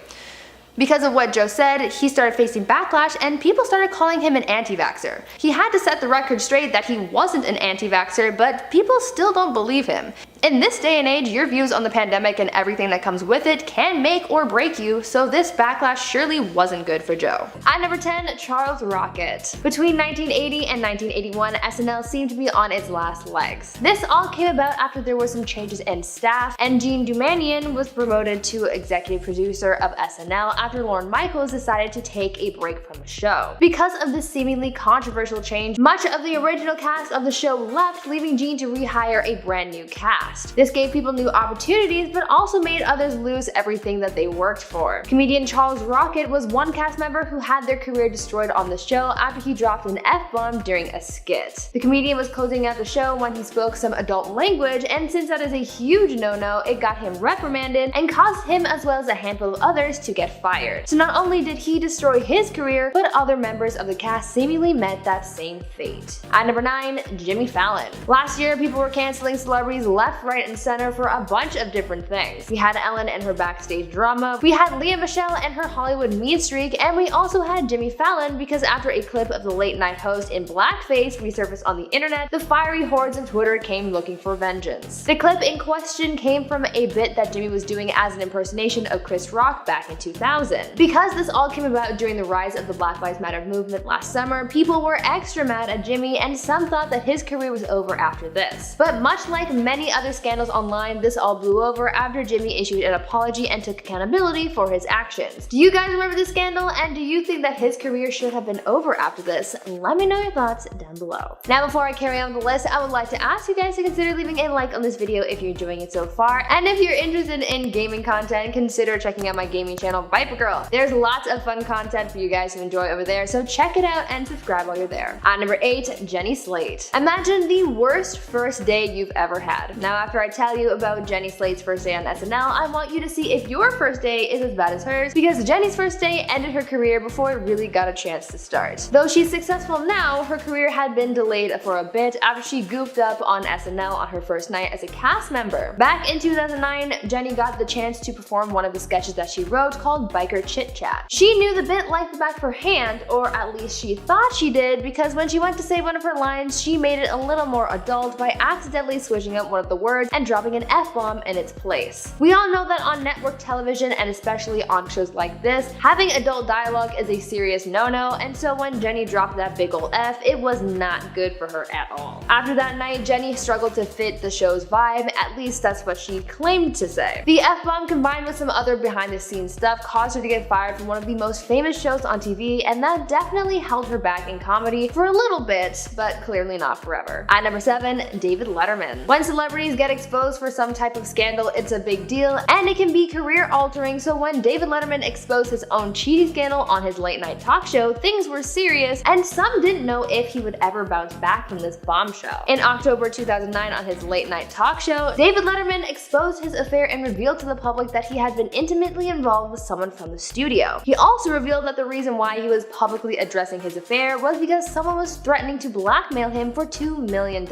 Because of what Joe said, he started facing backlash, and people started calling him an anti-vaxxer. He had to set the record straight that he wasn't an anti-vaxxer, but people still don't believe him. In this day and age, your views on the pandemic and everything that comes with it can make or break you, so this backlash surely wasn't good for Joe. At number 10, Charles Rocket. Between 1980 and 1981, SNL seemed to be on its last legs. This all came about after there were some changes in staff, and Gene Dumanian was promoted to executive producer of SNL after Lorne Michaels decided to take a break from the show. Because of this seemingly controversial change, much of the original cast of the show left, leaving Gene to rehire a brand new cast. cast. This gave people new opportunities, but also made others lose everything that they worked for. Comedian Charles Rocket was one cast member who had their career destroyed on the show after he dropped an F-bomb during a skit. The comedian was closing out the show when he spoke some adult language, and since that is a huge no-no, it got him reprimanded and caused him as well as a handful of others to get fired. So not only did he destroy his career, but other members of the cast seemingly met that same fate. At number 9, Jimmy Fallon. Last year, people were canceling celebrities left, right, and center for a bunch of different things. We had Ellen and her backstage drama, we had Lea Michele and her Hollywood mean streak, and we also had Jimmy Fallon because after a clip of the late night host in blackface resurfaced on the internet, the fiery hordes of Twitter came looking for vengeance. The clip in question came from a bit that Jimmy was doing as an impersonation of Chris Rock back in 2000. Because this all came about during the rise of the Black Lives Matter movement last summer, people were extra mad at Jimmy and some thought that his career was over after this. But much like many other scandals online, this all blew over after Jimmy issued an apology and took accountability for his actions. Do you guys remember this scandal, and do you think that his career should have been over after this? Let me know your thoughts down below. Now before I carry on with the list, I would like to ask you guys to consider leaving a like on this video if you're enjoying it so far, and if you're interested in gaming content, consider checking out my gaming channel Viper Girl. There's lots of fun content for you guys to enjoy over there, so check it out and subscribe while you're there. At number 8, Jenny Slate. Imagine the worst first day you've ever had. Now after I tell you about Jenny Slate's first day on SNL, I want you to see if your first day is as bad as hers, because Jenny's first day ended her career before it really got a chance to start. Though she's successful now, her career had been delayed for a bit after she goofed up on SNL on her first night as a cast member. Back in 2009, Jenny got the chance to perform one of the sketches that she wrote called Biker Chit Chat. She knew the bit like the back of her hand, or at least she thought she did, because when she went to say one of her lines, she made it a little more adult by accidentally switching up one of the words and dropping an F-bomb in its place. We all know that on network television, and especially on shows like this, having adult dialogue is a serious no-no, and so when Jenny dropped that big ol' F, it was not good for her at all. After that night, Jenny struggled to fit the show's vibe, at least that's what she claimed to say. The F-bomb combined with some other behind-the-scenes stuff caused her to get fired from one of the most famous shows on TV, and that definitely held her back in comedy for a little bit, but clearly not forever. At number 7, David Letterman. When celebrities get exposed for some type of scandal, it's a big deal, and it can be career-altering, so when David Letterman exposed his own cheating scandal on his late-night talk show, things were serious, and some didn't know if he would ever bounce back from this bombshell. In October 2009 on his late-night talk show, David Letterman exposed his affair and revealed to the public that he had been intimately involved with someone from the studio. He also revealed that the reason why he was publicly addressing his affair was because someone was threatening to blackmail him for $2 million.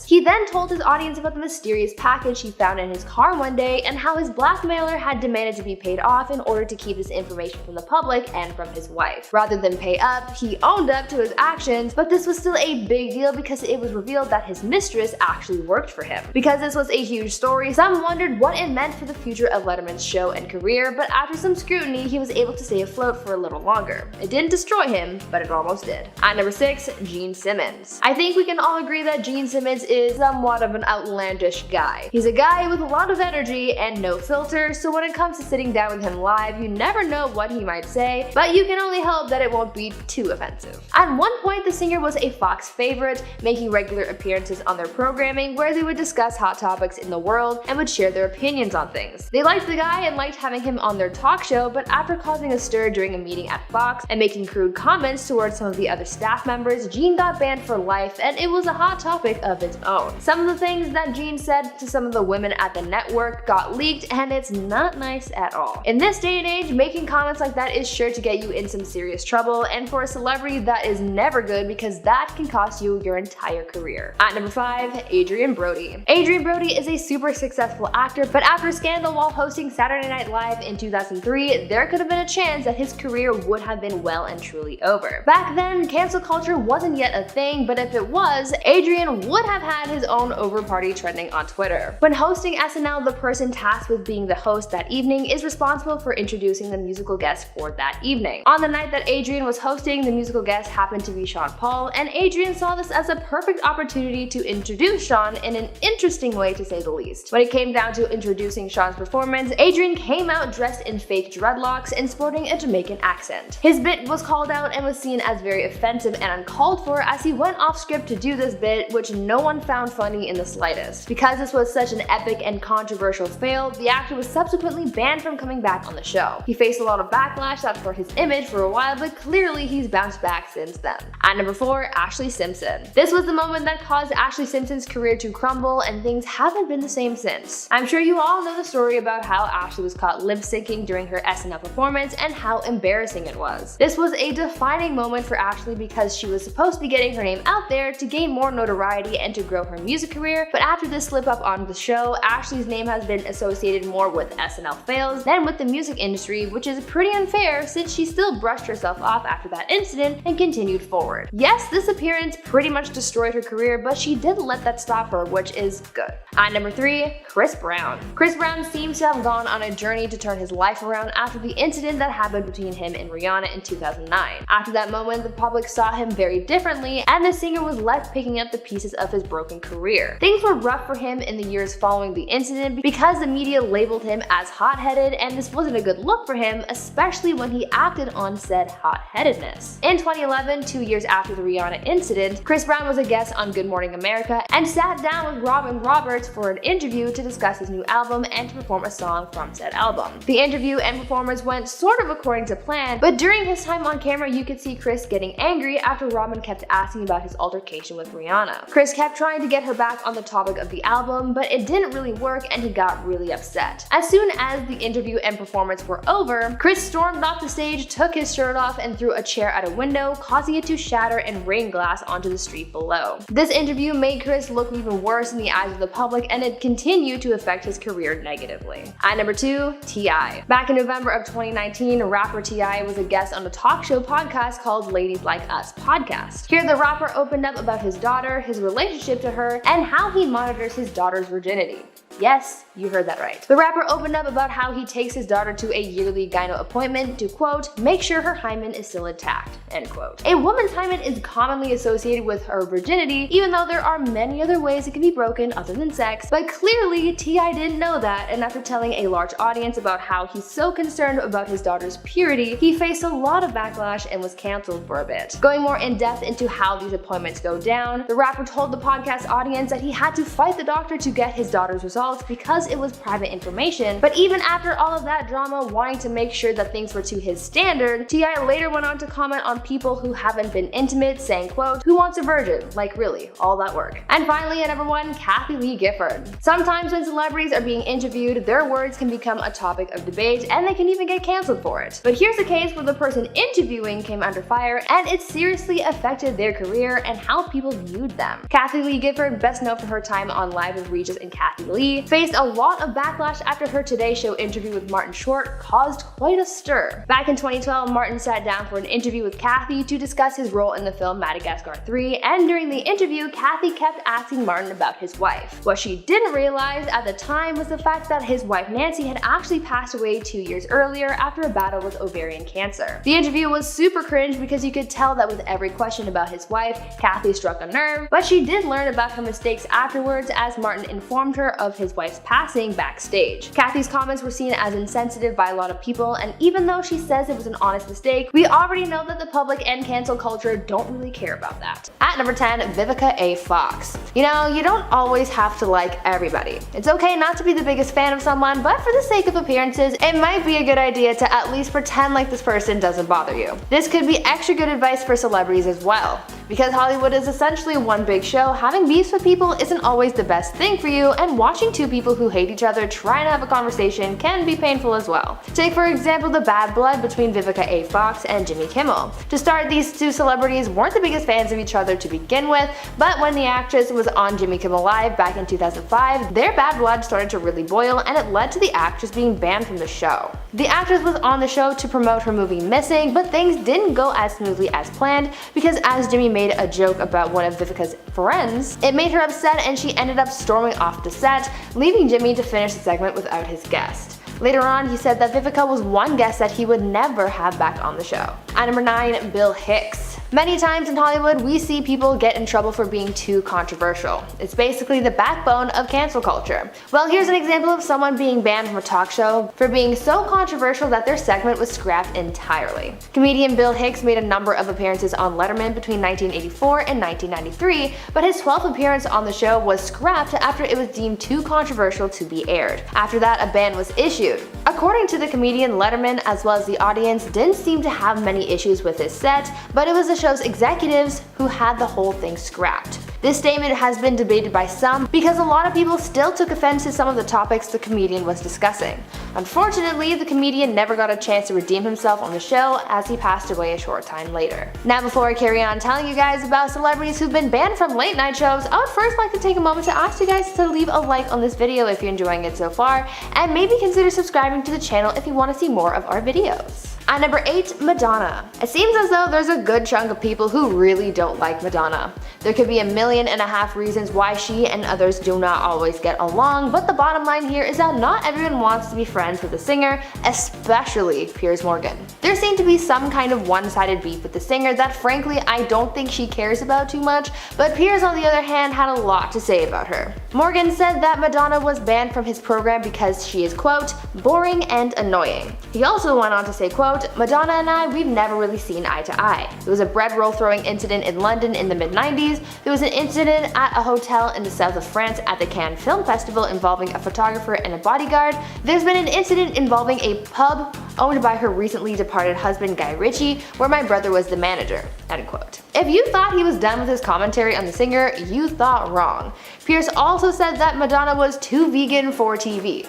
He then told his audience about the mysterious package he found in his car one day and how his blackmailer had demanded to be paid off in order to keep this information from the public and from his wife. Rather than pay up, he owned up to his actions, but this was still a big deal because it was revealed that his mistress actually worked for him. Because this was a huge story, some wondered what it meant for the future of Letterman's show and career, but after some scrutiny, he was able to stay afloat for a little longer. It didn't destroy him, but it almost did. At number 6, Gene Simmons. I think we can all agree that Gene Simmons is somewhat of an outlandish guy. He's a guy with a lot of energy and no filter, so when it comes to sitting down with him live, you never know what he might say, but you can only hope that it won't be too offensive. At one point, the singer was a Fox favorite, making regular appearances on their programming where they would discuss hot topics in the world and would share their opinions on things. They liked the guy and liked having him on their talk show, but after causing a stir during a meeting at Fox and making crude comments towards some of the other staff members, Gene got banned for life, and it was a hot topic of its own. Some of the things that Gene said to some of the women at the network got leaked, and it's not nice at all. In this day and age, making comments like that is sure to get you in some serious trouble, and for a celebrity, that is never good because that can cost you your entire career. At number 5, Adrien Brody. Adrien Brody is a super successful actor, but after a scandal while hosting Saturday Night Live in 2003, there could have been a chance that his career would have been well and truly over. Back then, cancel culture wasn't yet a thing, but if it was, Adrien would have had his own over-party trending on Twitter. When hosting SNL, the person tasked with being the host that evening is responsible for introducing the musical guest for that evening. On the night that Adrien was hosting, the musical guest happened to be Sean Paul, and Adrien saw this as a perfect opportunity to introduce Sean in an interesting way, to say the least. When it came down to introducing Sean's performance, Adrien came out dressed in fake dreadlocks and sporting a Jamaican accent. His bit was called out and was seen as very offensive and uncalled for as he went off script to do this bit, which no one found funny in the slightest. Because Because this was such an epic and controversial fail, the actor was subsequently banned from coming back on the show. He faced a lot of backlash for his image for a while, but clearly he's bounced back since then. At number 4, Ashlee Simpson. This was the moment that caused Ashlee Simpson's career to crumble, and things haven't been the same since. I'm sure you all know the story about how Ashlee was caught lip-syncing during her SNL performance and how embarrassing it was. This was a defining moment for Ashlee because she was supposed to be getting her name out there to gain more notoriety and to grow her music career, but after this slip up on the show, Ashlee's name has been associated more with SNL fails than with the music industry, which is pretty unfair since she still brushed herself off after that incident and continued forward. Yes, this appearance pretty much destroyed her career, but she didn't let that stop her, which is good. At number 3, Chris Brown. Chris Brown seems to have gone on a journey to turn his life around after the incident that happened between him and Rihanna in 2009. After that moment, the public saw him very differently, and the singer was left picking up the pieces of his broken career. Things were rough for him in the years following the incident because the media labeled him as hot-headed, and this wasn't a good look for him, especially when he acted on said hot-headedness. In 2011, 2 years after the Rihanna incident, Chris Brown was a guest on Good Morning America and sat down with Robin Roberts for an interview to discuss his new album and to perform a song from said album. The interview and performance went sort of according to plan, but during his time on camera you could see Chris getting angry after Robin kept asking about his altercation with Rihanna. Chris kept trying to get her back on the topic of the album, but it didn't really work and he got really upset. As soon as the interview and performance were over, Chris stormed off the stage, took his shirt off, and threw a chair at a window, causing it to shatter and rain glass onto the street below. This interview made Chris look even worse in the eyes of the public, and it continued to affect his career negatively. At number 2, T.I. Back in November of 2019, rapper T.I. was a guest on a talk show podcast called Ladies Like Us Podcast. Here the rapper opened up about his daughter, his relationship to her, and how he monitors his daughter's virginity. Yes, you heard that right. The rapper opened up about how he takes his daughter to a yearly gyno appointment to, quote, make sure her hymen is still intact, end quote. A woman's hymen is commonly associated with her virginity, even though there are many other ways it can be broken other than sex, but clearly T.I. didn't know that, and after telling a large audience about how he's so concerned about his daughter's purity, he faced a lot of backlash and was cancelled for a bit. Going more in depth into how these appointments go down, the rapper told the podcast audience that he had to fight the doctor to get his daughter's results because it was private information, but even after all of that drama wanting to make sure that things were to his standard, T.I. later went on to comment on people who haven't been intimate, saying, quote, who wants a virgin? Like really, all that work. And finally at number 1, Kathie Lee Gifford. Sometimes when celebrities are being interviewed, their words can become a topic of debate and they can even get cancelled for it. But here's a case where the person interviewing came under fire and it seriously affected their career and how people viewed them. Kathie Lee Gifford, best known for her time on Live with Regis and Kathie Lee, faced a lot of backlash after her Today Show interview with Martin Short caused quite a stir. Back in 2012, Martin sat down for an interview with Kathie to discuss his role in the film Madagascar 3, and during the interview, Kathie kept asking Martin about his wife. What she didn't realize at the time was the fact that his wife Nancy had actually passed away 2 years earlier after a battle with ovarian cancer. The interview was super cringe because you could tell that with every question about his wife, Kathie struck a nerve, but she did learn about her mistakes afterwards as Martin informed her of his wife's passing backstage. Kathie's comments were seen as insensitive by a lot of people, and even though she says it was an honest mistake, we already know that the public and cancel culture don't really care about that. At number 10, Vivica A. Fox. You know, you don't always have to like everybody. It's okay not to be the biggest fan of someone, but for the sake of appearances, it might be a good idea to at least pretend like this person doesn't bother you. This could be extra good advice for celebrities as well. Because Hollywood is essentially one big show, having beefs with people isn't always the best thing for you, and watching two people who hate each other try to have a conversation can be painful as well. Take for example the bad blood between Vivica A. Fox and Jimmy Kimmel. To start, these two celebrities weren't the biggest fans of each other to begin with, but when the actress was on Jimmy Kimmel Live back in 2005, their bad blood started to really boil, and it led to the actress being banned from the show. The actress was on the show to promote her movie Missing, but things didn't go as smoothly as planned because as Jimmy made a joke about one of Vivica's friends, it made her upset and she ended up storming off the set, leaving Jimmy to finish the segment without his guest. Later on, he said that Vivica was one guest that he would never have back on the show. At number 9, Bill Hicks. Many times in Hollywood, we see people get in trouble for being too controversial. It's basically the backbone of cancel culture. Well, here's an example of someone being banned from a talk show for being so controversial that their segment was scrapped entirely. Comedian Bill Hicks made a number of appearances on Letterman between 1984 and 1993, but his 12th appearance on the show was scrapped after it was deemed too controversial to be aired. After that, a ban was issued. According to the comedian, Letterman as well as the audience didn't seem to have many issues with his set, but it was the show's executives who had the whole thing scrapped. This statement has been debated by some because a lot of people still took offense to some of the topics the comedian was discussing. Unfortunately, the comedian never got a chance to redeem himself on the show as he passed away a short time later. Now, before I carry on telling you guys about celebrities who've been banned from late night shows, I would first like to take a moment to ask you guys to leave a like on this video if you're enjoying it so far, and maybe consider subscribing to the channel if you want to see more of our videos. At number 8, Madonna. It seems as though there's a good chunk of people who really don't like Madonna. There could be 1.5 million reasons why she and others do not always get along, but the bottom line here is that not everyone wants to be friends with the singer, especially Piers Morgan. There seemed to be some kind of one-sided beef with the singer that frankly I don't think she cares about too much, but Piers on the other hand had a lot to say about her. Morgan said that Madonna was banned from his program because she is, quote, boring and annoying. He also went on to say, quote, Madonna and I, we've never really seen eye to eye. There was a bread roll throwing incident in London in the mid-90s. There was an incident at a hotel in the south of France at the Cannes Film Festival involving a photographer and a bodyguard. There's been an incident involving a pub owned by her recently departed husband Guy Ritchie, where my brother was the manager, end quote. If you thought he was done with his commentary on the singer, you thought wrong. Piers also said that Madonna was too vegan for TV.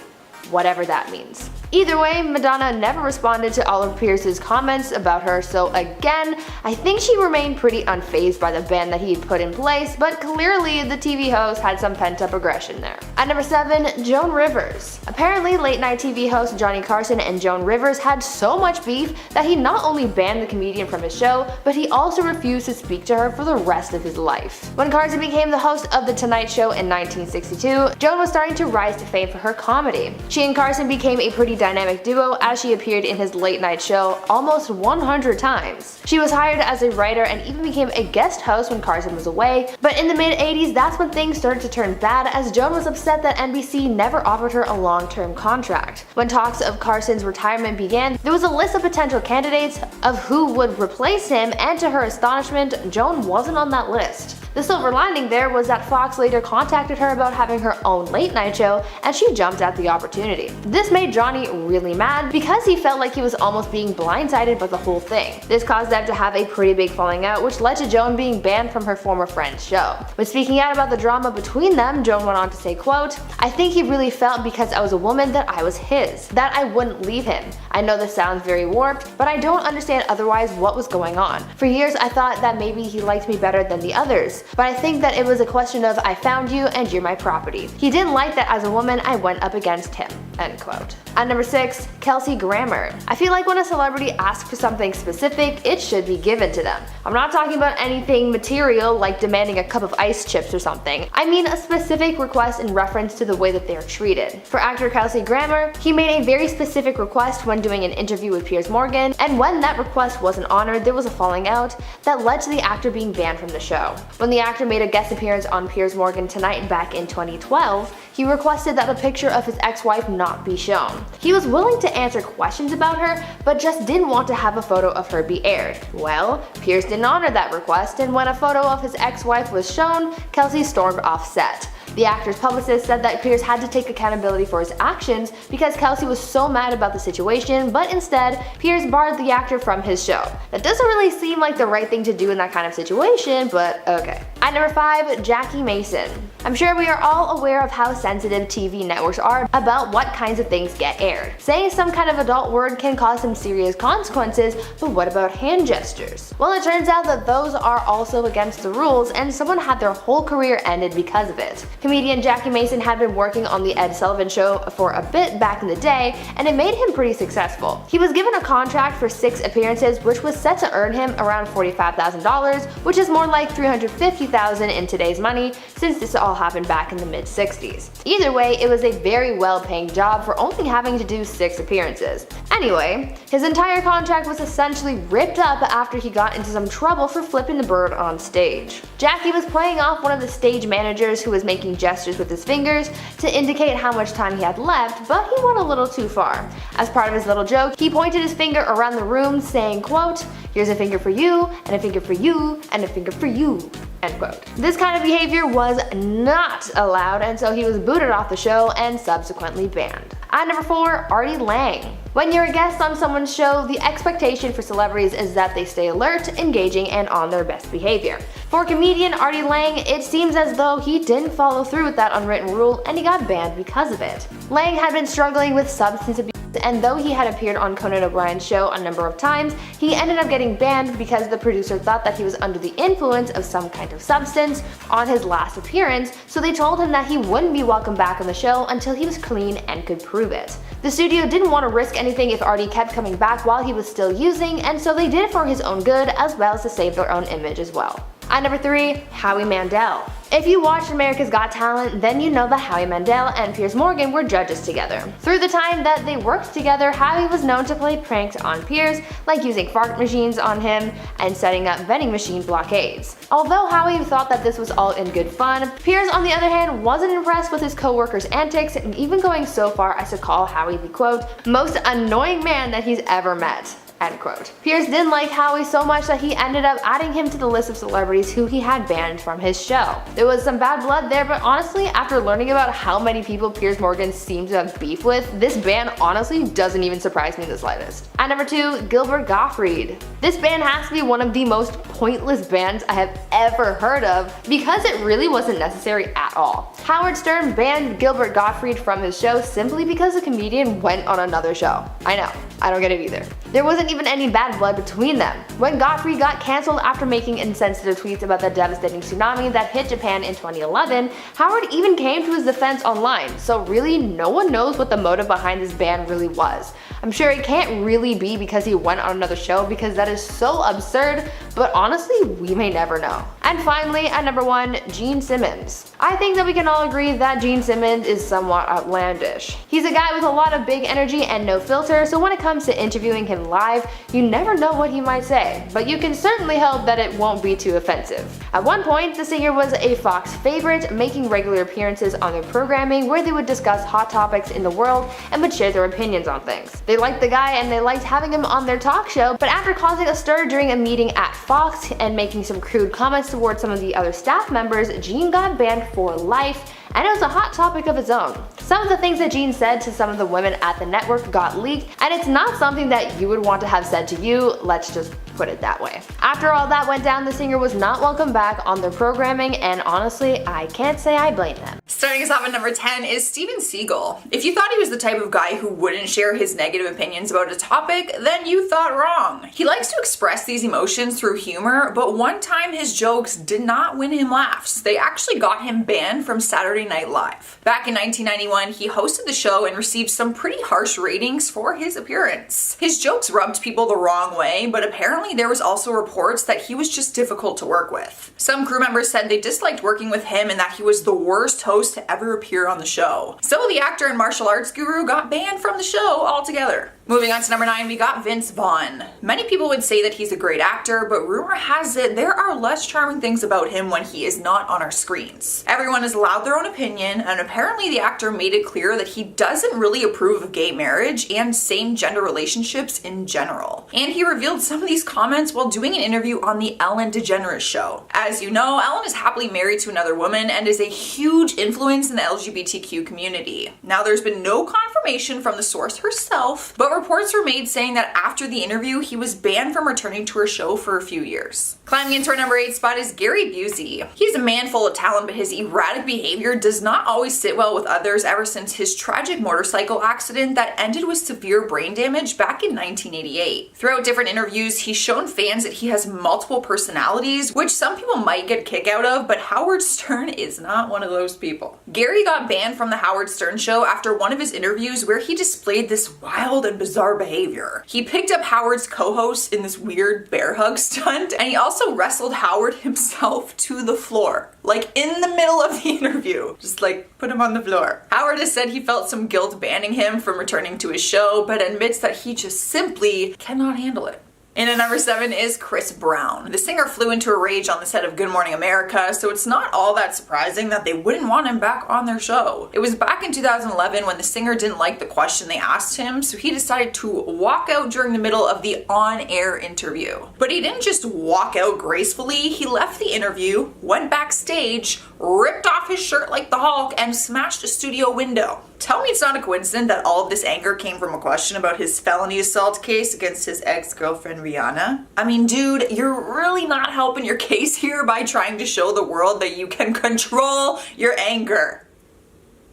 Whatever that means. Either way, Madonna never responded to all of Piers's comments about her, so again, I think she remained pretty unfazed by the ban that he had put in place, but clearly the TV host had some pent-up aggression there. At number 7, Joan Rivers. Apparently, late-night TV host Johnny Carson and Joan Rivers had so much beef that he not only banned the comedian from his show, but he also refused to speak to her for the rest of his life. When Carson became the host of The Tonight Show in 1962, Joan was starting to rise to fame for her comedy. She and Carson became a pretty dynamic duo as she appeared in his late night show almost 100 times. She was hired as a writer and even became a guest host when Carson was away, but in the mid-80s that's when things started to turn bad as Joan was upset that NBC never offered her a long-term contract. When talks of Carson's retirement began, there was a list of potential candidates of who would replace him, and to her astonishment, Joan wasn't on that list. The silver lining there was that Fox later contacted her about having her own late night show, and she jumped at the opportunity. This made Johnny really mad because he felt like he was almost being blindsided by the whole thing. This caused them to have a pretty big falling out, which led to Joan being banned from her former friend's show. When speaking out about the drama between them, Joan went on to say, quote, I think he really felt because I was a woman that I was his, that I wouldn't leave him. I know this sounds very warped, but I don't understand otherwise what was going on. For years I thought that maybe he liked me better than the others, but I think that it was a question of I found you and you're my property. He didn't like that as a woman I went up against him, end quote. At number 6, Kelsey Grammer. I feel like when a celebrity asks for something specific, it should be given to them. I'm not talking about anything material like demanding a cup of ice chips or something. I mean a specific request in reference to the way that they are treated. For actor Kelsey Grammer, he made a very specific request when doing an interview with Piers Morgan, and when that request wasn't honored, there was a falling out that led to the actor being banned from the show. When the actor made a guest appearance on Piers Morgan Tonight back in 2012, he requested that a picture of his ex-wife not be shown. He was willing to answer questions about her, but just didn't want to have a photo of her be aired. Well, Piers didn't honor that request, and when a photo of his ex-wife was shown, Kelsey stormed off set. The actor's publicist said that Piers had to take accountability for his actions because Kelsey was so mad about the situation, but instead, Piers barred the actor from his show. That doesn't really seem like the right thing to do in that kind of situation, but okay. At number 5, Jackie Mason. I'm sure we are all aware of how sensitive TV networks are about what kinds of things get aired. Saying some kind of adult word can cause some serious consequences, but what about hand gestures? Well, it turns out that those are also against the rules, and someone had their whole career ended because of it. Comedian Jackie Mason had been working on The Ed Sullivan Show for a bit back in the day, and it made him pretty successful. He was given a contract for 6 appearances, which was set to earn him around $45,000, which is more like $350,000 $40,000 in today's money, since this all happened back in the mid-60s. Either way, it was a very well-paying job for only having to do 6 appearances. Anyway, his entire contract was essentially ripped up after he got into some trouble for flipping the bird on stage. Jackie was playing off one of the stage managers who was making gestures with his fingers to indicate how much time he had left, but he went a little too far. As part of his little joke, he pointed his finger around the room saying, quote, "Here's a finger for you, and a finger for you, and a finger for you." End quote. This kind of behavior was not allowed, and so he was booted off the show and subsequently banned. At number 4, Artie Lang. When you're a guest on someone's show, the expectation for celebrities is that they stay alert, engaging, and on their best behavior. For comedian Artie Lang, it seems as though he didn't follow through with that unwritten rule and he got banned because of it. Lang had been struggling with substance abuse, and though he had appeared on Conan O'Brien's show a number of times, he ended up getting banned because the producer thought that he was under the influence of some kind of substance on his last appearance, so they told him that he wouldn't be welcome back on the show until he was clean and could prove it. The studio didn't want to risk anything if Artie kept coming back while he was still using, and so they did it for his own good as well as to save their own image as well. At number 3, Howie Mandel. If you watched America's Got Talent, then you know that Howie Mandel and Piers Morgan were judges together. Through the time that they worked together, Howie was known to play pranks on Piers, like using fart machines on him and setting up vending machine blockades. Although Howie thought that this was all in good fun, Piers on the other hand wasn't impressed with his co-workers' antics, and even going so far as to call Howie the quote, "most annoying man that he's ever met." End quote. Piers didn't like Howie so much that he ended up adding him to the list of celebrities who he had banned from his show. There was some bad blood there, but honestly, after learning about how many people Piers Morgan seemed to have beef with, this ban honestly doesn't even surprise me the slightest. At number 2, Gilbert Gottfried. This ban has to be one of the most pointless bans I have ever heard of because it really wasn't necessary at all. Howard Stern banned Gilbert Gottfried from his show simply because the comedian went on another show. I know, I don't get it either. There wasn't even any bad blood between them. When Gottfried got cancelled after making insensitive tweets about the devastating tsunami that hit Japan in 2011, Howard even came to his defense online, so really no one knows what the motive behind this ban really was. I'm sure it can't really be because he went on another show, because that is so absurd, but honestly, we may never know. And finally, at number 1, Gene Simmons. I think that we can all agree that Gene Simmons is somewhat outlandish. He's a guy with a lot of big energy and no filter, so when it comes to interviewing him live, you never know what he might say, but you can certainly hope that it won't be too offensive. At one point, the singer was a Fox favorite, making regular appearances on their programming where they would discuss hot topics in the world and would share their opinions on things. They liked the guy and they liked having him on their talk show, but after causing a stir during a meeting at Fox and making some crude comments towards some of the other staff members, Gene got banned for life, and it was a hot topic of its own. Some of the things that Gene said to some of the women at the network got leaked, and it's not something that you would want to have said to you, let's just put it that way. After all that went down, the singer was not welcome back on their programming, and honestly, I can't say I blame them.
Starting us off at number 10 is Steven Seagal. If you thought he was the type of guy who wouldn't share his negative opinions about a topic, then you thought wrong. He likes to express these emotions through humor, but one time his jokes did not win him laughs. They actually got him banned from Saturday Night Live. Back in 1991, he hosted the show and received some pretty harsh ratings for his appearance. His jokes rubbed people the wrong way, but apparently there was also reports that he was just difficult to work with. Some crew members said they disliked working with him and that he was the worst host to ever appear on the show. So the actor and martial arts guru got banned from the show altogether. Moving on to number 9, we got Vince Vaughn. Many people would say that he's a great actor, but rumor has it there are less charming things about him when he is not on our screens. Everyone is allowed their own opinion, and apparently the actor made it clear that he doesn't really approve of gay marriage and same-gender relationships in general. And he revealed some of these comments while doing an interview on the Ellen DeGeneres show. As you know, Ellen is happily married to another woman and is a huge influence in the LGBTQ community. Now, there's been no confirmation from the source herself, but reports were made saying that after the interview, he was banned from returning to her show for a few years. Climbing into our number 8 spot is Gary Busey. He's a man full of talent, but his erratic behavior does not always sit well with others ever since his tragic motorcycle accident that ended with severe brain damage back in 1988. Throughout different interviews, he's shown fans that he has multiple personalities, which some people might get a kick out of, but Howard Stern is not one of those people. Gary got banned from the Howard Stern show after one of his interviews where he displayed this wild and
bizarre behavior. He picked up Howard's co-host in this weird bear hug stunt, and he also wrestled Howard himself to the floor. Like in the middle of the interview. Just like put him on the floor. Howard has said he felt some guilt banning him from returning to his show, but admits that he just simply cannot handle it. And at number 7 is Chris Brown. The singer flew into a rage on the set of Good Morning America, so it's not all that surprising that they wouldn't want him back on their show. It was back in 2011 when the singer didn't like the question they asked him, so he decided to walk out during the middle of the on-air interview. But he didn't just walk out gracefully, he left the interview, went backstage, ripped off his shirt like the Hulk, and smashed a studio window. Tell me it's not a coincidence that all of this anger came from a question about his felony assault case against his ex-girlfriend Rihanna. I mean, dude, you're really not helping your case here by trying to show the world that you can control your anger.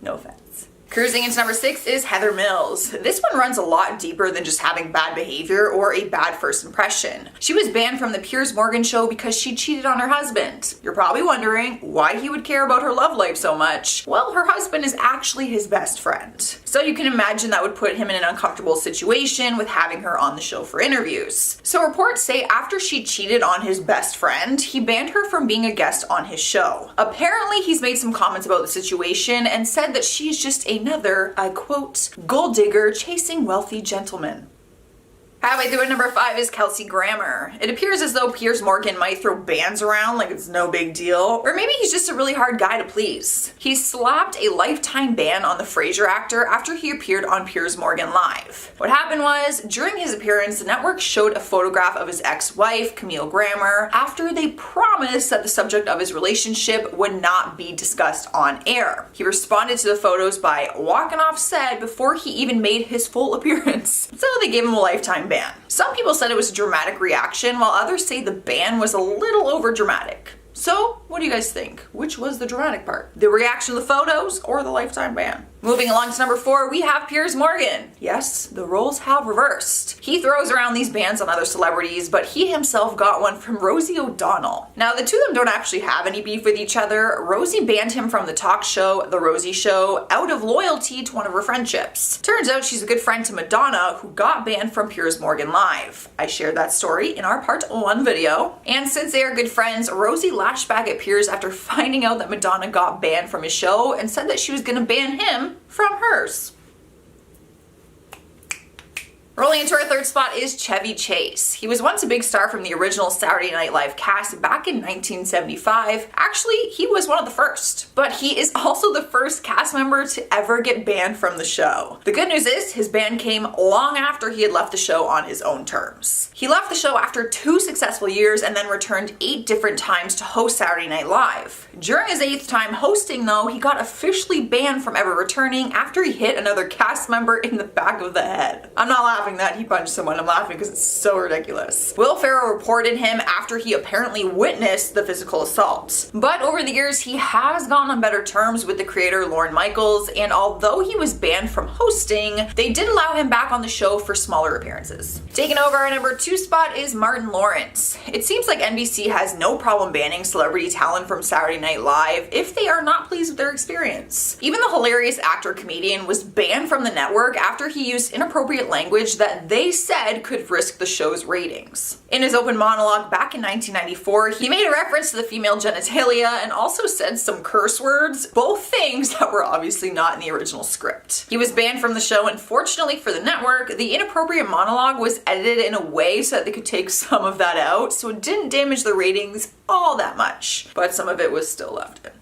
No offense. Cruising into number 6 is Heather Mills. This one runs a lot deeper than just having bad behavior or a bad first impression. She was banned from the Piers Morgan show because she cheated on her husband. You're probably wondering why he would care about her love life so much. Well, her husband is actually his best friend. So you can imagine that would put him in an uncomfortable situation with having her on the show for interviews. So reports say after she cheated on his best friend, he banned her from being a guest on his show. Apparently, he's made some comments about the situation and said that she's just another, I quote, gold digger chasing wealthy gentlemen. Halfway through at number 5 is Kelsey Grammer. It appears as though Piers Morgan might throw bans around like it's no big deal, or maybe he's just a really hard guy to please. He slapped a lifetime ban on the Frasier actor after he appeared on Piers Morgan Live. What happened was, during his appearance, the network showed a photograph of his ex-wife, Camille Grammer, after they promised that the subject of his relationship would not be discussed on air. He responded to the photos by walking off set before he even made his full appearance. So they gave him a lifetime ban. Some people said it was a dramatic reaction, while others say the ban was a little over dramatic. So, what do you guys think? Which was the dramatic part? The reaction to the photos or the lifetime ban? Moving along to number 4, we have Piers Morgan. Yes, the roles have reversed. He throws around these bans on other celebrities, but he himself got one from Rosie O'Donnell. Now, the two of them don't actually have any beef with each other. Rosie banned him from the talk show, The Rosie Show, out of loyalty to one of her friendships. Turns out she's a good friend to Madonna, who got banned from Piers Morgan Live. I shared that story in our part 1 video. And since they are good friends, Rosie lashed back at Piers after finding out that Madonna got banned from his show and said that she was gonna ban him from hers. Rolling into our 3rd spot is Chevy Chase. He was once a big star from the original Saturday Night Live cast back in 1975. Actually, he was one of the first. But he is also the first cast member to ever get banned from the show. The good news is, his ban came long after he had left the show on his own terms. He left the show after 2 successful years and then returned 8 different times to host Saturday Night Live. During his 8th time hosting though, he got officially banned from ever returning after he hit another cast member in the back of the head. I'm not laughing that he punched someone, I'm laughing because it's so ridiculous. Will Ferrell reported him after he apparently witnessed the physical assault. But over the years, he has gotten on better terms with the creator Lorne Michaels, and although he was banned from hosting, they did allow him back on the show for smaller appearances. Taking over our number 2 spot is Martin Lawrence. It seems like NBC has no problem banning celebrity talent from Saturday Night Live if they are not pleased with their experience. Even the hilarious actor-comedian was banned from the network after he used inappropriate language that they said could risk the show's ratings. In his open monologue back in 1994, he made a reference to the female genitalia and also said some curse words, both things that were obviously not in the original script. He was banned from the show, and fortunately for the network, the inappropriate monologue was edited in a way so that they could take some of that out, so it didn't damage the ratings all that much, but some of it was still left in.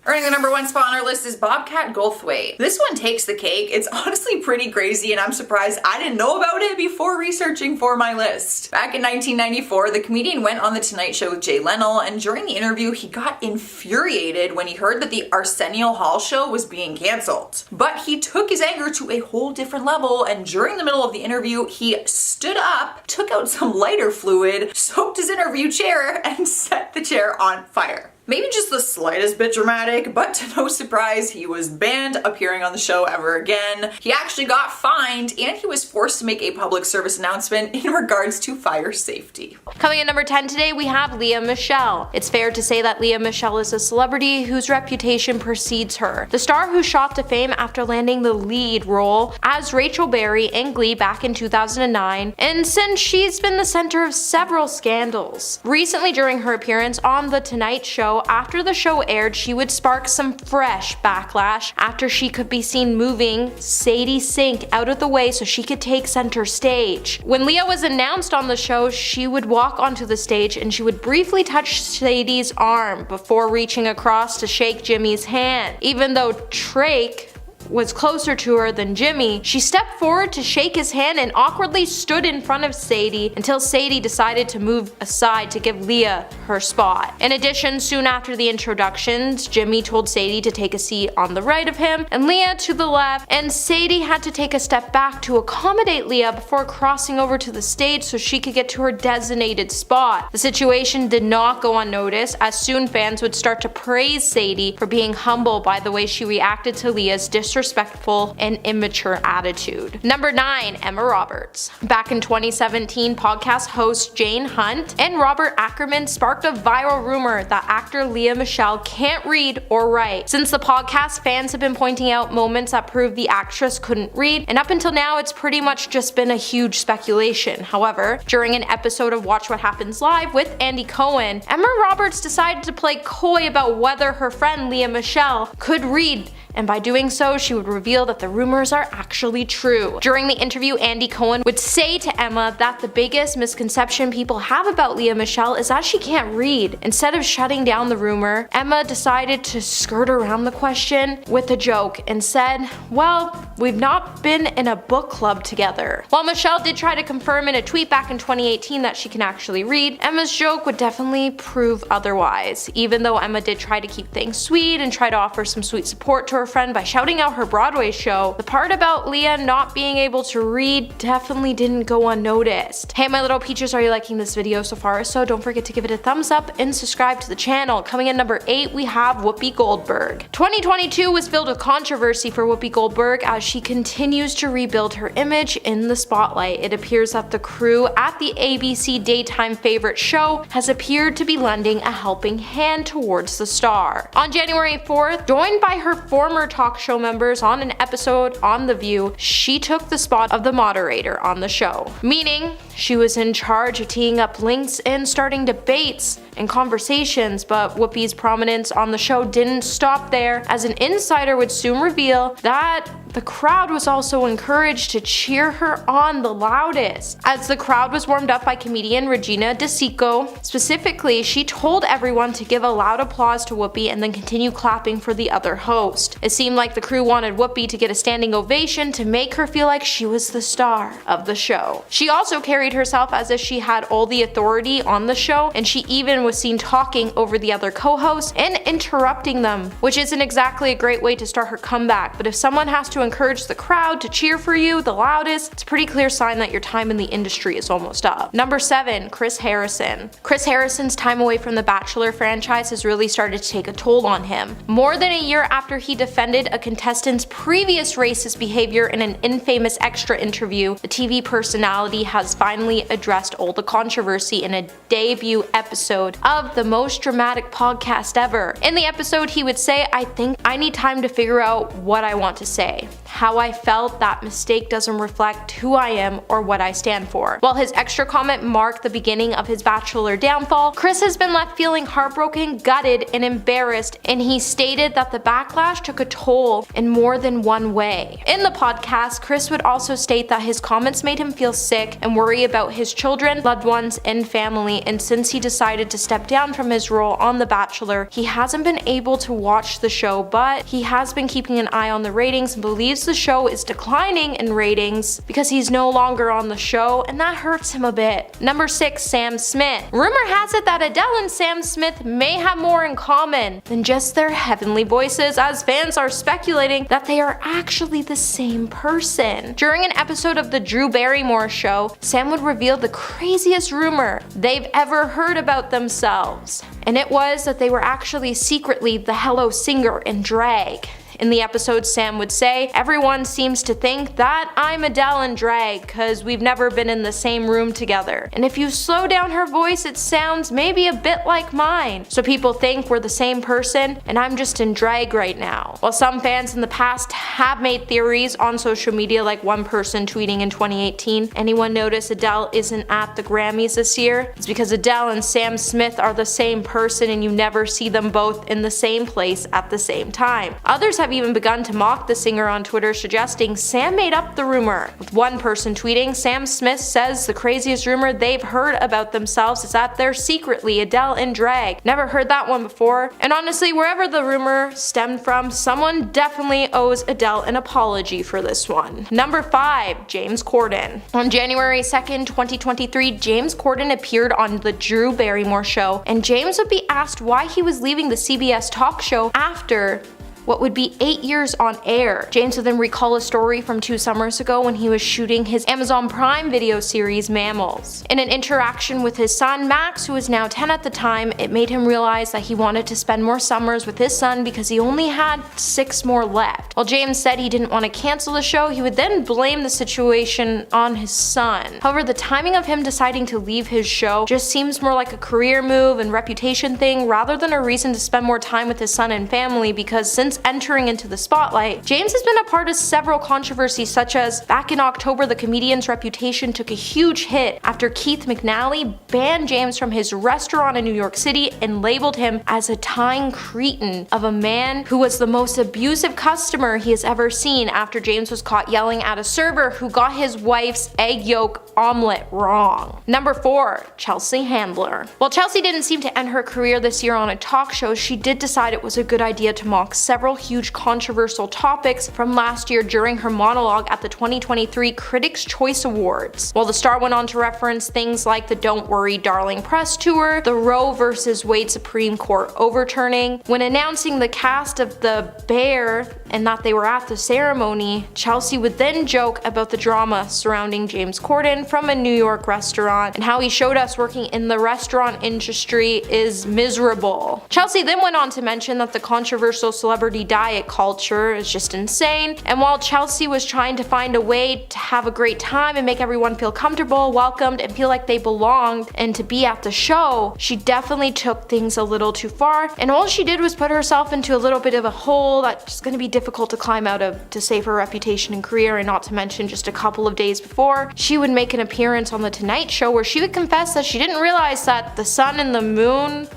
Earning the number 1 spot on our list is Bobcat Goldthwait. This one takes the cake. It's honestly pretty crazy, and I'm surprised I didn't know about it before researching for my list. Back in 1994, the comedian went on The Tonight Show with Jay Leno, and during the interview, he got infuriated when he heard that the Arsenio Hall show was being canceled. But he took his anger to a whole different level, and during the middle of the interview, he stood up, took out some lighter fluid, soaked his interview chair, and set the chair on fire. Maybe just the slightest bit dramatic, but to no surprise, he was banned appearing on the show ever again. He actually got fined, and he was forced to make a public service announcement in regards to fire safety.
Coming in number 10 today, we have Lea Michele. It's fair to say that Lea Michele is a celebrity whose reputation precedes her. The star who shot to fame after landing the lead role as Rachel Berry in Glee back in 2009, and since she's been the center of several scandals. Recently, during her appearance on The Tonight Show, after the show aired, she would spark some fresh backlash after she could be seen moving Sadie Sink out of the way so she could take center stage. When Lea was announced on the show, she would walk onto the stage and she would briefly touch Sadie's arm before reaching across to shake Jimmy's hand. Even though Drake was closer to her than Jimmy, she stepped forward to shake his hand and awkwardly stood in front of Sadie until Sadie decided to move aside to give Lea her spot. In addition, soon after the introductions, Jimmy told Sadie to take a seat on the right of him and Lea to the left, and Sadie had to take a step back to accommodate Lea before crossing over to the stage so she could get to her designated spot. The situation did not go unnoticed, as soon fans would start to praise Sadie for being humble by the way she reacted to Lea's disrespectful and immature attitude. Number 9, Emma Roberts. Back in 2017, podcast host Jane Hunt and Robert Ackerman sparked a viral rumor that actor Lea Michele can't read or write. Since the podcast, fans have been pointing out moments that prove the actress couldn't read, and up until now it's pretty much just been a huge speculation. However, during an episode of Watch What Happens Live with Andy Cohen, Emma Roberts decided to play coy about whether her friend Lea Michele could read, and by doing so, she would reveal that the rumors are actually true. During the interview, Andy Cohen would say to Emma that the biggest misconception people have about Lea Michele is that she can't read. Instead of shutting down the rumor, Emma decided to skirt around the question with a joke and said, "Well, we've not been in a book club together." While Michelle did try to confirm in a tweet back in 2018 that she can actually read, Emma's joke would definitely prove otherwise. Even though Emma did try to keep things sweet and try to offer some sweet support to her friend by shouting out her Broadway show, the part about Lea not being able to read definitely didn't go unnoticed. Hey my little peaches, are you liking this video so far? If so, don't forget to give it a thumbs up and subscribe to the channel. Coming in number 8, we have Whoopi Goldberg. 2022 was filled with controversy for Whoopi Goldberg as she continues to rebuild her image in the spotlight. It appears that the crew at the ABC daytime favorite show has appeared to be lending a helping hand towards the star. On January 4th, joined by her former talk show members on an episode on The View, she took the spot of the moderator on the show, meaning she was in charge of teeing up links and starting debates and conversations. But Whoopi's prominence on the show didn't stop there, as an insider would soon reveal that the crowd was also encouraged to cheer her on the loudest. As the crowd was warmed up by comedian Regina DeSico, specifically, she told everyone to give a loud applause to Whoopi and then continue clapping for the other host. It seemed like the crew wanted Whoopi to get a standing ovation to make her feel like she was the star of the show. She also carried herself as if she had all the authority on the show, and she even was seen talking over the other co-hosts and interrupting them, which isn't exactly a great way to start her comeback. But if someone has to encourage the crowd to cheer for you the loudest, it's a pretty clear sign that your time in the industry is almost up. Number 7, Chris Harrison. Chris Harrison's time away from the Bachelor franchise has really started to take a toll on him. More than a year after he defended a contestant's previous racist behavior in an infamous extra interview, the TV personality has finally addressed all the controversy in a debut episode of the most dramatic podcast ever. In the episode, he would say, "I think I need time to figure out what I want to say. How I felt that mistake doesn't reflect who I am or what I stand for." While his extra comment marked the beginning of his Bachelor downfall, Chris has been left feeling heartbroken, gutted, and embarrassed, and he stated that the backlash took a toll in more than one way. In the podcast, Chris would also state that his comments made him feel sick and worry about his children, loved ones, and family, and since he decided to step down from his role on The Bachelor, he hasn't been able to watch the show, but he has been keeping an eye on the ratings and believes believes the show is declining in ratings because he's no longer on the show, and that hurts him a bit. Number 6, Sam Smith. Rumor has it that Adele and Sam Smith may have more in common than just their heavenly voices, as fans are speculating that they are actually the same person. During an episode of The Drew Barrymore Show, Sam would reveal the craziest rumor they've ever heard about themselves, and it was that they were actually secretly the Hello singer in drag. In the episode, Sam would say, "Everyone seems to think that I'm Adele in drag cause we've never been in the same room together. And if you slow down her voice, it sounds maybe a bit like mine. So people think we're the same person and I'm just in drag right now." While some fans in the past have made theories on social media, like one person tweeting in 2018, "Anyone notice Adele isn't at the Grammys this year? It's because Adele and Sam Smith are the same person and you never see them both in the same place at the same time." Others have even begun to mock the singer on Twitter, suggesting Sam made up the rumor, with one person tweeting, "Sam Smith says the craziest rumor they've heard about themselves is that they're secretly Adele in drag. Never heard that one before." And honestly, wherever the rumor stemmed from, someone definitely owes Adele an apology for this one. Number 5, James Corden. On January 2nd, 2023, James Corden appeared on The Drew Barrymore Show, and James would be asked why he was leaving the CBS talk show after what would be 8 years on air. James would then recall a story from 2 summers ago when he was shooting his Amazon Prime video series Mammals. In an interaction with his son Max, who was now 10 at the time, it made him realize that he wanted to spend more summers with his son because he only had 6 more left. While James said he didn't want to cancel the show, he would then blame the situation on his son. However, the timing of him deciding to leave his show just seems more like a career move and reputation thing rather than a reason to spend more time with his son and family, because since entering into the spotlight, James has been a part of several controversies, such as back in October, the comedian's reputation took a huge hit after Keith McNally banned James from his restaurant in New York City and labeled him as a tying cretin of a man who was the most abusive customer he has ever seen, after James was caught yelling at a server who got his wife's egg yolk omelet wrong. Number 4, Chelsea Handler. While Chelsea didn't seem to end her career this year on a talk show, she did decide it was a good idea to mock several huge controversial topics from last year during her monologue at the 2023 Critics' Choice Awards. While the star went on to reference things like the Don't Worry Darling press tour, the Roe vs. Wade Supreme Court overturning. When announcing the cast of The Bear and that they were at the ceremony, Chelsea would then joke about the drama surrounding James Corden from a New York restaurant and how he showed us working in the restaurant industry is miserable. Chelsea then went on to mention that the controversial celebrity diet culture is just insane, and while Chelsea was trying to find a way to have a great time and make everyone feel comfortable, welcomed, and feel like they belonged and to be at the show, she definitely took things a little too far, and all she did was put herself into a little bit of a hole that's going to be difficult to climb out of to save her reputation and career. And not to mention, just a couple of days before, she would make an appearance on The Tonight Show where she would confess that she didn't realize that the sun and the moon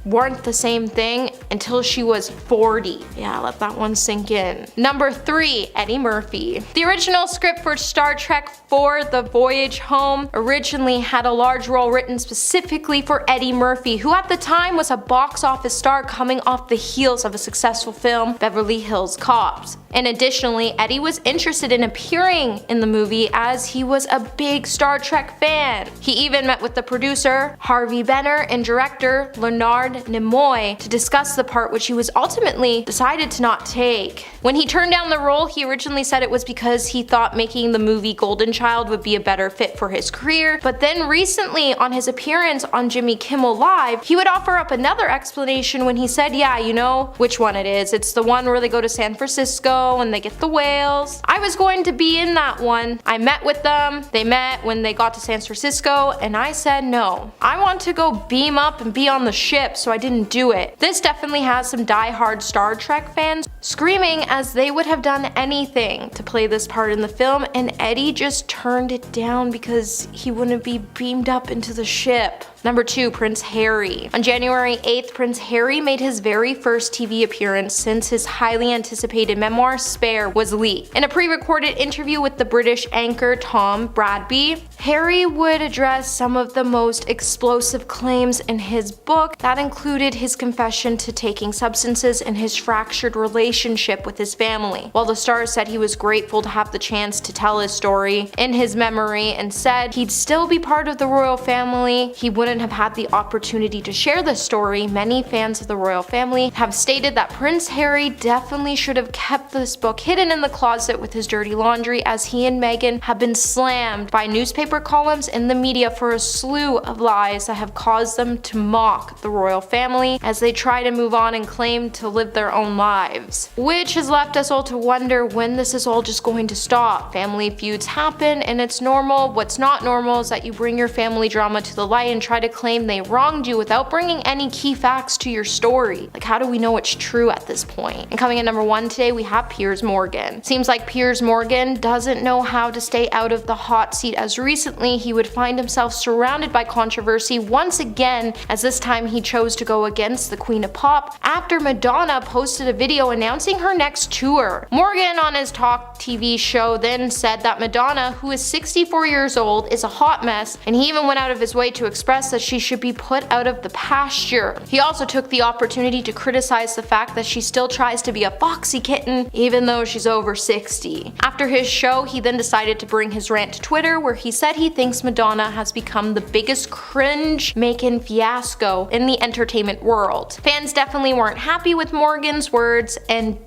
weren't the same thing until she was 40. Yeah, let that one sink in. Number 3, Eddie Murphy. The original script for Star Trek IV: The Voyage Home originally had a large role written specifically for Eddie Murphy, who at the time was a box office star coming off the heels of a successful film, Beverly Hills Cops. And additionally, Eddie was interested in appearing in the movie as he was a big Star Trek fan. He even met with the producer, Harvey Benner, and director, Leonard Nimoy, to discuss the part, which he was ultimately decided to not take. When he turned down the role, he originally said it was because he thought making the movie Golden Child would be a better fit for his career, but then recently on his appearance on Jimmy Kimmel Live, he would offer up another explanation when he said, "Yeah, you know which one it is. It's the one where they go to San Francisco and they get the whales. I was going to be in that one. I met with them. They met when they got to San Francisco, and I said no. I want to go beam up and be on the ship, so I didn't do it." This definitely has some die-hard Star Trek fans screaming as they would have done anything to play this part in the film, and Eddie just turned it down because he wouldn't be beamed up into the ship. Number 2, Prince Harry. On January 8th, Prince Harry made his very first TV appearance since his highly anticipated memoir Spare was leaked. In a pre-recorded interview with the British anchor Tom Bradby, Harry would address some of the most explosive claims in his book that included his confession to taking substances and his fractured relationship with his family. While the star said he was grateful to have the chance to tell his story in his memory and said he'd still be part of the royal family, he wouldn't have had the opportunity to share the story. Many fans of the royal family have stated that Prince Harry definitely should have kept this book hidden in the closet with his dirty laundry, as he and Meghan have been slammed by newspaper columns and the media for a slew of lies that have caused them to mock the royal family as they try to move on and claim to live their own lives. Which has left us all to wonder when this is all just going to stop. Family feuds happen and it's normal. What's not normal is that you bring your family drama to the light and try to claim they wronged you without bringing any key facts to your story. Like, how do we know it's true at this point? And coming in number 1 today, we have Piers Morgan. Seems like Piers Morgan doesn't know how to stay out of the hot seat, as recently he would find himself surrounded by controversy once again, as this time he chose to go against the Queen of Pop after Madonna posted a video announcing her next tour. Morgan on his Talk TV show then said that Madonna, who is 64 years old, is a hot mess, and he even went out of his way to express that she should be put out of the pasture. He also took the opportunity to criticize the fact that she still tries to be a foxy kitten even though she's over 60. After his show, he then decided to bring his rant to Twitter, where he said he thinks Madonna has become the biggest cringe-making fiasco in the entertainment world. Fans definitely weren't happy with Morgan's words, and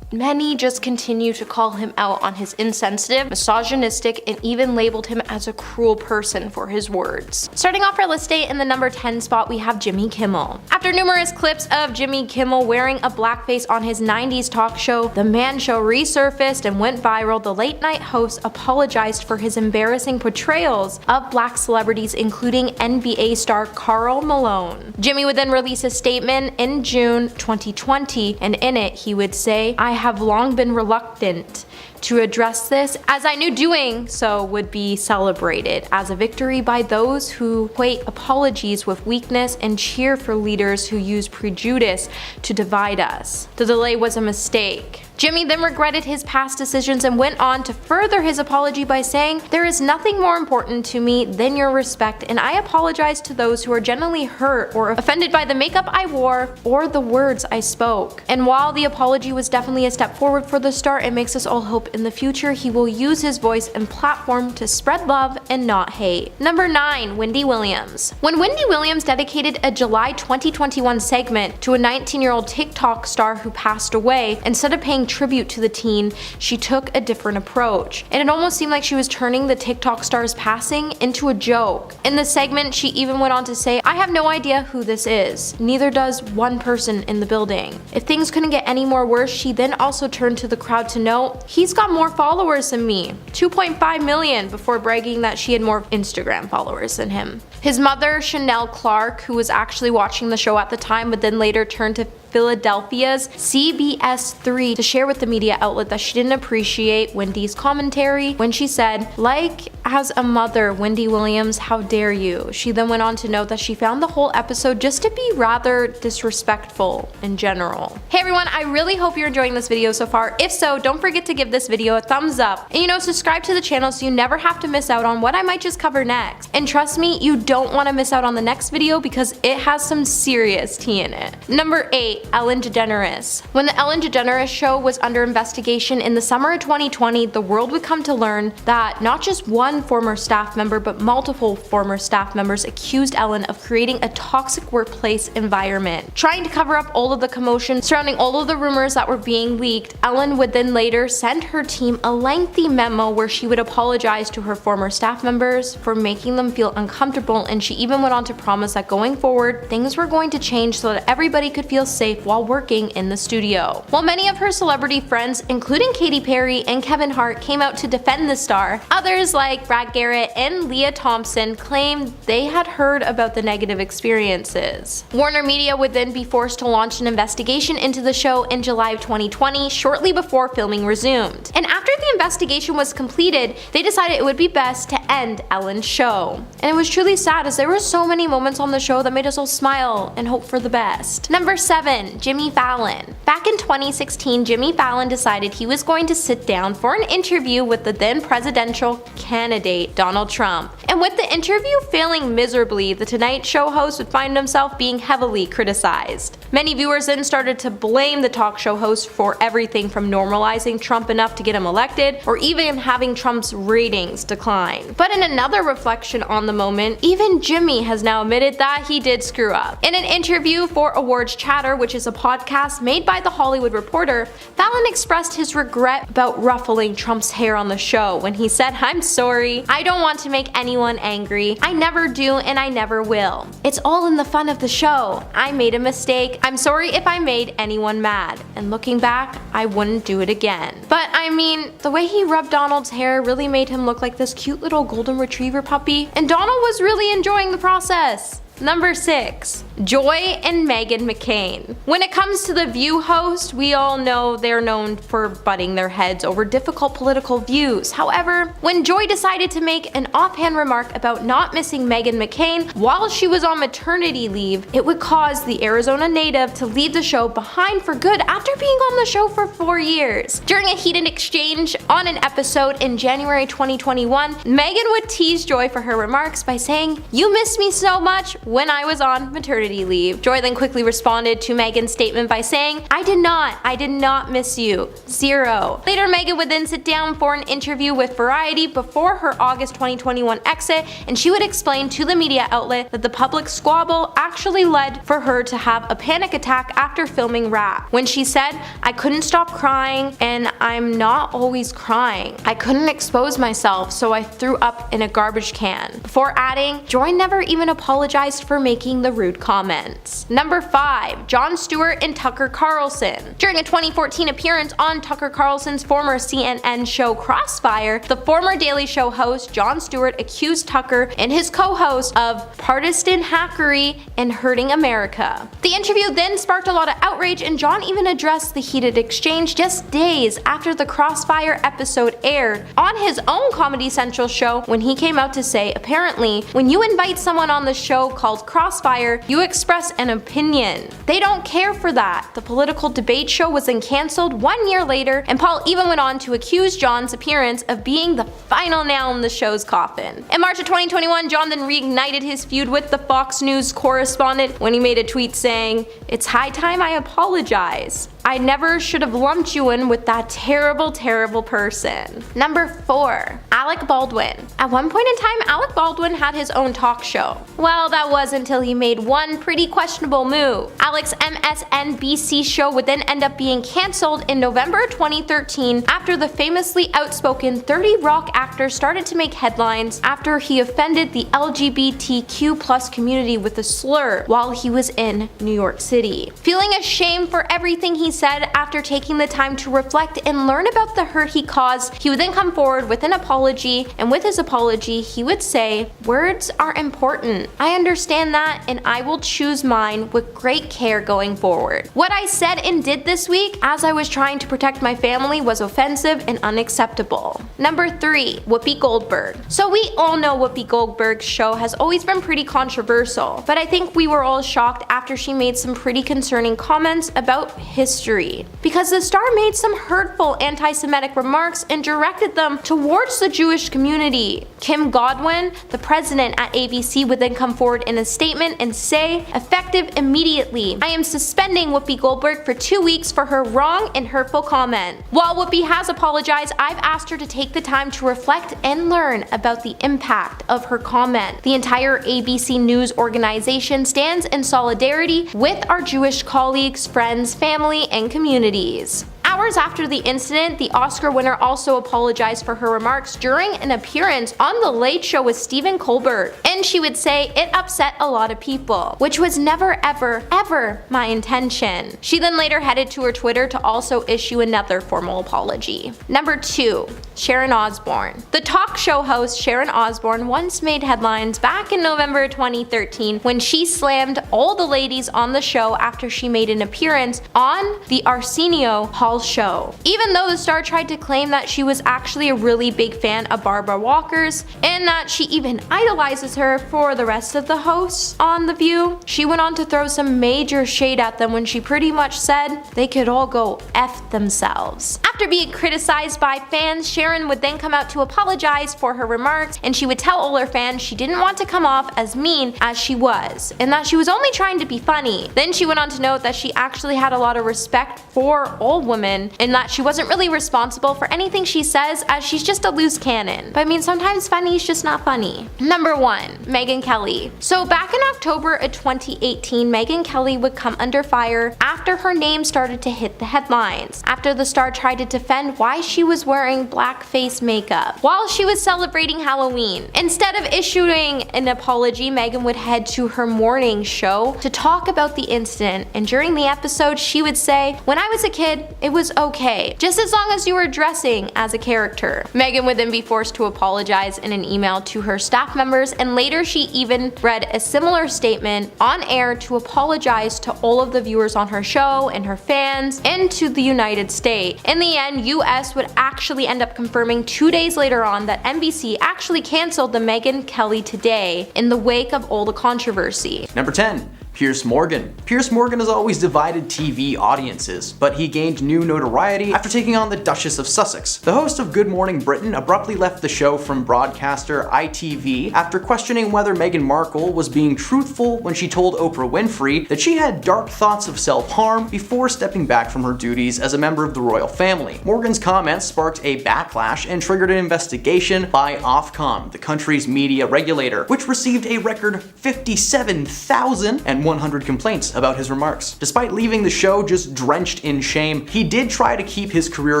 many just continue to call him out on his insensitive, misogynistic, and even labeled him as a cruel person for his words. Starting off our list today in the number 10 spot, we have Jimmy Kimmel. After numerous clips of Jimmy Kimmel wearing a blackface on his 90s talk show, The Man Show, resurfaced and went viral, the late night host apologized for his embarrassing portrayals of black celebrities, including NBA star Karl Malone. Jimmy would then release a statement in June 2020, and in it he would say, "I have long been reluctant to address this, as I knew doing so would be celebrated as a victory by those who equate apologies with weakness and cheer for leaders who use prejudice to divide us. The delay was a mistake." Jimmy then regretted his past decisions and went on to further his apology by saying, "There is nothing more important to me than your respect, and I apologize to those who are genuinely hurt or offended by the makeup I wore or the words I spoke." And while the apology was definitely a step forward for the star, it makes us all hope in the future he will use his voice and platform to spread love and not hate. Number 9, Wendy Williams. When Wendy Williams dedicated a July 2021 segment to a 19-year-old TikTok star who passed away, instead of paying tribute to the teen, she took a different approach. And it almost seemed like she was turning the TikTok star's passing into a joke. In the segment, she even went on to say, "I have no idea who this is. Neither does one person in the building." If things couldn't get any more worse, she then also turned to the crowd to note, "He's got more followers than me, 2.5 million, before bragging that she had more Instagram followers than him. His mother, Chanel Clark, who was actually watching the show at the time but then later turned to Philadelphia's CBS3 to share with the media outlet that she didn't appreciate Wendy's commentary when she said, "Like, as a mother, Wendy Williams, how dare you?" She then went on to note that she found the whole episode just to be rather disrespectful in general. Hey everyone, I really hope you're enjoying this video so far. If so, don't forget to give this video a thumbs up. And subscribe to the channel so you never have to miss out on what I might just cover next. And trust me, you don't want to miss out on the next video because it has some serious tea in it. Number 8. Ellen DeGeneres. When the Ellen DeGeneres show was under investigation in the summer of 2020, the world would come to learn that not just one former staff member but multiple former staff members accused Ellen of creating a toxic workplace environment. Trying to cover up all of the commotion surrounding all of the rumors that were being leaked, Ellen would then later send her team a lengthy memo where she would apologize to her former staff members for making them feel uncomfortable, and she even went on to promise that going forward, things were going to change so that everybody could feel safe while working in the studio. While many of her celebrity friends, including Katy Perry and Kevin Hart, came out to defend the star, others like Brad Garrett and Leah Thompson claimed they had heard about the negative experiences. Warner Media would then be forced to launch an investigation into the show in July of 2020, shortly before filming resumed. And after the investigation was completed, they decided it would be best to end Ellen's show. And it was truly sad, as there were so many moments on the show that made us all smile and hope for the best. Number 7. 7. Jimmy Fallon. Back in 2016, Jimmy Fallon decided he was going to sit down for an interview with the then presidential candidate Donald Trump. And with the interview failing miserably, the Tonight Show host would find himself being heavily criticized. Many viewers then started to blame the talk show host for everything from normalizing Trump enough to get him elected, or even having Trump's ratings decline. But in another reflection on the moment, even Jimmy has now admitted that he did screw up. In an interview for Awards Chatter, which is a podcast made by The Hollywood Reporter, Fallon expressed his regret about ruffling Trump's hair on the show when he said, "I'm sorry, I don't want to make anyone angry. I never do and I never will. It's all in the fun of the show. I made a mistake. I'm sorry if I made anyone mad. And looking back, I wouldn't do it again." But I mean, the way he rubbed Donald's hair really made him look like this cute little golden retriever puppy, and Donald was really enjoying the process. Number 6. Joy and Meghan McCain. When it comes to the View host, we all know they're known for butting their heads over difficult political views. However, when Joy decided to make an offhand remark about not missing Meghan McCain while she was on maternity leave, it would cause the Arizona native to leave the show behind for good after being on the show for 4 years. During a heated exchange on an episode in January 2021, Meghan would tease Joy for her remarks by saying, "You missed me so much when I was on maternity leave." Joy then quickly responded to Meghan's statement by saying, I did not miss you. 0. Later, Meghan would then sit down for an interview with Variety before her August 2021 exit, and she would explain to the media outlet that the public squabble actually led for her to have a panic attack after filming Wrap, when she said, "I couldn't stop crying, and I'm not always crying. I couldn't expose myself, so I threw up in a garbage can," before adding, Joy never even apologized for making the rude comments. Number 5. Jon Stewart and Tucker Carlson. During a 2014 appearance on Tucker Carlson's former CNN show Crossfire, the former Daily Show host Jon Stewart accused Tucker and his co-host of partisan hackery and hurting America. The interview then sparked a lot of outrage, and Jon even addressed the heated exchange just days after the Crossfire episode aired on his own Comedy Central show, when he came out to say, apparently, when you invite someone on the show called Crossfire, you express an opinion. They don't care for that. The political debate show was then cancelled 1 year later, and Paul even went on to accuse Jon's appearance of being the final nail in the show's coffin. In March of 2021, Jon then reignited his feud with the Fox News correspondent when he made a tweet saying, "It's high time I apologize. I never should have lumped you in with that terrible, terrible person." Number 4. Alec Baldwin. At one point in time, Alec Baldwin had his own talk show. Well, that was until he made one pretty questionable move. Alec's MSNBC show would then end up being cancelled in November 2013 after the famously outspoken 30 Rock actor started to make headlines after he offended the LGBTQ+ community with a slur while he was in New York City. Feeling ashamed for everything he said after taking the time to reflect and learn about the hurt he caused, he would then come forward with an apology, and with his apology, he would say, "Words are important. I understand that, and I will choose mine with great care going forward. What I said and did this week, as I was trying to protect my family, was offensive and unacceptable." Number 3. Whoopi Goldberg. So we all know Whoopi Goldberg's show has always been pretty controversial, but I think we were all shocked after she made some pretty concerning comments about history, because the star made some hurtful anti-Semitic remarks and directed them towards the Jewish community. Kim Godwin, the president at ABC, would then come forward in a statement and say, effective immediately, I am suspending Whoopi Goldberg for 2 weeks for her wrong and hurtful comment. While Whoopi has apologized, I've asked her to take the time to reflect and learn about the impact of her comment. The entire ABC News organization stands in solidarity with our Jewish colleagues, friends, family, and communities. Hours after the incident, the Oscar winner also apologized for her remarks during an appearance on The Late Show with Stephen Colbert, and she would say it upset a lot of people, which was never ever my intention. She then later headed to her Twitter to also issue another formal apology. Number 2. Sharon Osbourne. The talk show host Sharon Osbourne once made headlines back in November 2013 when she slammed all the ladies on the show after she made an appearance on the Arsenio Hall show. Even though the star tried to claim that she was actually a really big fan of Barbara Walker's and that she even idolizes her for the rest of the hosts on The View, she went on to throw some major shade at them when she pretty much said they could all go F themselves. After being criticized by fans, Sharon would then come out to apologize for her remarks, and she would tell all her fans she didn't want to come off as mean as she was, and that she was only trying to be funny. Then she went on to note that she actually had a lot of respect for all women, and that she wasn't really responsible for anything she says, as she's just a loose cannon. But I mean, sometimes funny is just not funny. Number 1. Megyn Kelly. So back in October of 2018, Megyn Kelly would come under fire after her name started to hit the headlines, after the star tried to defend why she was wearing blackface makeup while she was celebrating Halloween. Instead of issuing an apology, Megyn would head to her morning show to talk about the incident, and during the episode she would say, "When I was a kid, it was okay, just as long as you were dressing as a character." Megyn would then be forced to apologize in an email to her staff members, and later she even read a similar statement on air to apologize to all of the viewers on her show and her fans and to the United States. In the end, US would actually end up confirming 2 days later on that NBC actually canceled the Megyn Kelly Today in the wake of all the controversy.
Number 10. Piers Morgan. Piers Morgan has always divided TV audiences, but he gained new notoriety after taking on the Duchess of Sussex. The host of Good Morning Britain abruptly left the show from broadcaster ITV after questioning whether Meghan Markle was being truthful when she told Oprah Winfrey that she had dark thoughts of self-harm before stepping back from her duties as a member of the royal family. Morgan's comments sparked a backlash and triggered an investigation by Ofcom, the country's media regulator, which received a record 57,100 complaints about his remarks. Despite leaving the show just drenched in shame, he did try to keep his career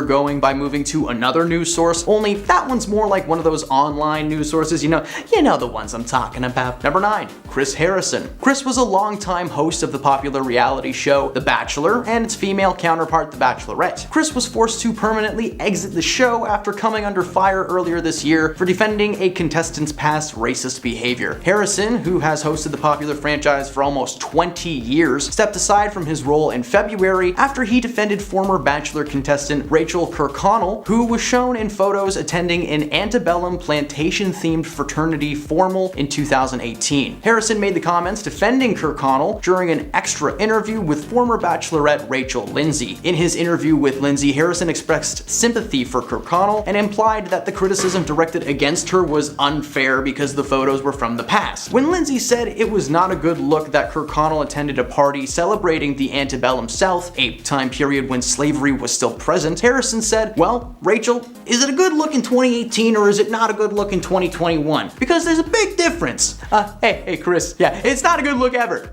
going by moving to another news source, only that one's more like one of those online news sources, you know the ones I'm talking about. Number 9. Chris Harrison. Chris was a longtime host of the popular reality show The Bachelor and its female counterpart The Bachelorette. Chris was forced to permanently exit the show after coming under fire earlier this year for defending a contestant's past racist behavior. Harrison, who has hosted the popular franchise for almost 20 years, stepped aside from his role in February after he defended former Bachelor contestant Rachel Kirkconnell, who was shown in photos attending an antebellum plantation-themed fraternity formal in 2018. Harrison made the comments defending Kirkconnell during an extra interview with former Bachelorette Rachel Lindsay. In his interview with Lindsay, Harrison expressed sympathy for Kirkconnell and implied that the criticism directed against her was unfair because the photos were from the past. When Lindsay said it was not a good look that Kirkconnell attended a party celebrating the antebellum South, a time period when slavery was still present, Harrison said, "Well, Rachel, is it a good look in 2018 or is it not a good look in 2021? Because there's a big difference." Hey Chris, yeah, it's not a good look ever.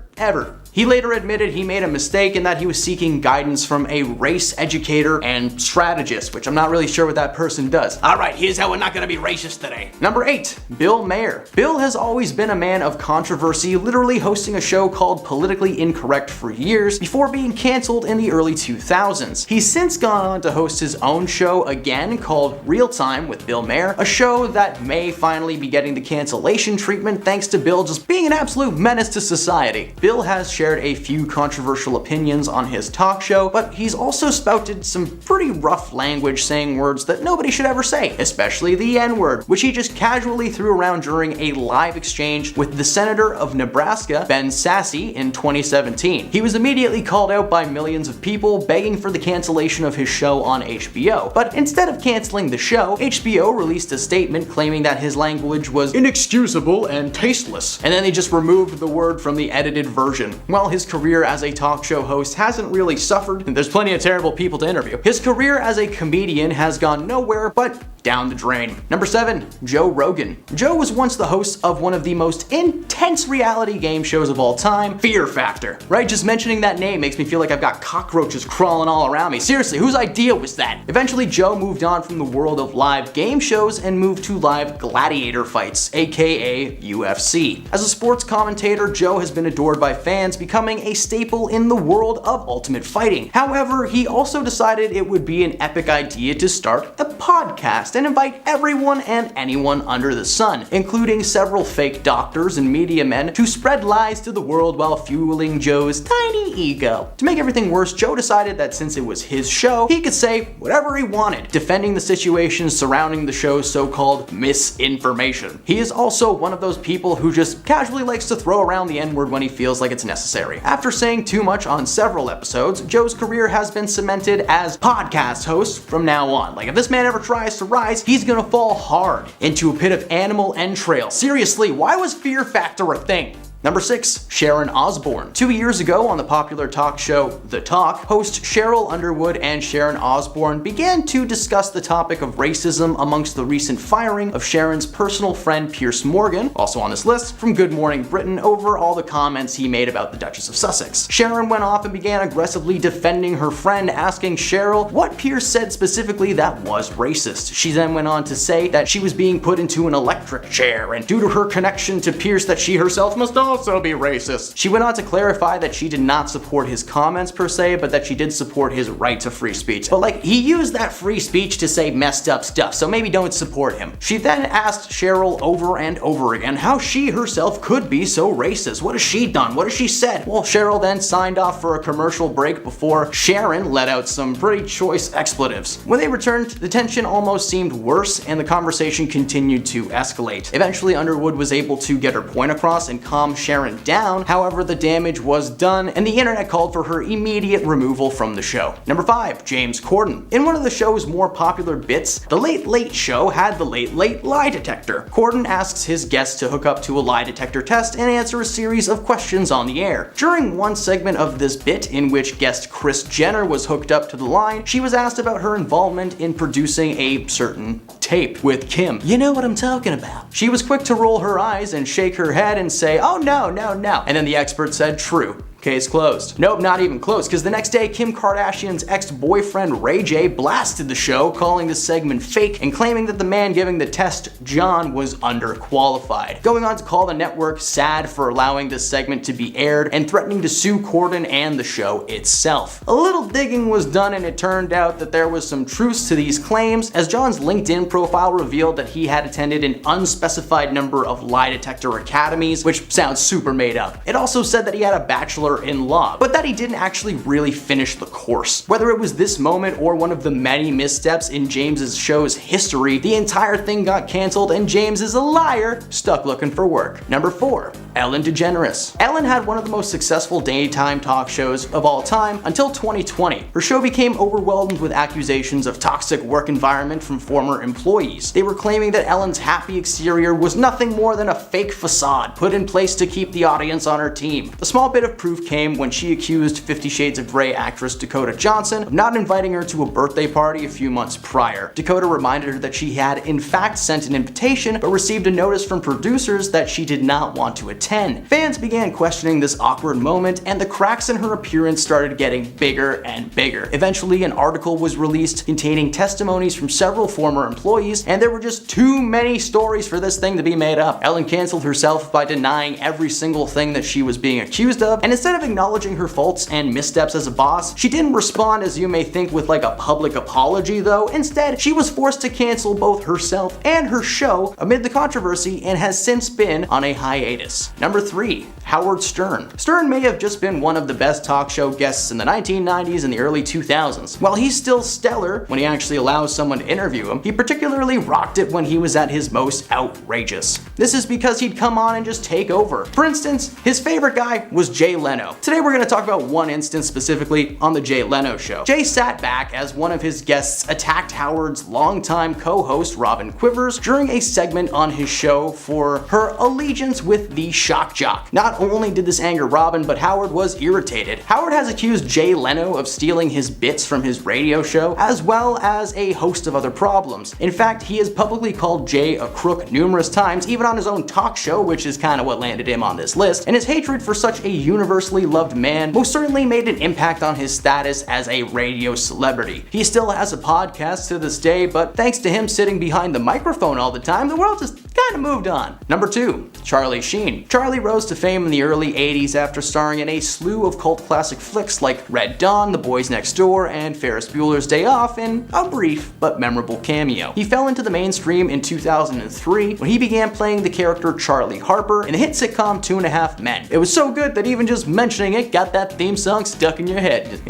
He later admitted he made a mistake and that he was seeking guidance from a race educator and strategist, which I'm not really sure what that person does. Alright, here's how we're not gonna be racist today. Number 8. Bill Maher. Bill has always been a man of controversy, literally hosting a show called Politically Incorrect for years before being canceled in the early 2000s. He's since gone on to host his own show again called Real Time with Bill Maher, a show that may finally be getting the cancellation treatment thanks to Bill just being an absolute menace to society. Bill has shared a few controversial opinions on his talk show, but he's also spouted some pretty rough language saying words that nobody should ever say, especially the N-word, which he just casually threw around during a live exchange with the Senator of Nebraska, Ben Sasse, in 2017. He was immediately called out by millions of people begging for the cancellation of his show on HBO, but instead of canceling the show, HBO released a statement claiming that his language was inexcusable and tasteless, and then they just removed the word from the edited version. While his career as a talk show host hasn't really suffered, and there's plenty of terrible people to interview, his career as a comedian has gone nowhere but down the drain. Number 7. Joe Rogan. Joe was once the host of one of the most intense reality game shows of all time, Fear Factor. Right? Just mentioning that name makes me feel like I've got cockroaches crawling all around me. Seriously, whose idea was that? Eventually, Joe moved on from the world of live game shows and moved to live gladiator fights, aka UFC. As a sports commentator, Joe has been adored by fans, becoming a staple in the world of ultimate fighting. However, he also decided it would be an epic idea to start a podcast podcast and invite everyone and anyone under the sun, including several fake doctors and media men, to spread lies to the world while fueling Joe's tiny ego. To make everything worse, Joe decided that since it was his show, he could say whatever he wanted, defending the situation surrounding the show's so-called misinformation. He is also one of those people who just casually likes to throw around the N-word when he feels like it's necessary. After saying too much on several episodes, Joe's career has been cemented as podcast host from now on. Like, if this man ever tries to rise, he's gonna fall hard into a pit of animal entrails. Seriously, why was Fear Factor a thing? Number 6, Sharon Osbourne. 2 years ago on the popular talk show The Talk, host Cheryl Underwood and Sharon Osbourne began to discuss the topic of racism amongst the recent firing of Sharon's personal friend Piers Morgan, also on this list, from Good Morning Britain over all the comments he made about the Duchess of Sussex. Sharon went off and began aggressively defending her friend, asking Cheryl what Piers said specifically that was racist. She then went on to say that she was being put into an electric chair, and due to her connection to Piers that she herself must also be racist. She went on to clarify that she did not support his comments per se, but that she did support his right to free speech. But like, he used that free speech to say messed up stuff, so maybe don't support him. She then asked Cheryl over and over again how she herself could be so racist. What has she done? What has she said? Well, Cheryl then signed off for a commercial break before Sharon let out some pretty choice expletives. When they returned, the tension almost seemed worse and the conversation continued to escalate. Eventually, Underwood was able to get her point across and calm Sharon down. However, the damage was done and the internet called for her immediate removal from the show. Number 5, James Corden. In one of the show's more popular bits, The Late Late Show had the Late Late lie detector. Corden asks his guests to hook up to a lie detector test and answer a series of questions on the air. During one segment of this bit, in which guest Kris Jenner was hooked up to the line, she was asked about her involvement in producing a certain tape with Kim. You know what I'm talking about. She was quick to roll her eyes and shake her head and say, "Oh no, no, no." And then the expert said, "True. Case closed." Nope, not even close, because the next day Kim Kardashian's ex-boyfriend Ray J blasted the show, calling the segment fake and claiming that the man giving the test, John, was underqualified. Going on to call the network sad for allowing this segment to be aired and threatening to sue Corden and the show itself. A little digging was done and it turned out that there was some truth to these claims, as John's LinkedIn profile revealed that he had attended an unspecified number of lie detector academies, which sounds super made up. It also said that he had a bachelor in law, but that he didn't actually really finish the course. Whether it was this moment or one of the many missteps in James's show's history, the entire thing got canceled and James is a liar stuck looking for work. Number 4, Ellen DeGeneres. Ellen had one of the most successful daytime talk shows of all time until 2020. Her show became overwhelmed with accusations of toxic work environment from former employees. They were claiming that Ellen's happy exterior was nothing more than a fake facade put in place to keep the audience on her team. A small bit of proof came when she accused 50 Shades of Grey actress Dakota Johnson of not inviting her to a birthday party a few months prior. Dakota reminded her that she had in fact sent an invitation but received a notice from producers that she did not want to attend. Fans began questioning this awkward moment and the cracks in her appearance started getting bigger and bigger. Eventually, an article was released containing testimonies from several former employees, and there were just too many stories for this thing to be made up. Ellen canceled herself by denying every single thing that she was being accused of, and instead of acknowledging her faults and missteps as a boss, she didn't respond as you may think with like a public apology though. Instead, she was forced to cancel both herself and her show amid the controversy and has since been on a hiatus. Number 3, Howard Stern. Stern may have just been one of the best talk show guests in the 1990s and the early 2000s. While he's still stellar when he actually allows someone to interview him, he particularly rocked it when he was at his most outrageous. This is because he'd come on and just take over. For instance, his favorite guy was Jay Leno. Today we're going to talk about one instance specifically on the Jay Leno show. Jay sat back as one of his guests attacked Howard's longtime co-host Robin Quivers during a segment on his show for her allegiance with the shock jock. Not only did this anger Robin, but Howard was irritated. Howard has accused Jay Leno of stealing his bits from his radio show, as well as a host of other problems. In fact, he has publicly called Jay a crook numerous times, even on his own talk show, which is kind of what landed him on this list, and his hatred for such a universal universally loved man most certainly made an impact on his status as a radio celebrity. He still has a podcast to this day, but thanks to him sitting behind the microphone all the time, the world just kind of moved on. Number 2. Charlie Sheen. Charlie rose to fame in the early 80s after starring in a slew of cult classic flicks like Red Dawn, The Boys Next Door, and Ferris Bueller's Day Off in a brief but memorable cameo. He fell into the mainstream in 2003 when he began playing the character Charlie Harper in the hit sitcom 2.5 Men. It was so good that even just mentioning it got that theme song stuck in your head.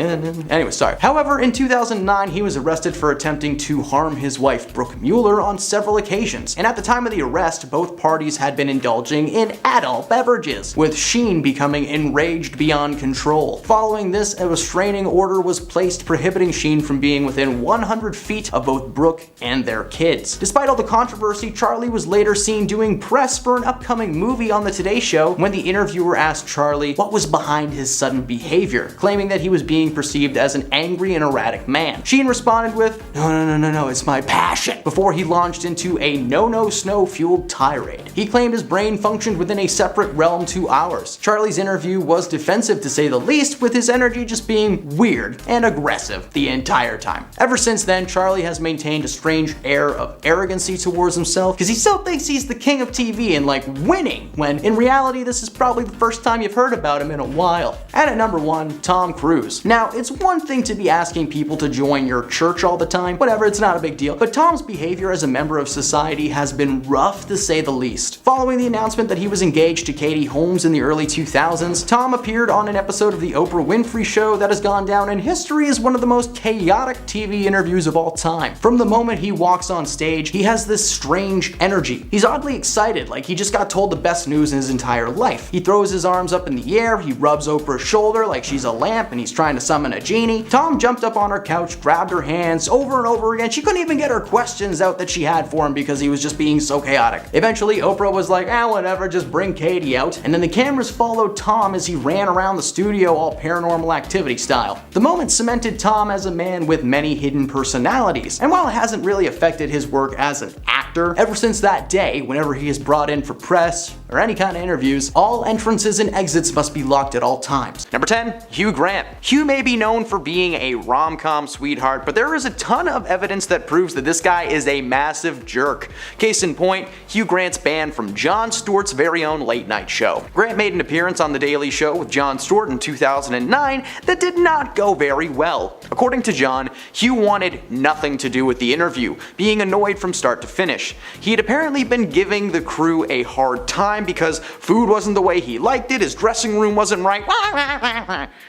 Anyway, sorry. However, in 2009 he was arrested for attempting to harm his wife Brooke Mueller on several occasions, and at the time of the arrest both parties had been indulging in adult beverages, with Sheen becoming enraged beyond control. Following this, a restraining order was placed prohibiting Sheen from being within 100 feet of both Brooke and their kids. Despite all the controversy, Charlie was later seen doing press for an upcoming movie on The Today Show when the interviewer asked Charlie what was behind his sudden behavior, claiming that he was being perceived as an angry and erratic man. Sheen responded with, No, it's my passion, before he launched into a no snow-fueled tirade. He claimed his brain functioned within a separate realm to ours. Charlie's interview was defensive to say the least, with his energy just being weird and aggressive the entire time. Ever since then, Charlie has maintained a strange air of arrogancy towards himself because he still thinks he's the king of TV and like winning, when in reality this is probably the first time you've heard about him in a while. And at number 1, Tom Cruise. Now, it's one thing to be asking people to join your church all the time, whatever, it's not a big deal, but Tom's behavior as a member of society has been rough to say the least. Following the announcement that he was engaged to Katie Holmes in the early 2000s, Tom appeared on an episode of the Oprah Winfrey Show that has gone down in history as one of the most chaotic TV interviews of all time. From the moment he walks on stage, he has this strange energy. He's oddly excited, like he just got told the best news in his entire life. He throws his arms up in the air, he rubs Oprah's shoulder like she's a lamp and he's trying to summon a genie. Tom jumped up on her couch, grabbed her hands over and over again. She couldn't even get her questions out that she had for him because he was just being so chaotic. Eventually, Oprah was like, whatever, just bring Katie out. And then the cameras followed Tom as he ran around the studio all Paranormal Activity style. The moment cemented Tom as a man with many hidden personalities. And while it hasn't really affected his work as an actor, ever since that day, whenever he is brought in for press or any kind of interviews, all entrances and exits must be locked at all times. Number 10, Hugh Grant. Hugh may be known for being a rom-com sweetheart, but there is a ton of evidence that proves that this guy is a massive jerk. Case in point, Hugh Grant's banned from Jon Stewart's very own late night show. Grant made an appearance on The Daily Show with Jon Stewart in 2009 that did not go very well. According to Jon, Hugh wanted nothing to do with the interview, being annoyed from start to finish. He had apparently been giving the crew a hard time because food wasn't the way he liked it, his dressing room wasn't right.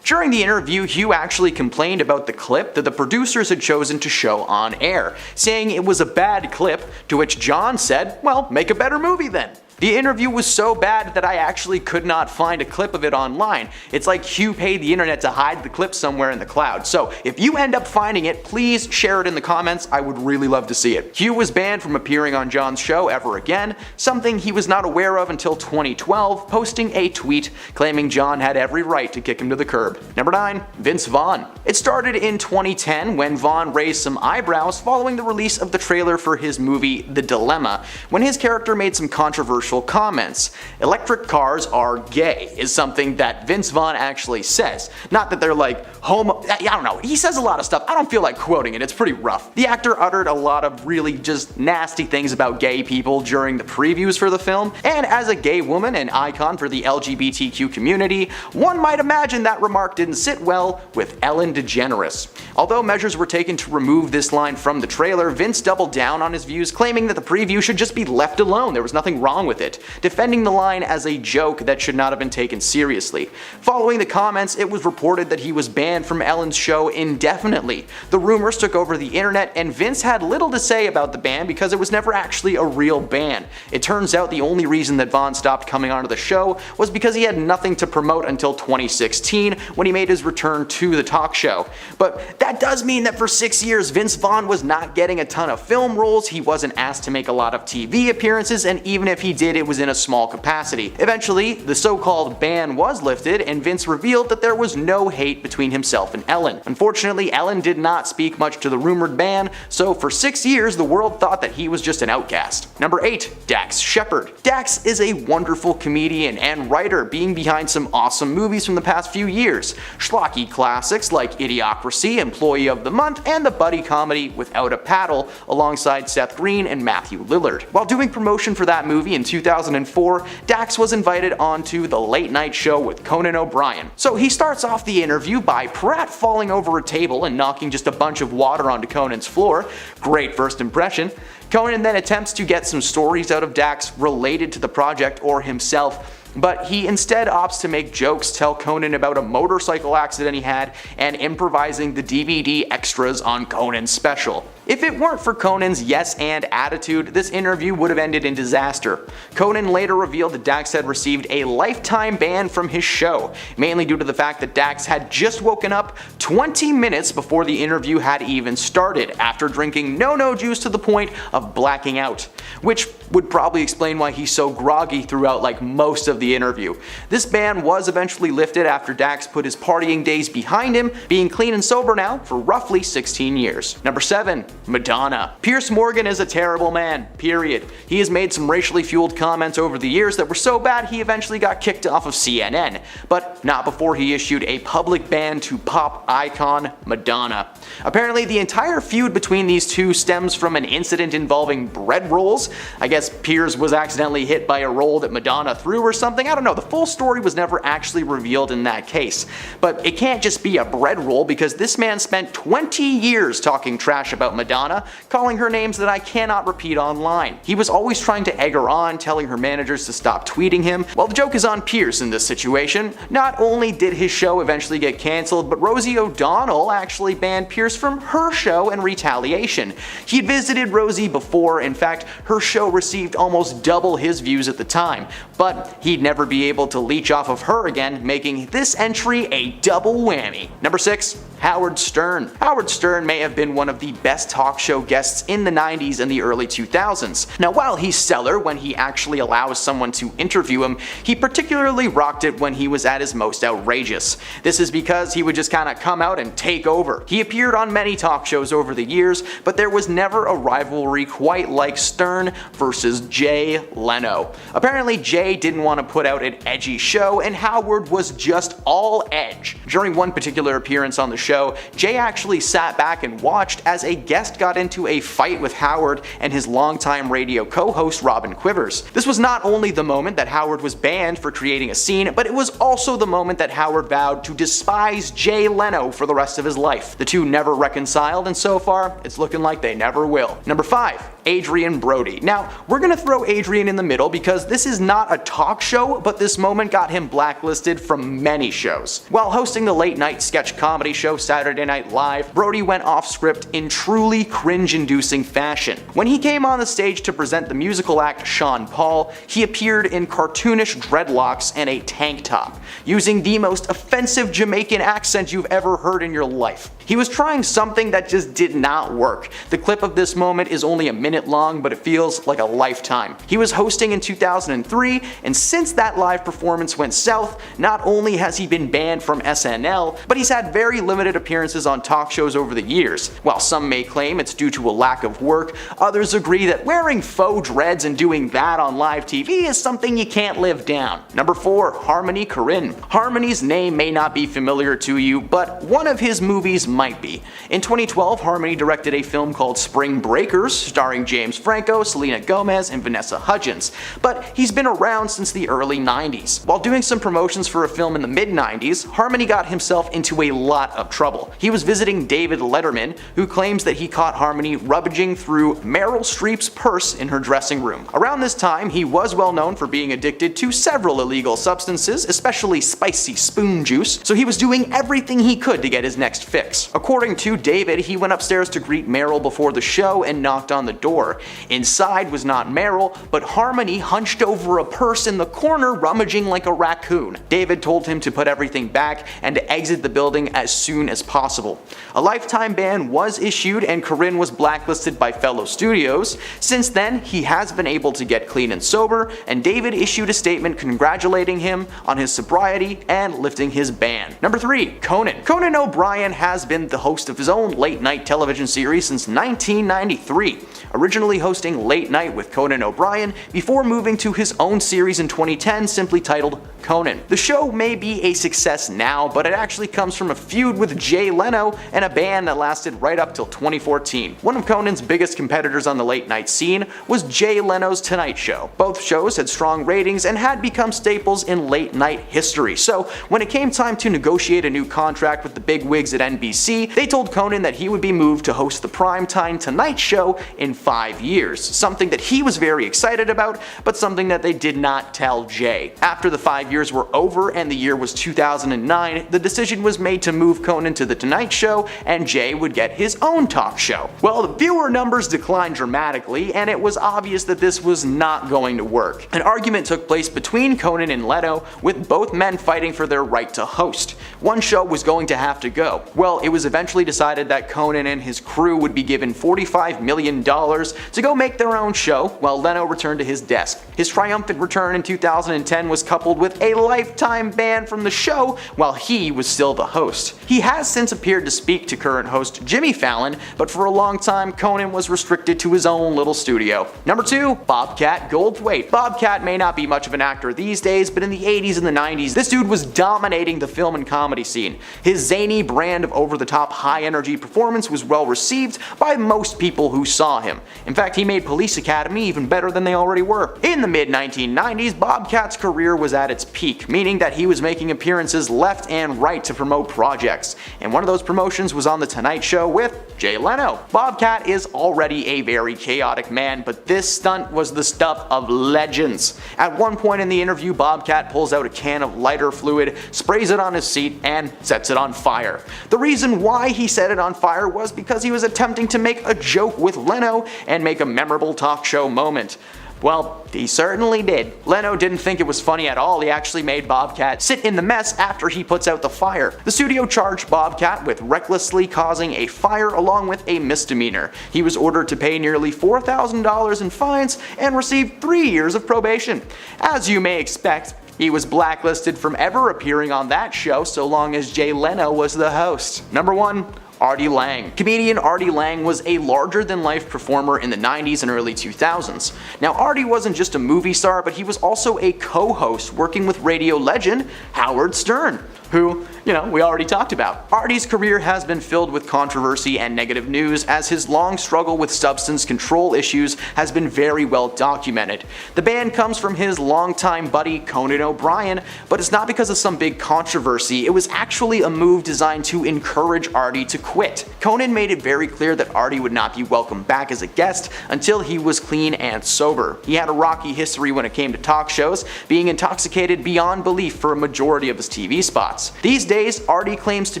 During the interview, Hugh actually complained about the clip that the producers had chosen to show on air, saying it was a bad clip, to which Jon said, well, make a better movie then. The interview was so bad that I actually could not find a clip of it online. It's like Hugh paid the internet to hide the clip somewhere in the cloud. So if you end up finding it, please share it in the comments. I would really love to see it. Hugh was banned from appearing on Jon's show ever again, something he was not aware of until 2012, posting a tweet claiming Jon had every right to kick him to the curb. Number 9, Vince Vaughn. It started in 2010 when Vaughn raised some eyebrows following the release of the trailer for his movie The Dilemma, when his character made some controversial comments. Electric cars are gay is something that Vince Vaughn actually says. Not that they're like homo, I don't know, he says a lot of stuff. I don't feel like quoting it, it's pretty rough. The actor uttered a lot of really just nasty things about gay people during the previews for the film, and as a gay woman and icon for the LGBTQ community, one might imagine that remark didn't sit well with Ellen DeGeneres. Although measures were taken to remove this line from the trailer, Vince doubled down on his views, claiming that the preview should just be left alone, there was nothing wrong with it, defending the line as a joke that should not have been taken seriously. Following the comments, it was reported that he was banned from Ellen's show indefinitely. The rumors took over the internet, and Vince had little to say about the ban because it was never actually a real ban. It turns out the only reason that Vaughn stopped coming onto the show was because he had nothing to promote until 2016, when he made his return to the talk show show. But that does mean that for 6 years, Vince Vaughn was not getting a ton of film roles, he wasn't asked to make a lot of TV appearances, and even if he did, it was in a small capacity. Eventually, the so-called ban was lifted, and Vince revealed that there was no hate between himself and Ellen. Unfortunately, Ellen did not speak much to the rumored ban, so for 6 years, the world thought that he was just an outcast. Number 8. Dax Shepard. Dax is a wonderful comedian and writer, being behind some awesome movies from the past few years. Schlocky classics like Idiocracy, Employee of the Month, and the buddy comedy Without a Paddle, alongside Seth Green and Matthew Lillard. While doing promotion for that movie in 2004, Dax was invited onto The Late Night Show with Conan O'Brien. So he starts off the interview by Pratt falling over a table and knocking just a bunch of water onto Conan's floor. Great first impression. Conan then attempts to get some stories out of Dax related to the project or himself, but he instead opts to make jokes, tell Conan about a motorcycle accident he had, and improvising the DVD extras on Conan's special. If it weren't for Conan's yes and attitude, this interview would have ended in disaster. Conan later revealed that Dax had received a lifetime ban from his show, mainly due to the fact that Dax had just woken up 20 minutes before the interview had even started, after drinking no juice to the point of blacking out, which would probably explain why he's so groggy throughout like most of the interview. This ban was eventually lifted after Dax put his partying days behind him, being clean and sober now for roughly 16 years. Number 7. Madonna. Piers Morgan is a terrible man, period. He has made some racially fueled comments over the years that were so bad he eventually got kicked off of CNN, but not before he issued a public ban to pop icon Madonna. Apparently the entire feud between these two stems from an incident involving bread rolls. I guess Piers was accidentally hit by a roll that Madonna threw or something. I don't know, the full story was never actually revealed in that case. But it can't just be a bread roll, because this man spent 20 years talking trash about Madonna, calling her names that I cannot repeat online. He was always trying to egg her on, telling her managers to stop tweeting him. Well, the joke is on Piers in this situation. Not only did his show eventually get cancelled, but Rosie O'Donnell actually banned Piers from her show in retaliation. He'd visited Rosie before, in fact, her show received almost double his views at the time, but he'd never be able to leech off of her again, making this entry a double whammy. Number 6. Howard Stern. Howard Stern may have been one of the best talk show guests in the 90s and the early 2000s. Now, while he's stellar when he actually allows someone to interview him, he particularly rocked it when he was at his most outrageous. This is because he would just kinda come out and take over. He appeared on many talk shows over the years, but there was never a rivalry quite like Stern versus Jay Leno. Apparently Jay didn't want to put out an edgy show, and Howard was just all edge. During one particular appearance on the show, Jay actually sat back and watched as a guest got into a fight with Howard and his longtime radio co-host Robin Quivers. This was not only the moment that Howard was banned for creating a scene, but it was also the moment that Howard vowed to despise Jay Leno for the rest of his life. The two never reconciled, and so far, it's looking like they never will. Number 5. Adrian Brody. Now, we're gonna throw Adrian in the middle because this is not a talk show, but this moment got him blacklisted from many shows. While hosting the late night sketch comedy show Saturday Night Live, Brody went off script in truly cringe-inducing fashion. When he came on the stage to present the musical act Sean Paul, he appeared in cartoonish dreadlocks and a tank top, using the most offensive Jamaican accent you've ever heard in your life. He was trying something that just did not work. The clip of this moment is only a minute long, but it feels like a lifetime. He was hosting in 2003, and since that live performance went south, not only has he been banned from SNL, but he's had very limited appearances on talk shows over the years. While some may claim it's due to a lack of work, others agree that wearing faux dreads and doing that on live TV is something you can't live down. Number 4. Harmony Korine. Harmony's name may not be familiar to you, but one of his movies might be. In 2012, Harmony directed a film called Spring Breakers, starring James Franco, Selena Gomez, and Vanessa Hudgens, but he's been around since the early 90s. While doing some promotions for a film in the mid-90s, Harmony got himself into a lot of trouble. He was visiting David Letterman, who claims that he caught Harmony rummaging through Meryl Streep's purse in her dressing room. Around this time, he was well known for being addicted to several illegal substances, especially spicy spoon juice, so he was doing everything he could to get his next fix. hosts. According to David, he went upstairs to greet Meryl before the show and knocked on the door. Inside was not Meryl, but Harmony hunched over a purse in the corner rummaging like a raccoon. David told him to put everything back and to exit the building as soon as possible. A lifetime ban was issued and Corinne was blacklisted by fellow studios. Since then, he has been able to get clean and sober, and David issued a statement congratulating him on his sobriety and lifting his ban. Number 3. Conan. Conan O'Brien has been the host of his own late-night television series since 1993, originally hosting Late Night with Conan O'Brien before moving to his own series in 2010 simply titled Conan. The show may be a success now, but it actually comes from a feud with Jay Leno and a ban that lasted right up till 2014. One of Conan's biggest competitors on the late night scene was Jay Leno's Tonight Show. Both shows had strong ratings and had become staples in late night history, so when it came time to negotiate a new contract with the bigwigs at NBC, they told Conan that he would be moved to host the primetime Tonight Show in 5 years, something that he was very excited about, but something that they did not tell Jay. After the 5 years were over and the year was 2009, the decision was made to move Conan to the Tonight Show and Jay would get his own talk show. Well, the viewer numbers declined dramatically and it was obvious that this was not going to work. An argument took place between Conan and Leno, with both men fighting for their right to host. One show was going to have to go. Well, it was eventually decided that Conan and his crew would be given $45 million to go make their own show, while Leno returned to his desk. His triumphant return in 2010 was coupled with a lifetime ban from the show while he was still the host. He has since appeared to speak to current host Jimmy Fallon, but for a long time Conan was restricted to his own little studio. Number 2. Bobcat Goldthwait. Bobcat may not be much of an actor these days, but in the 80s and the 90s, this dude was dominating the film and comedy scene. His zany brand of over-the-top high-energy performance was well received by most people who saw him. In fact, he made Police Academy even better than they already were. In the mid-1990s, Bobcat's career was at its peak, meaning that he was making appearances left and right to promote projects, and one of those promotions was on The Tonight Show with Jay Leno. Bobcat is already a very chaotic man, but this stunt was the stuff of legends. At one point in the interview, Bobcat pulls out a can of lighter fluid, sprays it on his seat, and sets it on fire. The reason why he set it on fire was because he was attempting to make a joke with Leno and make a memorable talk show moment. Well, he certainly did. Leno didn't think it was funny at all. He actually made Bobcat sit in the mess after he puts out the fire. The studio charged Bobcat with recklessly causing a fire along with a misdemeanor. He was ordered to pay nearly $4,000 in fines and received 3 years of probation. As you may expect, he was blacklisted from ever appearing on that show so long as Jay Leno was the host. Number 1. Artie Lang. Comedian Artie Lang was a larger-than-life performer in the 90s and early 2000s. Now, Artie wasn't just a movie star, but he was also a co-host working with radio legend Howard Stern, who, we already talked about. Artie's career has been filled with controversy and negative news, as his long struggle with substance control issues has been very well documented. The ban comes from his longtime buddy Conan O'Brien, but it's not because of some big controversy. It was actually a move designed to encourage Artie to quit. Conan made it very clear that Artie would not be welcomed back as a guest until he was clean and sober. He had a rocky history when it came to talk shows, being intoxicated beyond belief for a majority of his TV spots. These days, Artie claims to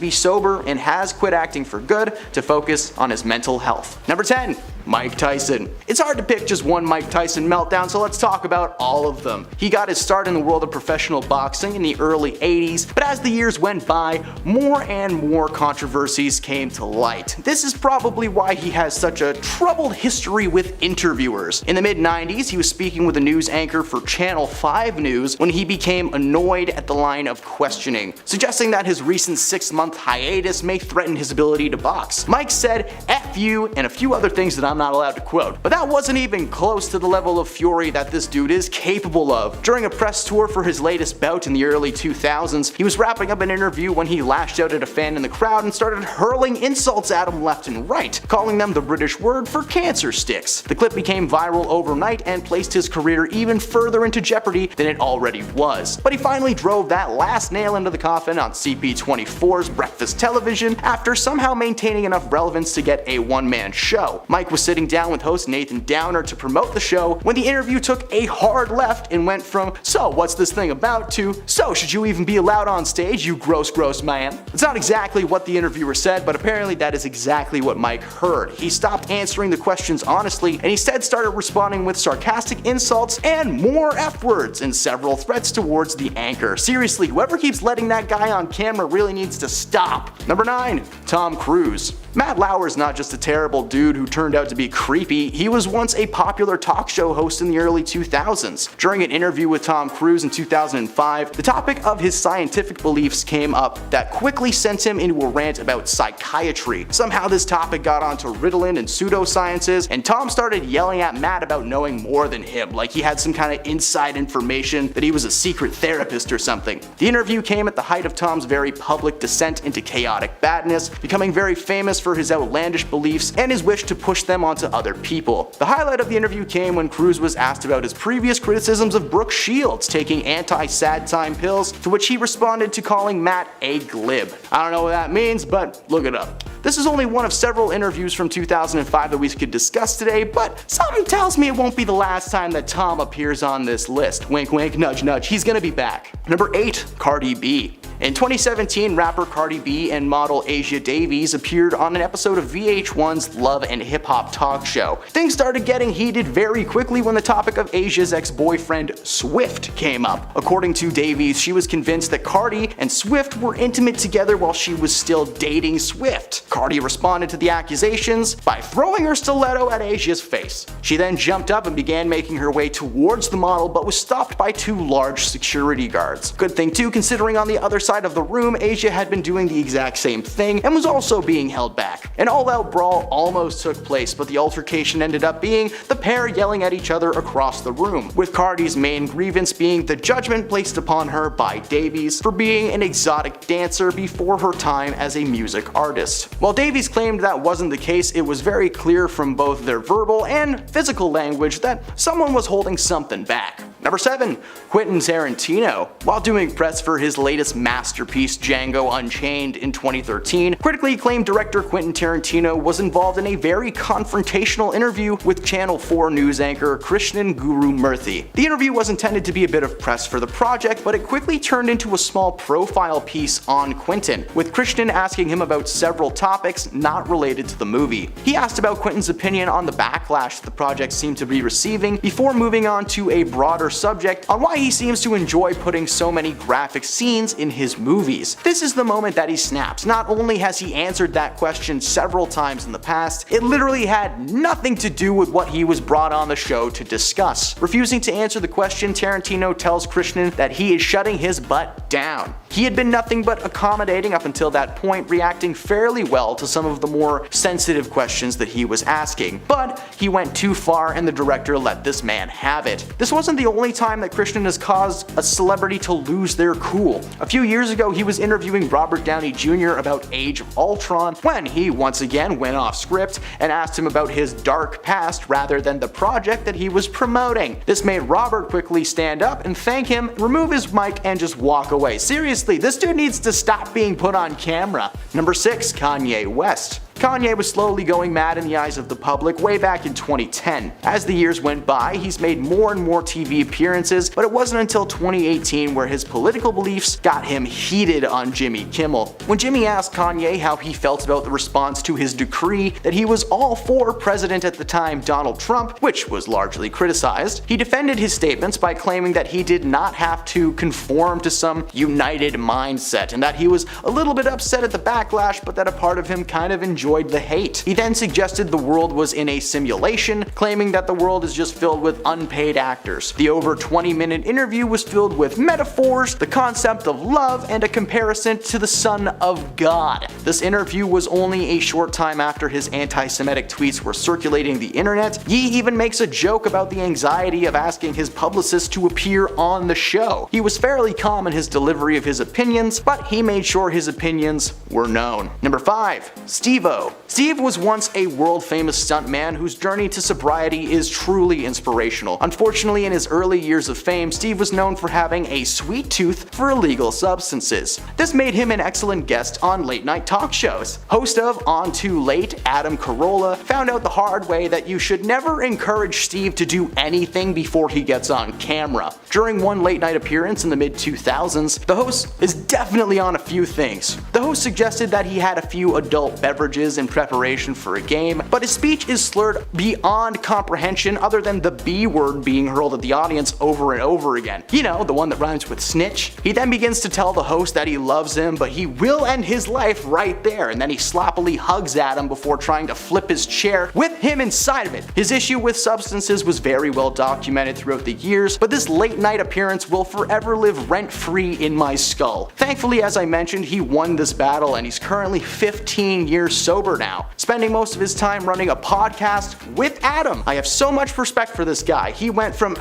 be sober and has quit acting for good to focus on his mental health. Number 10. Mike Tyson. It's hard to pick just one Mike Tyson meltdown, so let's talk about all of them. He got his start in the world of professional boxing in the early 80s, but as the years went by, more and more controversies came to light. This is probably why he has such a troubled history with interviewers. In the mid-90s, he was speaking with a news anchor for Channel 5 News when he became annoyed at the line of questioning, suggesting that his recent 6-month hiatus may threaten his ability to box. Mike said, "F you," and a few other things that I'm not allowed to quote. But that wasn't even close to the level of fury that this dude is capable of. During a press tour for his latest bout in the early 2000s, he was wrapping up an interview when he lashed out at a fan in the crowd and started hurling insults at him left and right, calling them the British word for cancer sticks. The clip became viral overnight and placed his career even further into jeopardy than it already was. But he finally drove that last nail into the coffin on CP24's Breakfast Television after somehow maintaining enough relevance to get a one-man show. Mike was sitting down with host Nathan Downer to promote the show when the interview took a hard left and went from "so what's this thing about" to "so should you even be allowed on stage, you gross man." It's not exactly what the interviewer said, but apparently that is exactly what Mike heard. He stopped answering the questions honestly and instead started responding with sarcastic insults and more F words and several threats towards the anchor. Seriously, whoever keeps letting that guy on camera really needs to stop. Number 9. Tom Cruise. Matt Lauer's not just a terrible dude who turned out to be creepy, he was once a popular talk show host in the early 2000s. During an interview with Tom Cruise in 2005, the topic of his scientific beliefs came up that quickly sent him into a rant about psychiatry. Somehow this topic got onto Ritalin and pseudosciences, and Tom started yelling at Matt about knowing more than him, like he had some kind of inside information that he was a secret therapist or something. The interview came at the height of Tom's very public descent into chaotic badness, becoming very famous for his outlandish beliefs and his wish to push them onto other people. The highlight of the interview came when Cruise was asked about his previous criticisms of Brooke Shields taking anti-sad time pills, to which he responded to calling Matt a glib. I don't know what that means, but look it up. This is only one of several interviews from 2005 that we could discuss today, but something tells me it won't be the last time that Tom appears on this list. Wink wink, nudge nudge, he's gonna be back. Number 8. Cardi B. In 2017, rapper Cardi B and model Asia Davies appeared on an episode of VH1's Love and Hip Hop talk show. Things started getting heated very quickly when the topic of Asia's ex-boyfriend Swift came up. According to Davies, she was convinced that Cardi and Swift were intimate together while she was still dating Swift. Cardi responded to the accusations by throwing her stiletto at Asia's face. She then jumped up and began making her way towards the model, but was stopped by 2 large security guards. Good thing too, considering on the other side of the room, Asia had been doing the exact same thing and was also being held back. An all-out brawl almost took place, but the altercation ended up being the pair yelling at each other across the room, with Cardi's main grievance being the judgment placed upon her by Davies for being an exotic dancer before her time as a music artist. While Davies claimed that wasn't the case, it was very clear from both their verbal and physical language that someone was holding something back. Number 7. Quentin Tarantino. While doing press for his latest masterpiece Django Unchained in 2013, critically acclaimed director Quentin Tarantino was involved in a very confrontational interview with Channel 4 news anchor Krishnan Guru Murthy. The interview was intended to be a bit of press for the project, but it quickly turned into a small profile piece on Quentin, with Krishnan asking him about several topics not related to the movie. He asked about Quentin's opinion on the backlash the project seemed to be receiving, before moving on to a broader subject on why he seems to enjoy putting so many graphic scenes in his movies. This is the moment that he snaps. Not only has he answered that question several times in the past, it literally had nothing to do with what he was brought on the show to discuss. Refusing to answer the question, Tarantino tells Krishnan that he is shutting his butt down. He had been nothing but accommodating up until that point, reacting fairly well to some of the more sensitive questions that he was asking. But he went too far and the director let this man have it. This wasn't the only time that Krishnan has caused a celebrity to lose their cool. A few years ago, he was interviewing Robert Downey Jr. about Age of Ultron when he once again went off script and asked him about his dark past rather than the project that he was promoting. This made Robert quickly stand up and thank him, remove his mic, and just walk away. Seriously, this dude needs to stop being put on camera. Number 6. Kanye West. Kanye was slowly going mad in the eyes of the public way back in 2010. As the years went by, he's made more and more TV appearances, but it wasn't until 2018 where his political beliefs got him heated on Jimmy Kimmel. When Jimmy asked Kanye how he felt about the response to his decree that he was all for President at the time Donald Trump, which was largely criticized, he defended his statements by claiming that he did not have to conform to some united mindset and that he was a little bit upset at the backlash, but that a part of him kind of enjoyed the hate. He then suggested the world was in a simulation, claiming that the world is just filled with unpaid actors. The over 20-minute interview was filled with metaphors, the concept of love, and a comparison to the Son of God. This interview was only a short time after his anti-Semitic tweets were circulating the internet. Ye even makes a joke about the anxiety of asking his publicist to appear on the show. He was fairly calm in his delivery of his opinions, but he made sure his opinions were known. Number 5. Steve-O. Bravo. Steve was once a world-famous stuntman whose journey to sobriety is truly inspirational. Unfortunately, in his early years of fame, Steve was known for having a sweet tooth for illegal substances. This made him an excellent guest on late-night talk shows. Host of On Too Late, Adam Carolla, found out the hard way that you should never encourage Steve to do anything before he gets on camera. During one late-night appearance in the mid-2000s, the host is definitely on a few things. The host suggested that he had a few adult beverages in preparation for a game, but his speech is slurred beyond comprehension other than the B word being hurled at the audience over and over again. You know, the one that rhymes with snitch. He then begins to tell the host that he loves him, but he will end his life right there, and then he sloppily hugs Adam before trying to flip his chair with him inside of it. His issue with substances was very well documented throughout the years, but this late night appearance will forever live rent-free in my skull. Thankfully, as I mentioned, he won this battle and he's currently 15 years sober now, spending most of his time running a podcast with Adam. I have so much respect for this guy. He went from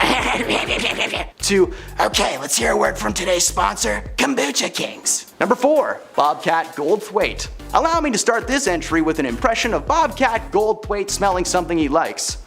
to, okay, let's hear a word from today's sponsor, Kombucha Kings. Number 4, Bobcat Goldthwait. Allow me to start this entry with an impression of Bobcat Goldthwait smelling something he likes.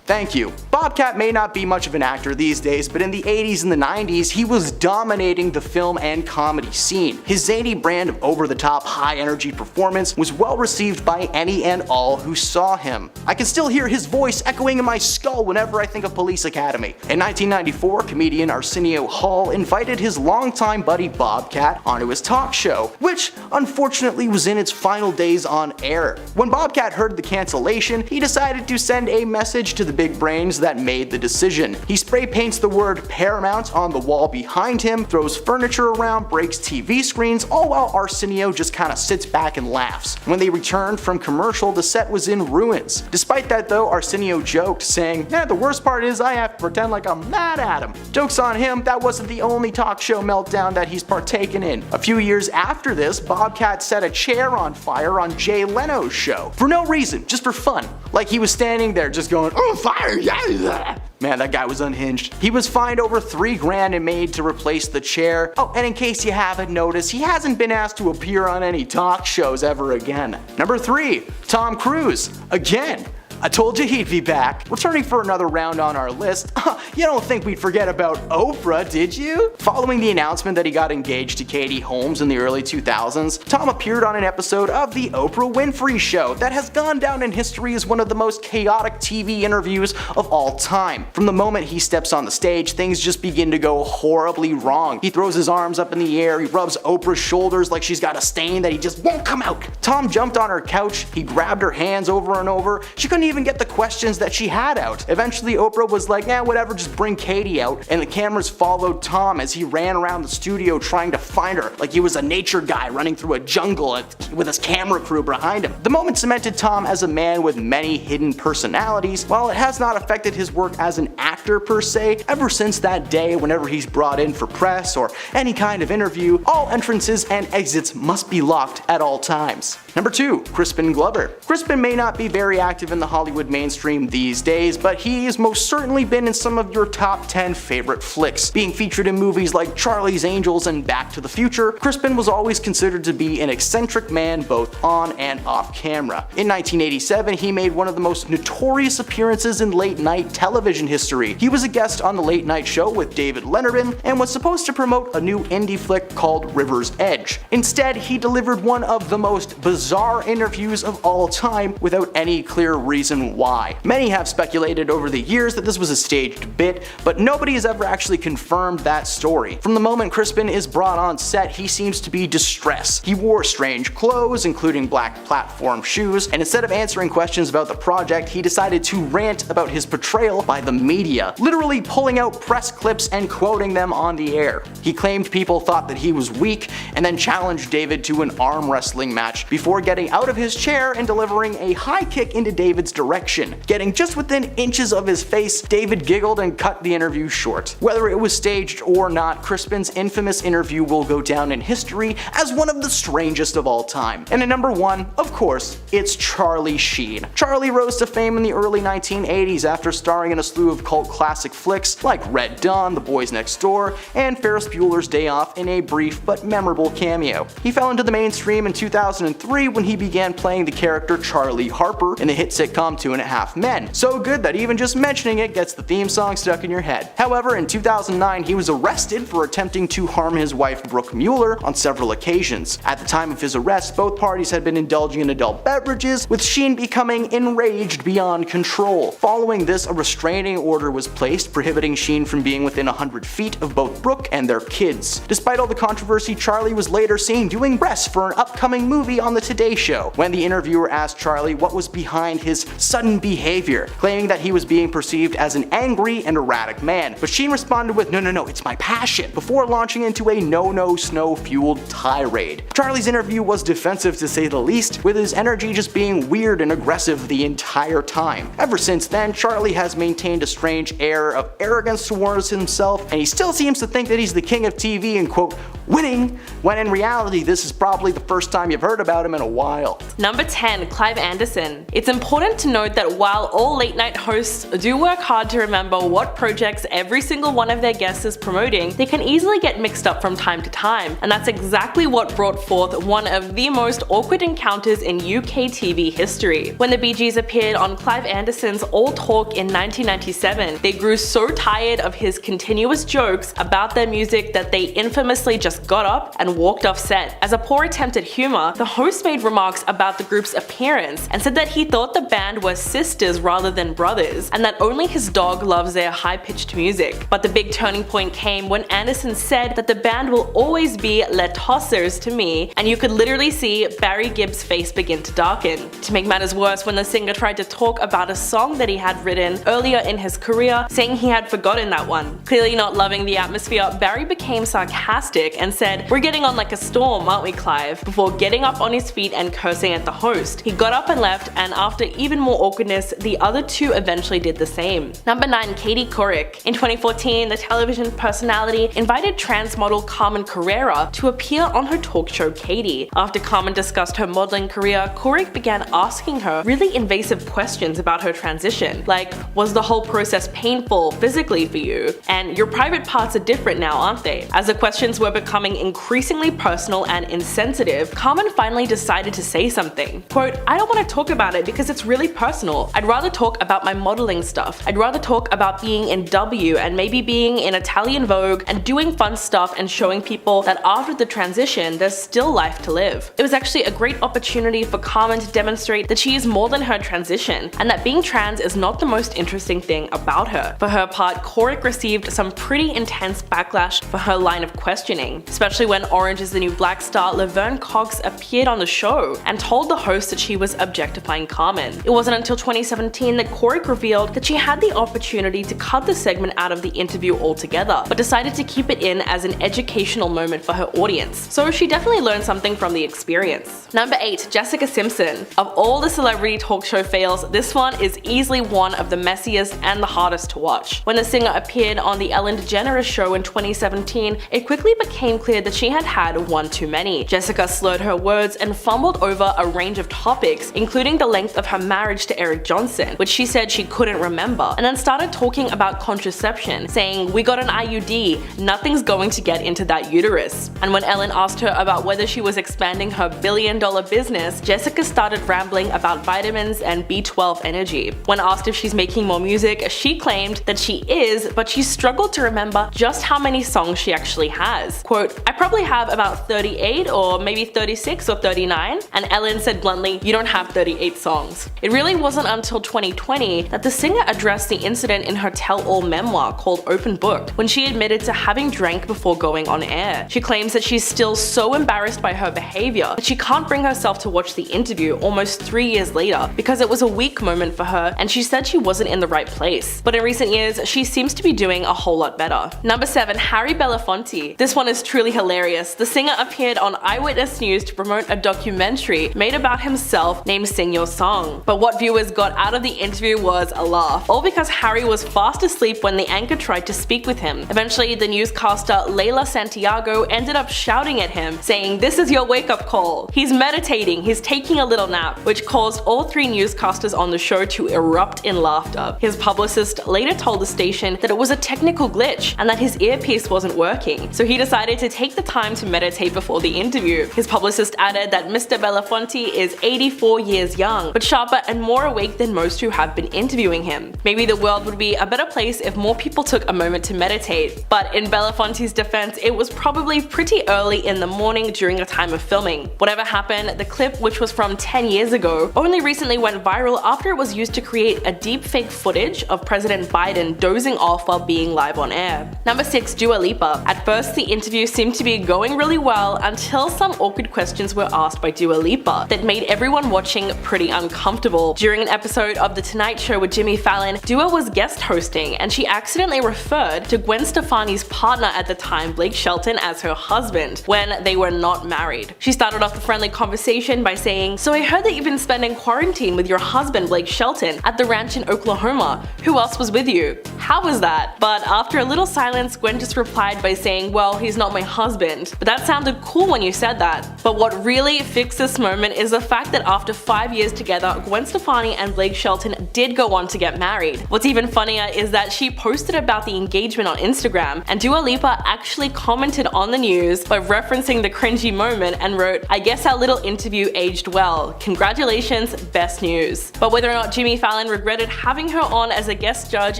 Thank you. Bobcat may not be much of an actor these days, but in the 80s and the 90s, he was dominating the film and comedy scene. His zany brand of over-the-top, high-energy performance was well received by any and all who saw him. I can still hear his voice echoing in my skull whenever I think of Police Academy. In 1994, comedian Arsenio Hall invited his longtime buddy Bobcat onto his talk show, which unfortunately was in its final days on air. When Bobcat heard the cancellation, he decided to send a message to the big brains that made the decision. He spray paints the word Paramount on the wall behind him, throws furniture around, breaks TV screens, all while Arsenio just kinda sits back and laughs. When they returned from commercial, the set was in ruins. Despite that though, Arsenio joked, saying, the worst part is I have to pretend like I'm mad at him. Joke's on him, that wasn't the only talk show meltdown that he's partaken in. A few years after this, Bobcat set a chair on fire on Jay Leno's show. For no reason, just for fun. Like he was standing there just going, oh, fire, yeah. Man, that guy was unhinged. He was fined over $3,000 and made to replace the chair. Oh, and in case you haven't noticed, he hasn't been asked to appear on any talk shows ever again. Number 3, Tom Cruise. Again. I told you he'd be back. Returning for another round on our list, you don't think we'd forget about Oprah, did you? Following the announcement that he got engaged to Katie Holmes in the early 2000s, Tom appeared on an episode of The Oprah Winfrey Show that has gone down in history as one of the most chaotic TV interviews of all time. From the moment he steps on the stage, things just begin to go horribly wrong. He throws his arms up in the air, he rubs Oprah's shoulders like she's got a stain that he just won't come out. Tom jumped on her couch, he grabbed her hands over and over, she couldn't even get the questions that she had out. Eventually Oprah was like, whatever, just bring Katie out, and the cameras followed Tom as he ran around the studio trying to find her, like he was a nature guy running through a jungle with his camera crew behind him. The moment cemented Tom as a man with many hidden personalities. While it has not affected his work as an actor per se, ever since that day whenever he's brought in for press or any kind of interview, all entrances and exits must be locked at all times. Number 2, Crispin Glover. Crispin may not be very active in the Hollywood mainstream these days, but he's most certainly been in some of your top 10 favorite flicks. Being featured in movies like Charlie's Angels and Back to the Future, Crispin was always considered to be an eccentric man both on and off camera. In 1987, he made one of the most notorious appearances in late night television history. He was a guest on The Late Night Show with David Letterman and was supposed to promote a new indie flick called River's Edge. Instead, he delivered one of the most bizarre interviews of all time without any clear reason why. Many have speculated over the years that this was a staged bit, but nobody has ever actually confirmed that story. From the moment Crispin is brought on set, he seems to be distressed. He wore strange clothes, including black platform shoes, and instead of answering questions about the project, he decided to rant about his portrayal by the media, literally pulling out press clips and quoting them on the air. He claimed people thought that he was weak, and then challenged David to an arm wrestling match before getting out of his chair and delivering a high kick into David's direction. reaction. Getting just within inches of his face, David giggled and cut the interview short. Whether it was staged or not, Crispin's infamous interview will go down in history as one of the strangest of all time. And at number 1, of course, it's Charlie Sheen. Charlie rose to fame in the early 1980s after starring in a slew of cult classic flicks like Red Dawn, The Boys Next Door, and Ferris Bueller's Day Off in a brief but memorable cameo. He fell into the mainstream in 2003 when he began playing the character Charlie Harper in the hit sitcom 2.5 Men. So good that even just mentioning it gets the theme song stuck in your head. However, in 2009 he was arrested for attempting to harm his wife Brooke Mueller on several occasions. At the time of his arrest, both parties had been indulging in adult beverages, with Sheen becoming enraged beyond control. Following this, a restraining order was placed prohibiting Sheen from being within 100 feet of both Brooke and their kids. Despite all the controversy, Charlie was later seen doing press for an upcoming movie on The Today Show, when the interviewer asked Charlie what was behind his sudden behavior, claiming that he was being perceived as an angry and erratic man. But Sheen responded with, no, it's my passion, before launching into a no snow-fueled tirade. Charlie's interview was defensive to say the least, with his energy just being weird and aggressive the entire time. Ever since then, Charlie has maintained a strange air of arrogance towards himself, and he still seems to think that he's the king of TV and quote, winning, when in reality this is probably the first time you've heard about him in a while.
Number 10. Clive Anderson. It's important to note that while all late night hosts do work hard to remember what projects every single one of their guests is promoting, they can easily get mixed up from time to time, and that's exactly what brought forth one of the most awkward encounters in UK TV history. When the Bee Gees appeared on Clive Anderson's All Talk in 1997, they grew so tired of his continuous jokes about their music that they infamously just got up and walked off set. As a poor attempt at humor, the host made remarks about the group's appearance and said that he thought the band were sisters rather than brothers, and that only his dog loves their high-pitched music. But the big turning point came when Anderson said that the band will always be Les Tossers to me, and you could literally see Barry Gibb's face begin to darken. To make matters worse, when the singer tried to talk about a song that he had written earlier in his career, saying he had forgotten that one. Clearly not loving the atmosphere, Barry became sarcastic and said, "We're getting on like a storm, aren't we, Clive?" before getting up on his feet and cursing at the host. He got up and left, and after even more awkwardness, the other two eventually did the same. Number 9. Katie Couric. In 2014, the television personality invited trans model Carmen Carrera to appear on her talk show Katie. After Carmen discussed her modeling career, Couric began asking her really invasive questions about her transition, like, was the whole process painful physically for you? And your private parts are different now, aren't they? As the questions were becoming increasingly personal and insensitive, Carmen finally decided to say something. Quote, "I don't want to talk about it because it's really personal. I'd rather talk about my modeling stuff. I'd rather talk about being in W and maybe being in Italian Vogue and doing fun stuff and showing people that after the transition there's still life to live." It was actually a great opportunity for Carmen to demonstrate that she is more than her transition, and that being trans is not the most interesting thing about her. For her part, Couric received some pretty intense backlash for her line of questioning, especially when Orange is the New Black star Laverne Cox appeared on the show and told the host that she was objectifying Carmen. It wasn't until 2017 that Couric revealed that she had the opportunity to cut the segment out of the interview altogether, but decided to keep it in as an educational moment for her audience. So she definitely learned something from the experience. Number 8. Jessica Simpson. Of all the celebrity talk show fails, this one is easily one of the messiest and the hardest to watch. When the singer appeared on the Ellen DeGeneres show in 2017, it quickly became clear that she had had one too many. Jessica slurred her words and fumbled over a range of topics, including the length of her marriage to Eric Johnson, which she said she couldn't remember, and then started talking about contraception, saying, "We got an IUD, nothing's going to get into that uterus." And when Ellen asked her about whether she was expanding her billion-dollar business, Jessica started rambling about vitamins and B12 energy. When asked if she's making more music, she claimed that she is, but she struggled to remember just how many songs she actually has. Quote, "I probably have about 38 or maybe 36 or 39, and Ellen said bluntly, "You don't have 38 songs." It really wasn't until 2020 that the singer addressed the incident in her tell-all memoir called Open Book, when she admitted to having drank before going on air. She claims that she's still so embarrassed by her behavior that she can't bring herself to watch the interview almost 3 years later because it was a weak moment for her, and she said she wasn't in the right place. But in recent years, she seems to be doing a whole lot better. Number 7. Harry Belafonte. This one is
truly hilarious. The singer appeared on Eyewitness News to promote a documentary made about himself named Sing Your Song. But what viewers got out of the interview was a laugh, all because Harry was fast asleep when the anchor tried to speak with him. Eventually, the newscaster Layla Santiago ended up shouting at him, saying, "This is your wake-up call. He's meditating, he's taking a little nap," which caused all three newscasters on the show to erupt in laughter. His publicist later told the station that it was a technical glitch and that his earpiece wasn't working, so he decided to take the time to meditate before the interview. His publicist added that Mr. Belafonte is 84 years young, but sharper and more awake than most who have been interviewing him. Maybe the world would be a better place if more people took a moment to meditate. But in Belafonte's defense, it was probably pretty early in the morning during a time of filming. Whatever happened, the clip, which was from 10 years ago, only recently went viral after it was used to create a deepfake footage of President Biden dozing off while being live on air. Number 6. Dua Lipa. At first, the interview seemed to be going really well until some awkward questions were asked by Dua Lipa that made everyone watching pretty uncomfortable. During an episode of The Tonight Show with Jimmy Fallon, Dua was guest hosting and she accidentally referred to Gwen Stefani's partner at the time, Blake Shelton, as her husband when they were not married. She started off the friendly conversation by saying, "So I heard that you've been spending quarantine with your husband Blake Shelton at the ranch in Oklahoma. Who else was with you? How was that?" But after a little silence, Gwen just replied by saying, "Well, he's not my husband, but that sounded cool when you said that." But what really fixed this moment is the fact that after 5 years together, Gwen Stefani and Blake Shelton did go on to get married. What's even funnier is that she posted about the engagement on Instagram, and Dua Lipa actually commented on the news by referencing the cringy moment and wrote, "I guess our little interview aged well. Congratulations, best news." But whether or not Jimmy Fallon regretted having her on as a guest judge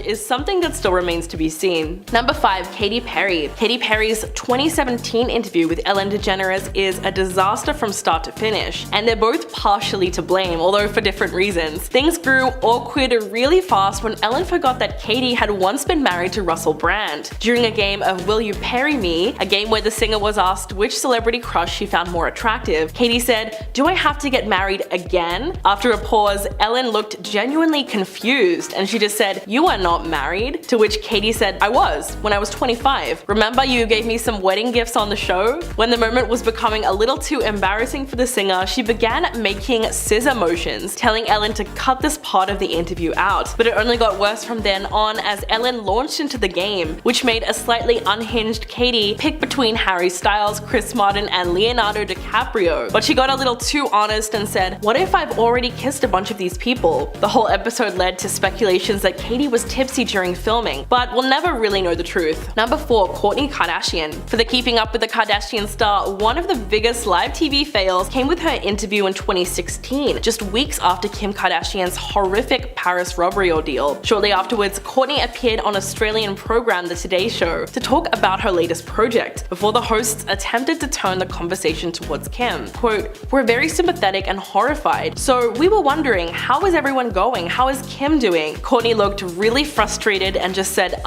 is something that still remains to be seen. Number 5. Katy Perry. Katy Perry's 2017 interview with Ellen DeGeneres is a disaster from start to finish, and they're both partially to blame, although for different reasons. Things grew awkward really fast when Ellen forgot that Katy had once been married to Russell Brand. During a game of Will You Parry Me, a game where the singer was asked which celebrity crush she found more attractive, Katy said, "Do I have to get married again?" After a pause, Ellen looked genuinely confused and she just said, "You are not married?" To which Katy said, "I was, when I was 25. Remember you gave me some wedding gifts on the show?" When the moment was becoming a little too embarrassing for the singer, she began making scissor motions, telling Ellen to cut this part of the interview out. But it only got worse from then on as Ellen launched into the game, which made a slightly unhinged Katy pick between Harry Styles, Chris Martin, and Leonardo DiCaprio. But she got a little too honest and said, "What if I've already kissed a bunch of these people?" The whole episode led to speculations that Katy was tipsy during filming, but we'll never really know the truth. Number 4. Kourtney Kardashian. For the Keeping Up with the Kardashian star, one of the biggest live TV fails came with her interview in 2016, just weeks after Kim Kardashian's horrific Paris robbery ordeal. Shortly afterwards, Kourtney appeared on Australian program The Today Show to talk about her latest project, before the hosts attempted to turn the conversation towards Kim. Quote, "We're very sympathetic and horrified, so we were wondering, how is everyone going? How is Kim doing?" Kourtney looked really frustrated and just said,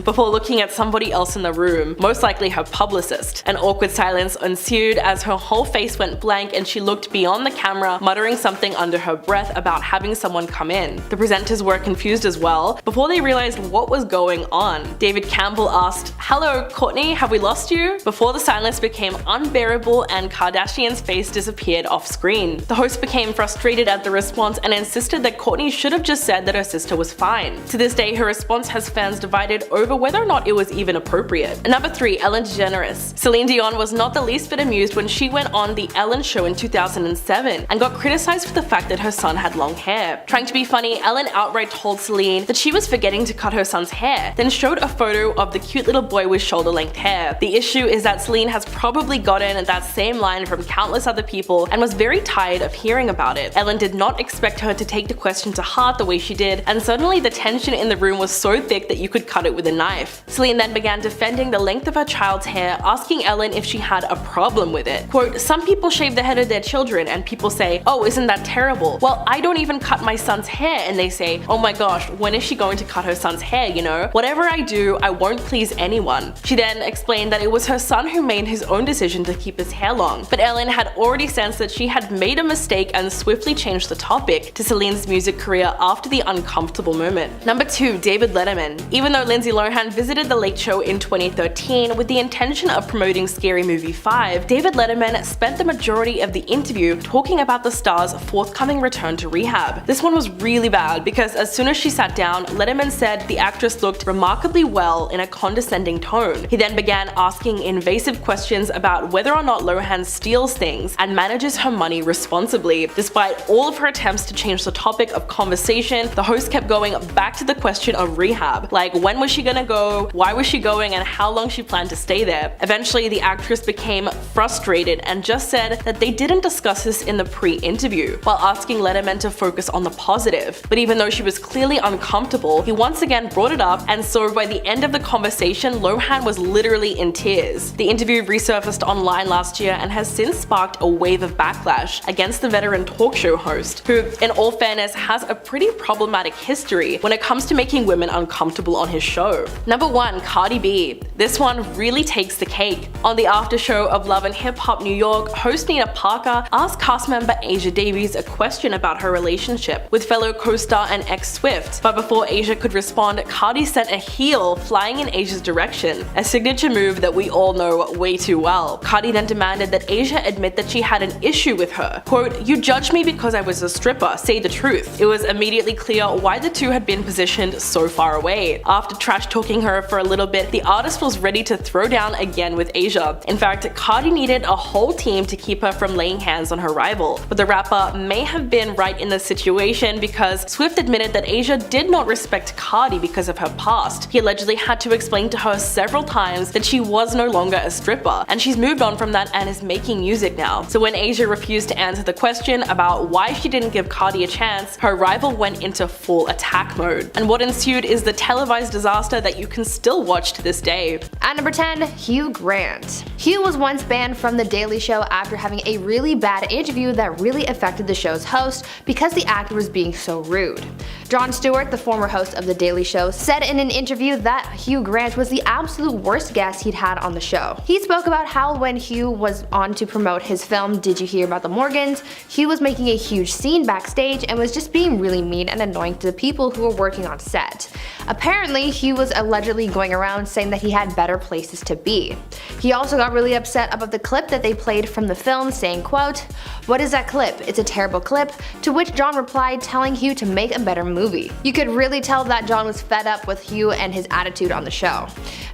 before looking at somebody else in the room, most likely her publicist. An awkward silence ensued as her whole face went blank and she looked beyond the camera, muttering something under her breath about having someone come in. The presenters were confused as well, before they realized what was going on. David Campbell asked, "Hello, Kourtney, have we lost you?" Before the silence became unbearable and Kardashian's face disappeared off screen. The host became frustrated at the response and insisted that Kourtney should have just said that her sister was fine. To this day, her response has fans divided over whether or not it was even appropriate. And number 3. Ellen DeGeneres. Celine Dion was not the least bit amused when she went on The Ellen Show in 2007 and got criticized for the fact that her son had long hair. Trying to be funny, Ellen outright told Celine that she was forgetting to cut her son's hair, then showed a photo of the cute little boy with shoulder-length hair. The issue is that Celine has probably gotten that same line from countless other people and was very tired of hearing about it. Ellen did not expect her to take the question to heart the way she did, and suddenly the tension in the room was so thick that you could cut it with a knife. Celine then began defending the length of her child's hair, asking Ellen if she had a problem with it. Quote, "Some people shave the head of their children and people say, 'Oh, isn't that terrible?' Well, I don't even cut my son's hair and they say, 'Oh my gosh, when is she going to cut her son's hair, you know? Whatever I do, I won't please anyone.'" She then explained that it was her son who made his own decision to keep his hair long, but Ellen had already sensed that she had made a mistake and swiftly changed the topic to Celine's music career after the uncomfortable moment. Number 2. David Letterman. Even though Lindsay Lohan visited The Late Show in 2013 with the intention intention of promoting Scary Movie 5, David Letterman spent the majority of the interview talking about the star's forthcoming return to rehab. This one was really bad because as soon as she sat down, Letterman said the actress looked remarkably well in a condescending tone. He then began asking invasive questions about whether or not Lohan steals things and manages her money responsibly. Despite all of her attempts to change the topic of conversation, the host kept going back to the question of rehab, like when was she gonna go, why was she going, and how long she planned to stay there. Eventually, the actress became frustrated and just said that they didn't discuss this in the pre-interview, while asking Letterman to focus on the positive. But even though she was clearly uncomfortable, he once again brought it up, and so by the end of the conversation, Lohan was literally in tears. The interview resurfaced online last year and has since sparked a wave of backlash against the veteran talk show host, who, in all fairness, has a pretty problematic history when it comes to making women uncomfortable on his show. Number 1. Cardi B. This one really takes the cake. On the after show of Love and Hip Hop New York, host Nina Parker asked cast member Asia Davies a question about her relationship with fellow co-star and ex-Swift, but before Asia could respond, Cardi sent a heel flying in Asia's direction, a signature move that we all know way too well. Cardi then demanded that Asia admit that she had an issue with her. Quote, "You judged me because I was a stripper, say the truth." It was immediately clear why the two had been positioned so far away. After trash talking her for a little bit, the artist was ready to throw down again with Asia. In fact, Cardi needed a whole team to keep her from laying hands on her rival. But the rapper may have been right in this situation because Swift admitted that Asia did not respect Cardi because of her past. He allegedly had to explain to her several times that she was no longer a stripper, and she's moved on from that and is making music now. So when Asia refused to answer the question about why she didn't give Cardi a chance, her rival went into full attack mode. And what ensued is the televised disaster that you can still watch to this day.
At number 10, Hugh Grant. Hugh was once banned from The Daily Show after having a really bad interview that really affected the show's host because the actor was being so rude. Jon Stewart, the former host of The Daily Show, said in an interview that Hugh Grant was the absolute worst guest he'd had on the show. He spoke about how when Hugh was on to promote his film Did You Hear About the Morgans, Hugh was making a huge scene backstage and was just being really mean and annoying to the people who were working on set. Apparently, Hugh was allegedly going around saying that he had better places to be. He also got really upset about the clip that they played from the film, saying, quote, "What is that clip? It's a terrible clip," to which Jon replied, telling Hugh to make a better movie. You could really tell that Jon was fed up with Hugh and his attitude on the show.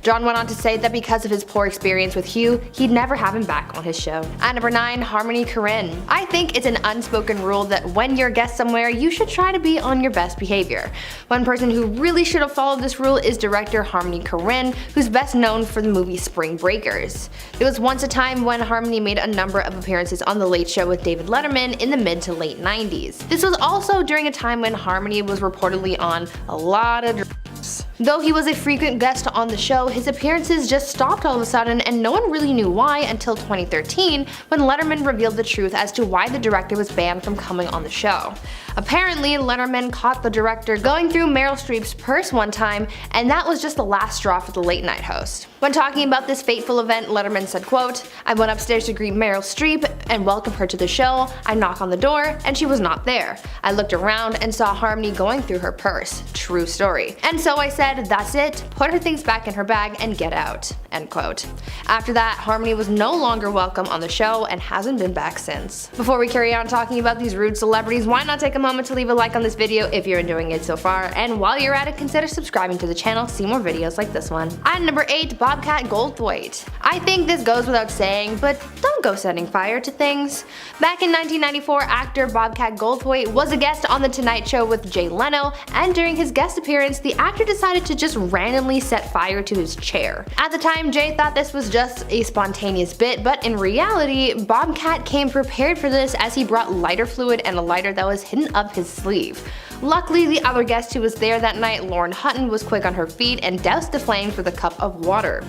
Jon went on to say that because of his poor experience with Hugh, he'd never have him back on his show. At number 9, Harmony Korine. I think it's an unspoken rule that when you're a guest somewhere, you should try to be on your best behavior. One person who really should have followed this rule is director Harmony Korine, who's best known for the movie Spring Breakers. There was once a time when Harmony made a number of appearances on The Late Show with David Letterman in the mid to late 90s. This was also during a time when Harmony was reportedly on a lot of drugs. Though he was a frequent guest on the show, his appearances just stopped all of a sudden, and no one really knew why until 2013 when Letterman revealed the truth as to why the director was banned from coming on the show. Apparently, Letterman caught the director going through Meryl Streep's purse one time, and that was just the last straw for the late night host. When talking about this fateful event, Letterman said, quote, "I went upstairs to greet Meryl Streep and welcome her to the show. I knocked on the door and she was not there. I looked around and saw Harmony going through her purse. True story. And so I said, that's it, put her things back in her bag and get out." End quote. After that, Harmony was no longer welcome on the show and hasn't been back since. Before we carry on talking about these rude celebrities, why not take a moment to leave a like on this video if you're enjoying it so far, and while you're at it, consider subscribing to the channel to see more videos like this one. At number 8, Bobcat Goldthwait. I think this goes without saying, but don't go setting fire to things. Back in 1994, actor Bobcat Goldthwait was a guest on The Tonight Show with Jay Leno, and during his guest appearance, the actor decided to just randomly set fire to his chair. At the time, Jay thought this was just a spontaneous bit, but in reality, Bobcat came prepared for this as he brought lighter fluid and a lighter that was hidden up his sleeve. Luckily, the other guest who was there that night, Lauren Hutton, was quick on her feet and doused the flames with a cup of water.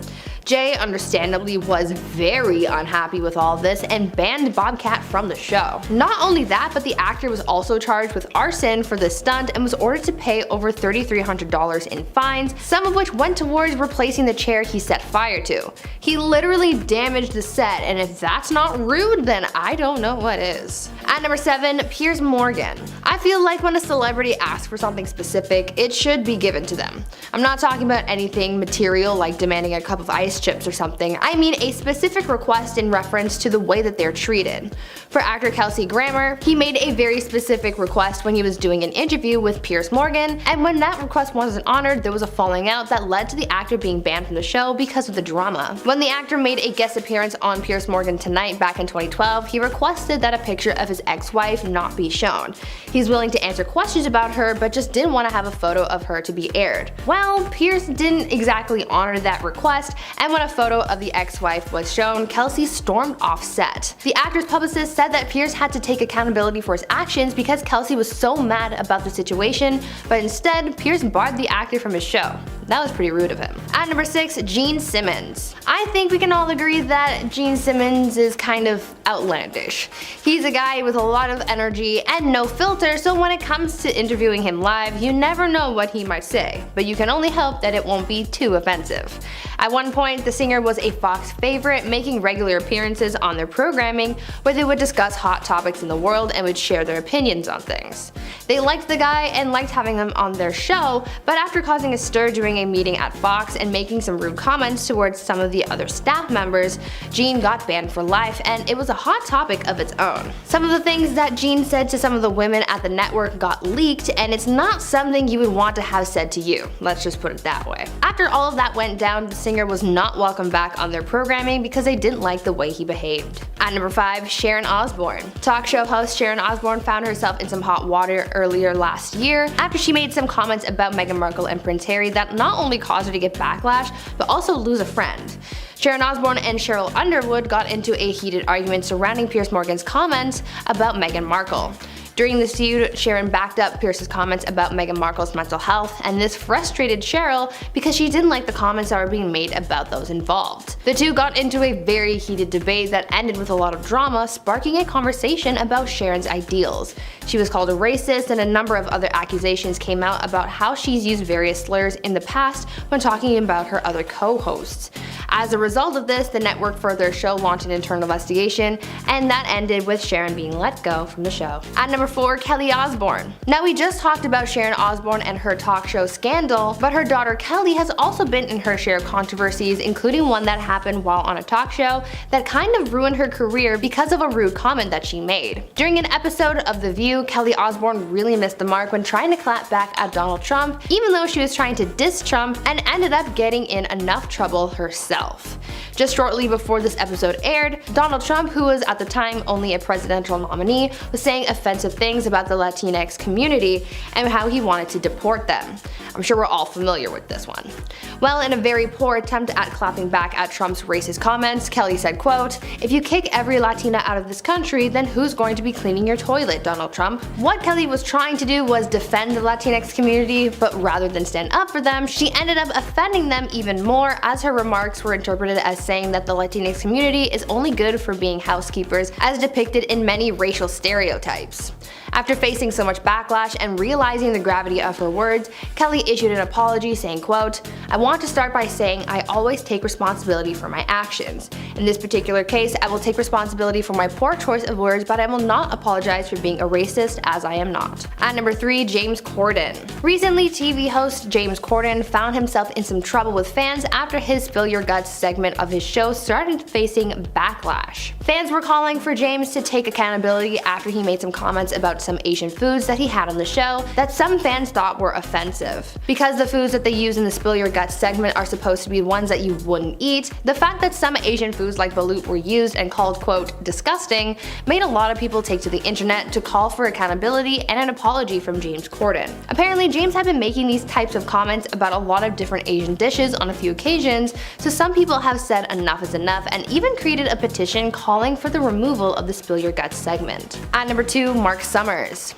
Jay, understandably, was very unhappy with all this and banned Bobcat from the show. Not only that, but the actor was also charged with arson for this stunt and was ordered to pay over $3,300 in fines, some of which went towards replacing the chair he set fire to. He literally damaged the set, and if that's not rude, then I don't know what is. At number 7, Piers Morgan. I feel like when a celebrity asks for something specific, it should be given to them. I'm not talking about anything material like demanding a cup of ice ice chips or something. I mean a specific request in reference to the way that they're treated. For actor Kelsey Grammer, he made a very specific request when he was doing an interview with Piers Morgan, and when that request wasn't honored, there was a falling out that led to the actor being banned from the show because of the drama. When the actor made a guest appearance on Piers Morgan Tonight back in 2012, he requested that a picture of his ex-wife not be shown. He's willing to answer questions about her, but just didn't want to have a photo of her to be aired. Well, Piers didn't exactly honor that request, and when a photo of the ex-wife was shown, Kelsey stormed off set. The actor's publicist said that Piers had to take accountability for his actions because Kelsey was so mad about the situation, but instead, Piers barred the actor from his show. That was pretty rude of him. At number 6, Gene Simmons. I think we can all agree that Gene Simmons is kind of outlandish. He's a guy with a lot of energy and no filter, so when it comes to interviewing him live, you never know what he might say, but you can only hope that it won't be too offensive. At one point, the singer was a Fox favorite, making regular appearances on their programming where they would discuss hot topics in the world and would share their opinions on things. They liked the guy and liked having him on their show, but after causing a stir during a meeting at Fox and making some rude comments towards some of the other staff members, Gene got banned for life, and it was a hot topic of its own. Some of the things that Gene said to some of the women at the network got leaked, and it's not something you would want to have said to you. Let's just put it that way. After all of that went down, the singer was not welcomed back on their programming because they didn't like the way he behaved. At number 5, Sharon Osbourne. Talk show host Sharon Osbourne found herself in some hot water earlier last year after she made some comments about Meghan Markle and Prince Harry that not only caused her to get backlash, but also lose a friend. Sharon Osbourne and Cheryl Underwood got into a heated argument surrounding Piers Morgan's comments about Meghan Markle. During this feud, Sharon backed up Pierce's comments about Meghan Markle's mental health, and this frustrated Cheryl because she didn't like the comments that were being made about those involved. The two got into a very heated debate that ended with a lot of drama, sparking a conversation about Sharon's ideals. She was called a racist, and a number of other accusations came out about how she's used various slurs in the past when talking about her other co-hosts. As a result of this, the network for their show launched an internal investigation, and that ended with Sharon being let go from the show. At number 4, Kelly Osbourne. Now, we just talked about Sharon Osbourne and her talk show Scandal, but her daughter Kelly has also been in her share of controversies, including one that happened while on a talk show that kind of ruined her career because of a rude comment that she made. During an episode of The View, Kelly Osbourne really missed the mark when trying to clap back at Donald Trump, even though she was trying to diss Trump, and ended up getting in enough trouble herself. Just shortly before this episode aired, Donald Trump, who was at the time only a presidential nominee, was saying offensive things about the Latinx community and how he wanted to deport them. I'm sure we're all familiar with this one. Well, in a very poor attempt at clapping back at Trump's racist comments, Kelly said, quote, "If you kick every Latina out of this country, then who's going to be cleaning your toilet, Donald Trump?" What Kelly was trying to do was defend the Latinx community, but rather than stand up for them, she ended up offending them even more, as her remarks were interpreted as saying that the Latinx community is only good for being housekeepers, as depicted in many racial stereotypes. After facing so much backlash and realizing the gravity of her words, Kelly issued an apology saying, quote, "I want to start by saying I always take responsibility for my actions. In this particular case, I will take responsibility for my poor choice of words, but I will not apologize for being a racist, as I am not." At number 3, James Corden. Recently, TV host James Corden found himself in some trouble with fans after his Spill Your Guts segment of his show started facing backlash. Fans were calling for James to take accountability after he made some comments about some Asian foods that he had on the show that some fans thought were offensive. Because the foods that they use in the Spill Your Guts segment are supposed to be ones that you wouldn't eat, the fact that some Asian foods like balut were used and called, quote, "disgusting," made a lot of people take to the internet to call for accountability and an apology from James Corden. Apparently, James had been making these types of comments about a lot of different Asian dishes on a few occasions, so some people have said enough is enough and even created a petition calling for the removal of the Spill Your Guts segment. At number 2, Mark Summers.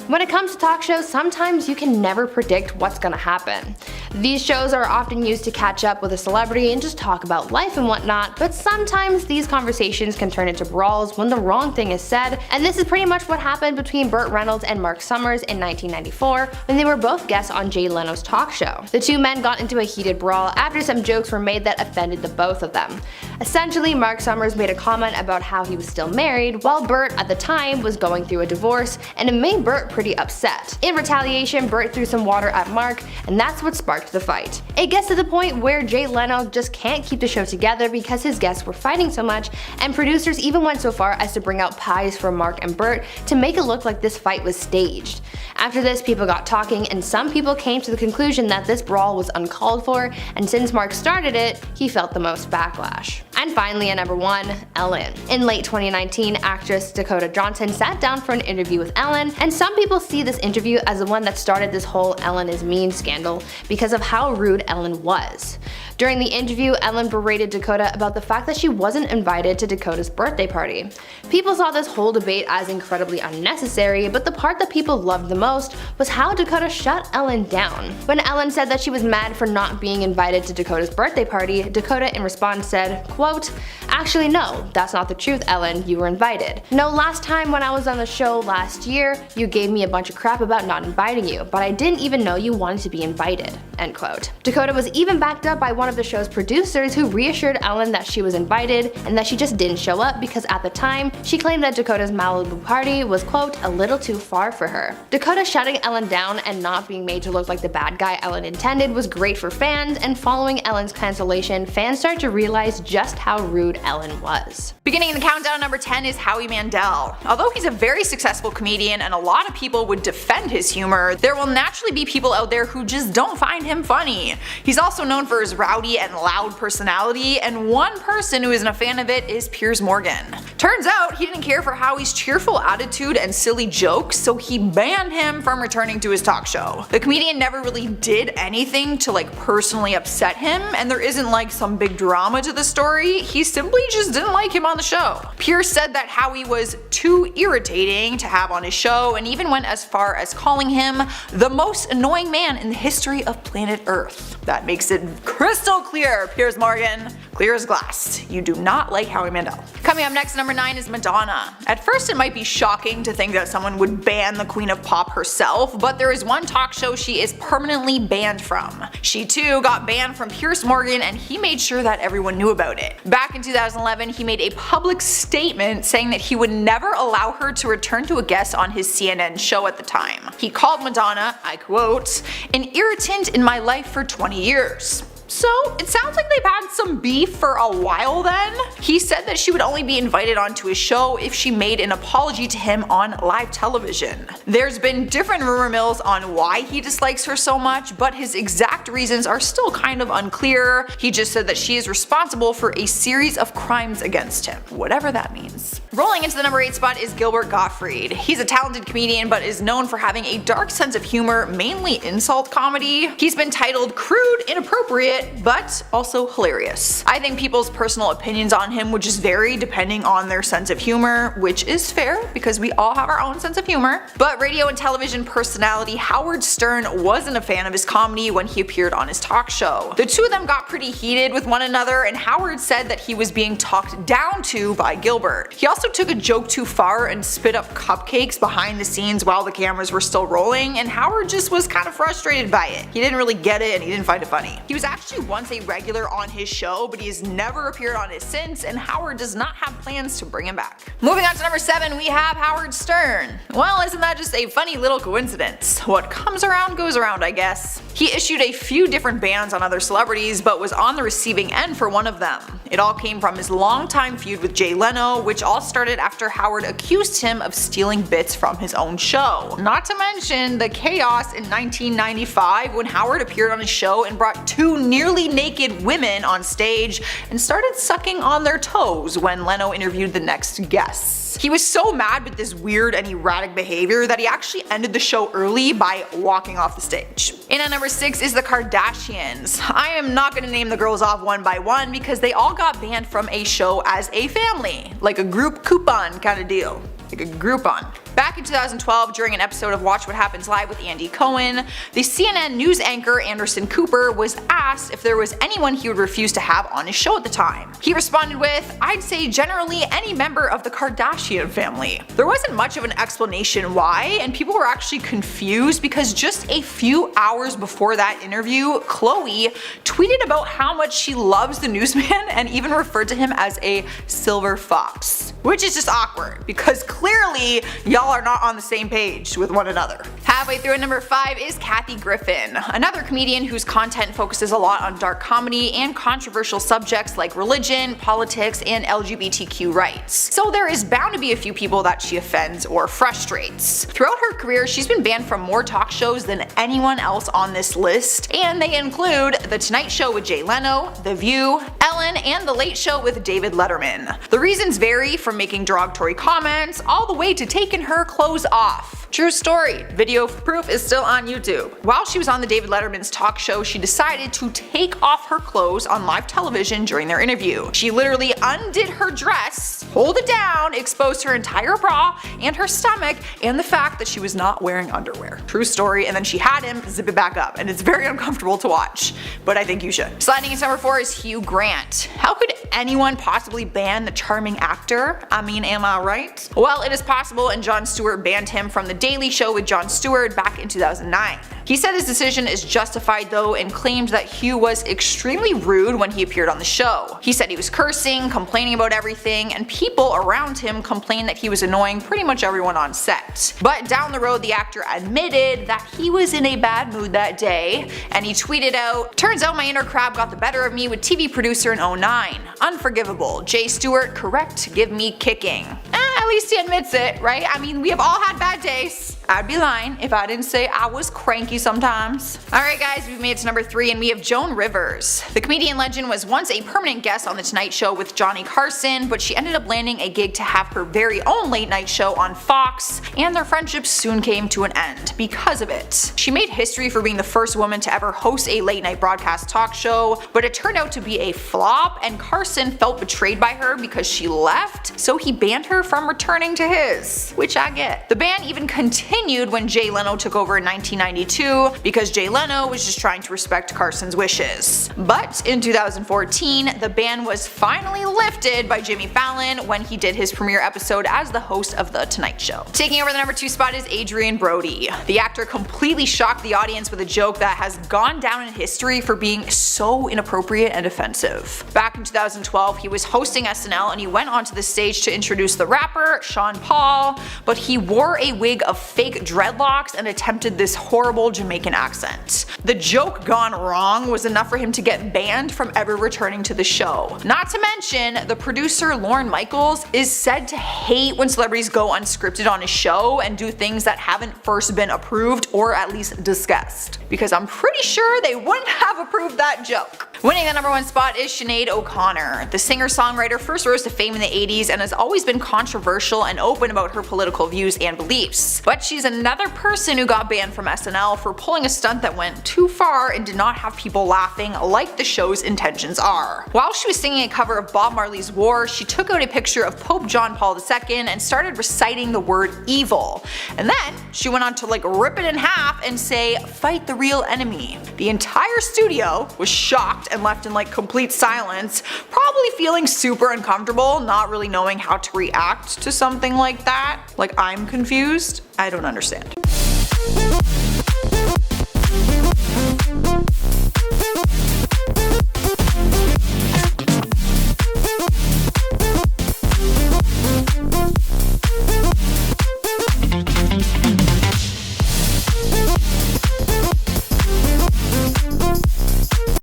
When it comes to talk shows, sometimes you can never predict what's gonna happen. These shows are often used to catch up with a celebrity and just talk about life and whatnot, but sometimes these conversations can turn into brawls when the wrong thing is said, and this is pretty much what happened between Burt Reynolds and Mark Summers in 1994 when they were both guests on Jay Leno's talk show. The two men got into a heated brawl after some jokes were made that offended the both of them. Essentially, Mark Summers made a comment about how he was still married, while Bert at the time was going through a divorce, and it made Bert pretty upset. In retaliation, Bert threw some water at Mark, and that's what sparked the fight. It gets to the point where Jay Leno just can't keep the show together because his guests were fighting so much, and producers even went so far as to bring out pies for Mark and Bert to make it look like this fight was staged. After this, people got talking, and some people came to the conclusion that this brawl was uncalled for, and since Mark started it, he felt the most backlash. And finally, at number 1, Ellen. In late 2019, actress Dakota Johnson sat down for an interview with Ellen, and some people see this interview as the one that started this whole Ellen is mean scandal because of how rude Ellen was. During the interview, Ellen berated Dakota about the fact that she wasn't invited to Dakota's birthday party. People saw this whole debate as incredibly unnecessary, but the part that people loved the most was how Dakota shut Ellen down. When Ellen said that she was mad for not being invited to Dakota's birthday party, Dakota in response said, quote, "Actually no, that's not the truth, Ellen, you were invited. No, last time when I was on the show last year, you gave me a bunch of crap about not inviting you, but I didn't even know you wanted to be invited." End quote. Dakota was even backed up by one of the show's producers who reassured Ellen that she was invited and that she just didn't show up because at the time, she claimed that Dakota's Malibu party was quote, "a little too far for her." Dakota shutting Ellen down and not being made to look like the bad guy Ellen intended was great for fans, and following Ellen's cancellation, fans started to realize just how rude Ellen was.
Beginning the countdown at number 10 is Howie Mandel. Although he's a very successful comedian and a lot of people would defend his humor, there will naturally be people out there who just don't find him funny. He's also known for his rowdy and loud personality, and one person who isn't a fan of it is Piers Morgan. Turns out he didn't care for Howie's cheerful attitude and silly jokes, so he banned him from returning to his talk show. The comedian never really did anything to personally upset him, and there isn't some big drama to the story. He simply just didn't like him on the show. Piers said that Howie was too irritating to have on his show, and even went as far as calling him the most annoying man in the history of planet Earth. That makes it crystal clear, Piers Morgan. Clear as glass. You do not like Howie Mandel. Coming up next, number 9 is Madonna. At first it might be shocking to think that someone would ban the Queen of Pop herself, but there is one talk show she is permanently banned from. She too got banned from Piers Morgan, and he made sure that everyone knew about it. Back in 2011, he made a public statement saying that he would never allow her to return to a guest on his CNN show at the time. He called Madonna, I quote, "an irritant in my life for 20 years. So it sounds like they've had some beef for a while then. He said that she would only be invited onto his show if she made an apology to him on live television. There's been different rumor mills on why he dislikes her so much, but his exact reasons are still kind of unclear. He just said that she is responsible for a series of crimes against him, whatever that means. Rolling into the number 8 spot is Gilbert Gottfried. He's a talented comedian but is known for having a dark sense of humor, mainly insult comedy. He's been titled crude, inappropriate, but also hilarious. I think people's personal opinions on him would just vary depending on their sense of humor, which is fair because we all have our own sense of humor. But radio and television personality Howard Stern wasn't a fan of his comedy when he appeared on his talk show. The two of them got pretty heated with one another, and Howard said that he was being talked down to by Gilbert. He also took a joke too far and spit up cupcakes behind the scenes while the cameras were still rolling, and Howard just was kind of frustrated by it. He didn't really get it and he didn't find it funny. He was actually once a regular on his show, but he has never appeared on it since, and Howard does not have plans to bring him back. Moving on to number 7, we have Howard Stern. Well, isn't that just a funny little coincidence? What comes around goes around, I guess. He issued a few different bans on other celebrities, but was on the receiving end for one of them. It all came from his longtime feud with Jay Leno, which all started after Howard accused him of stealing bits from his own show. Not to mention the chaos in 1995 when Howard appeared on his show and brought 2 nearly naked women on stage and started sucking on their toes when Leno interviewed the next guests. He was so mad with this weird and erratic behavior that he actually ended the show early by walking off the stage. In at number 6 is the Kardashians. I am not going to name the girls off one by one because they all got banned from a show as a family, like a group coupon kind of deal. Like a Groupon. Back in 2012, during an episode of Watch What Happens Live with Andy Cohen, the CNN news anchor Anderson Cooper was asked if there was anyone he would refuse to have on his show at the time. He responded with, "I'd say generally any member of the Kardashian family." There wasn't much of an explanation why, and people were actually confused because just a few hours before that interview, Khloe tweeted about how much she loves the newsman and even referred to him as a silver fox. Which is just awkward, because clearly y'all are not on the same page with one another. Halfway through at number 5 is Kathy Griffin, another comedian whose content focuses a lot on dark comedy and controversial subjects like religion, politics, and LGBTQ rights. So there is bound to be a few people that she offends or frustrates. Throughout her career, she's been banned from more talk shows than anyone else on this list, and they include The Tonight Show with Jay Leno, The View, Ellen, and The Late Show with David Letterman. The reasons vary from making derogatory comments all the way to taking her clothes off. True story, video proof is still on YouTube. While she was on the David Letterman's talk show, she decided to take off her clothes on live television during their interview. She literally undid her dress, pulled it down, exposed her entire bra and her stomach, and the fact that she was not wearing underwear. True story, and then she had him zip it back up, and it's very uncomfortable to watch, but I think you should. Sliding into number 4 is Hugh Grant. How could anyone possibly ban the charming actor? I mean, am I right? Well, it is possible, and Jon Stewart banned him from The Daily Show with Jon Stewart back in 2009. He said his decision is justified though, and claimed that Hugh was extremely rude when he appeared on the show. He said he was cursing, complaining about everything, and people around him complained that he was annoying pretty much everyone on set. But down the road, the actor admitted that he was in a bad mood that day, and he tweeted out, "Turns out my inner crab got the better of me with TV producer in 09. Unforgivable. Jay Stewart, correct, give me kicking." At least he admits it, right? I mean, we have all had bad days. I'd be lying if I didn't say I was cranky sometimes. Alright guys, we've made it to number 3, and we have Joan Rivers. The comedian legend was once a permanent guest on The Tonight Show with Johnny Carson, but she ended up landing a gig to have her very own late night show on Fox, and their friendship soon came to an end because of it. She made history for being the first woman to ever host a late night broadcast talk show, but it turned out to be a flop, and Carson felt betrayed by her because she left, so he banned her from returning to his, which I get. The ban even continued when Jay Leno took over in 1992 because Jay Leno was just trying to respect Carson's wishes. But in 2014, the ban was finally lifted by Jimmy Fallon when he did his premiere episode as the host of The Tonight Show. Taking over the number 2 spot is Adrian Brody. The actor completely shocked the audience with a joke that has gone down in history for being so inappropriate and offensive. Back in 2012, he was hosting SNL and he went onto the stage to introduce the rapper Sean Paul, but he wore a wig of fake dreadlocks and attempted this horrible Jamaican accent. The joke gone wrong was enough for him to get banned from ever returning to the show. Not to mention, the producer Lorne Michaels is said to hate when celebrities go unscripted on his show and do things that haven't first been approved or at least discussed, because I'm pretty sure they wouldn't have approved that joke. Winning the number 1 spot is Sinead O'Connor. The singer-songwriter first rose to fame in the 80s and has always been controversial and open about her political views and beliefs. But she's another person who got banned from SNL for pulling a stunt that went too far and did not have people laughing like the show's intentions are. While she was singing a cover of Bob Marley's War, she took out a picture of Pope John Paul II and started reciting the word evil. And then she went on to rip it in half and say, "Fight the real enemy." The entire studio was shocked and left in complete silence, probably feeling super uncomfortable, not really knowing how to react to something like that. I'm confused. I don't understand.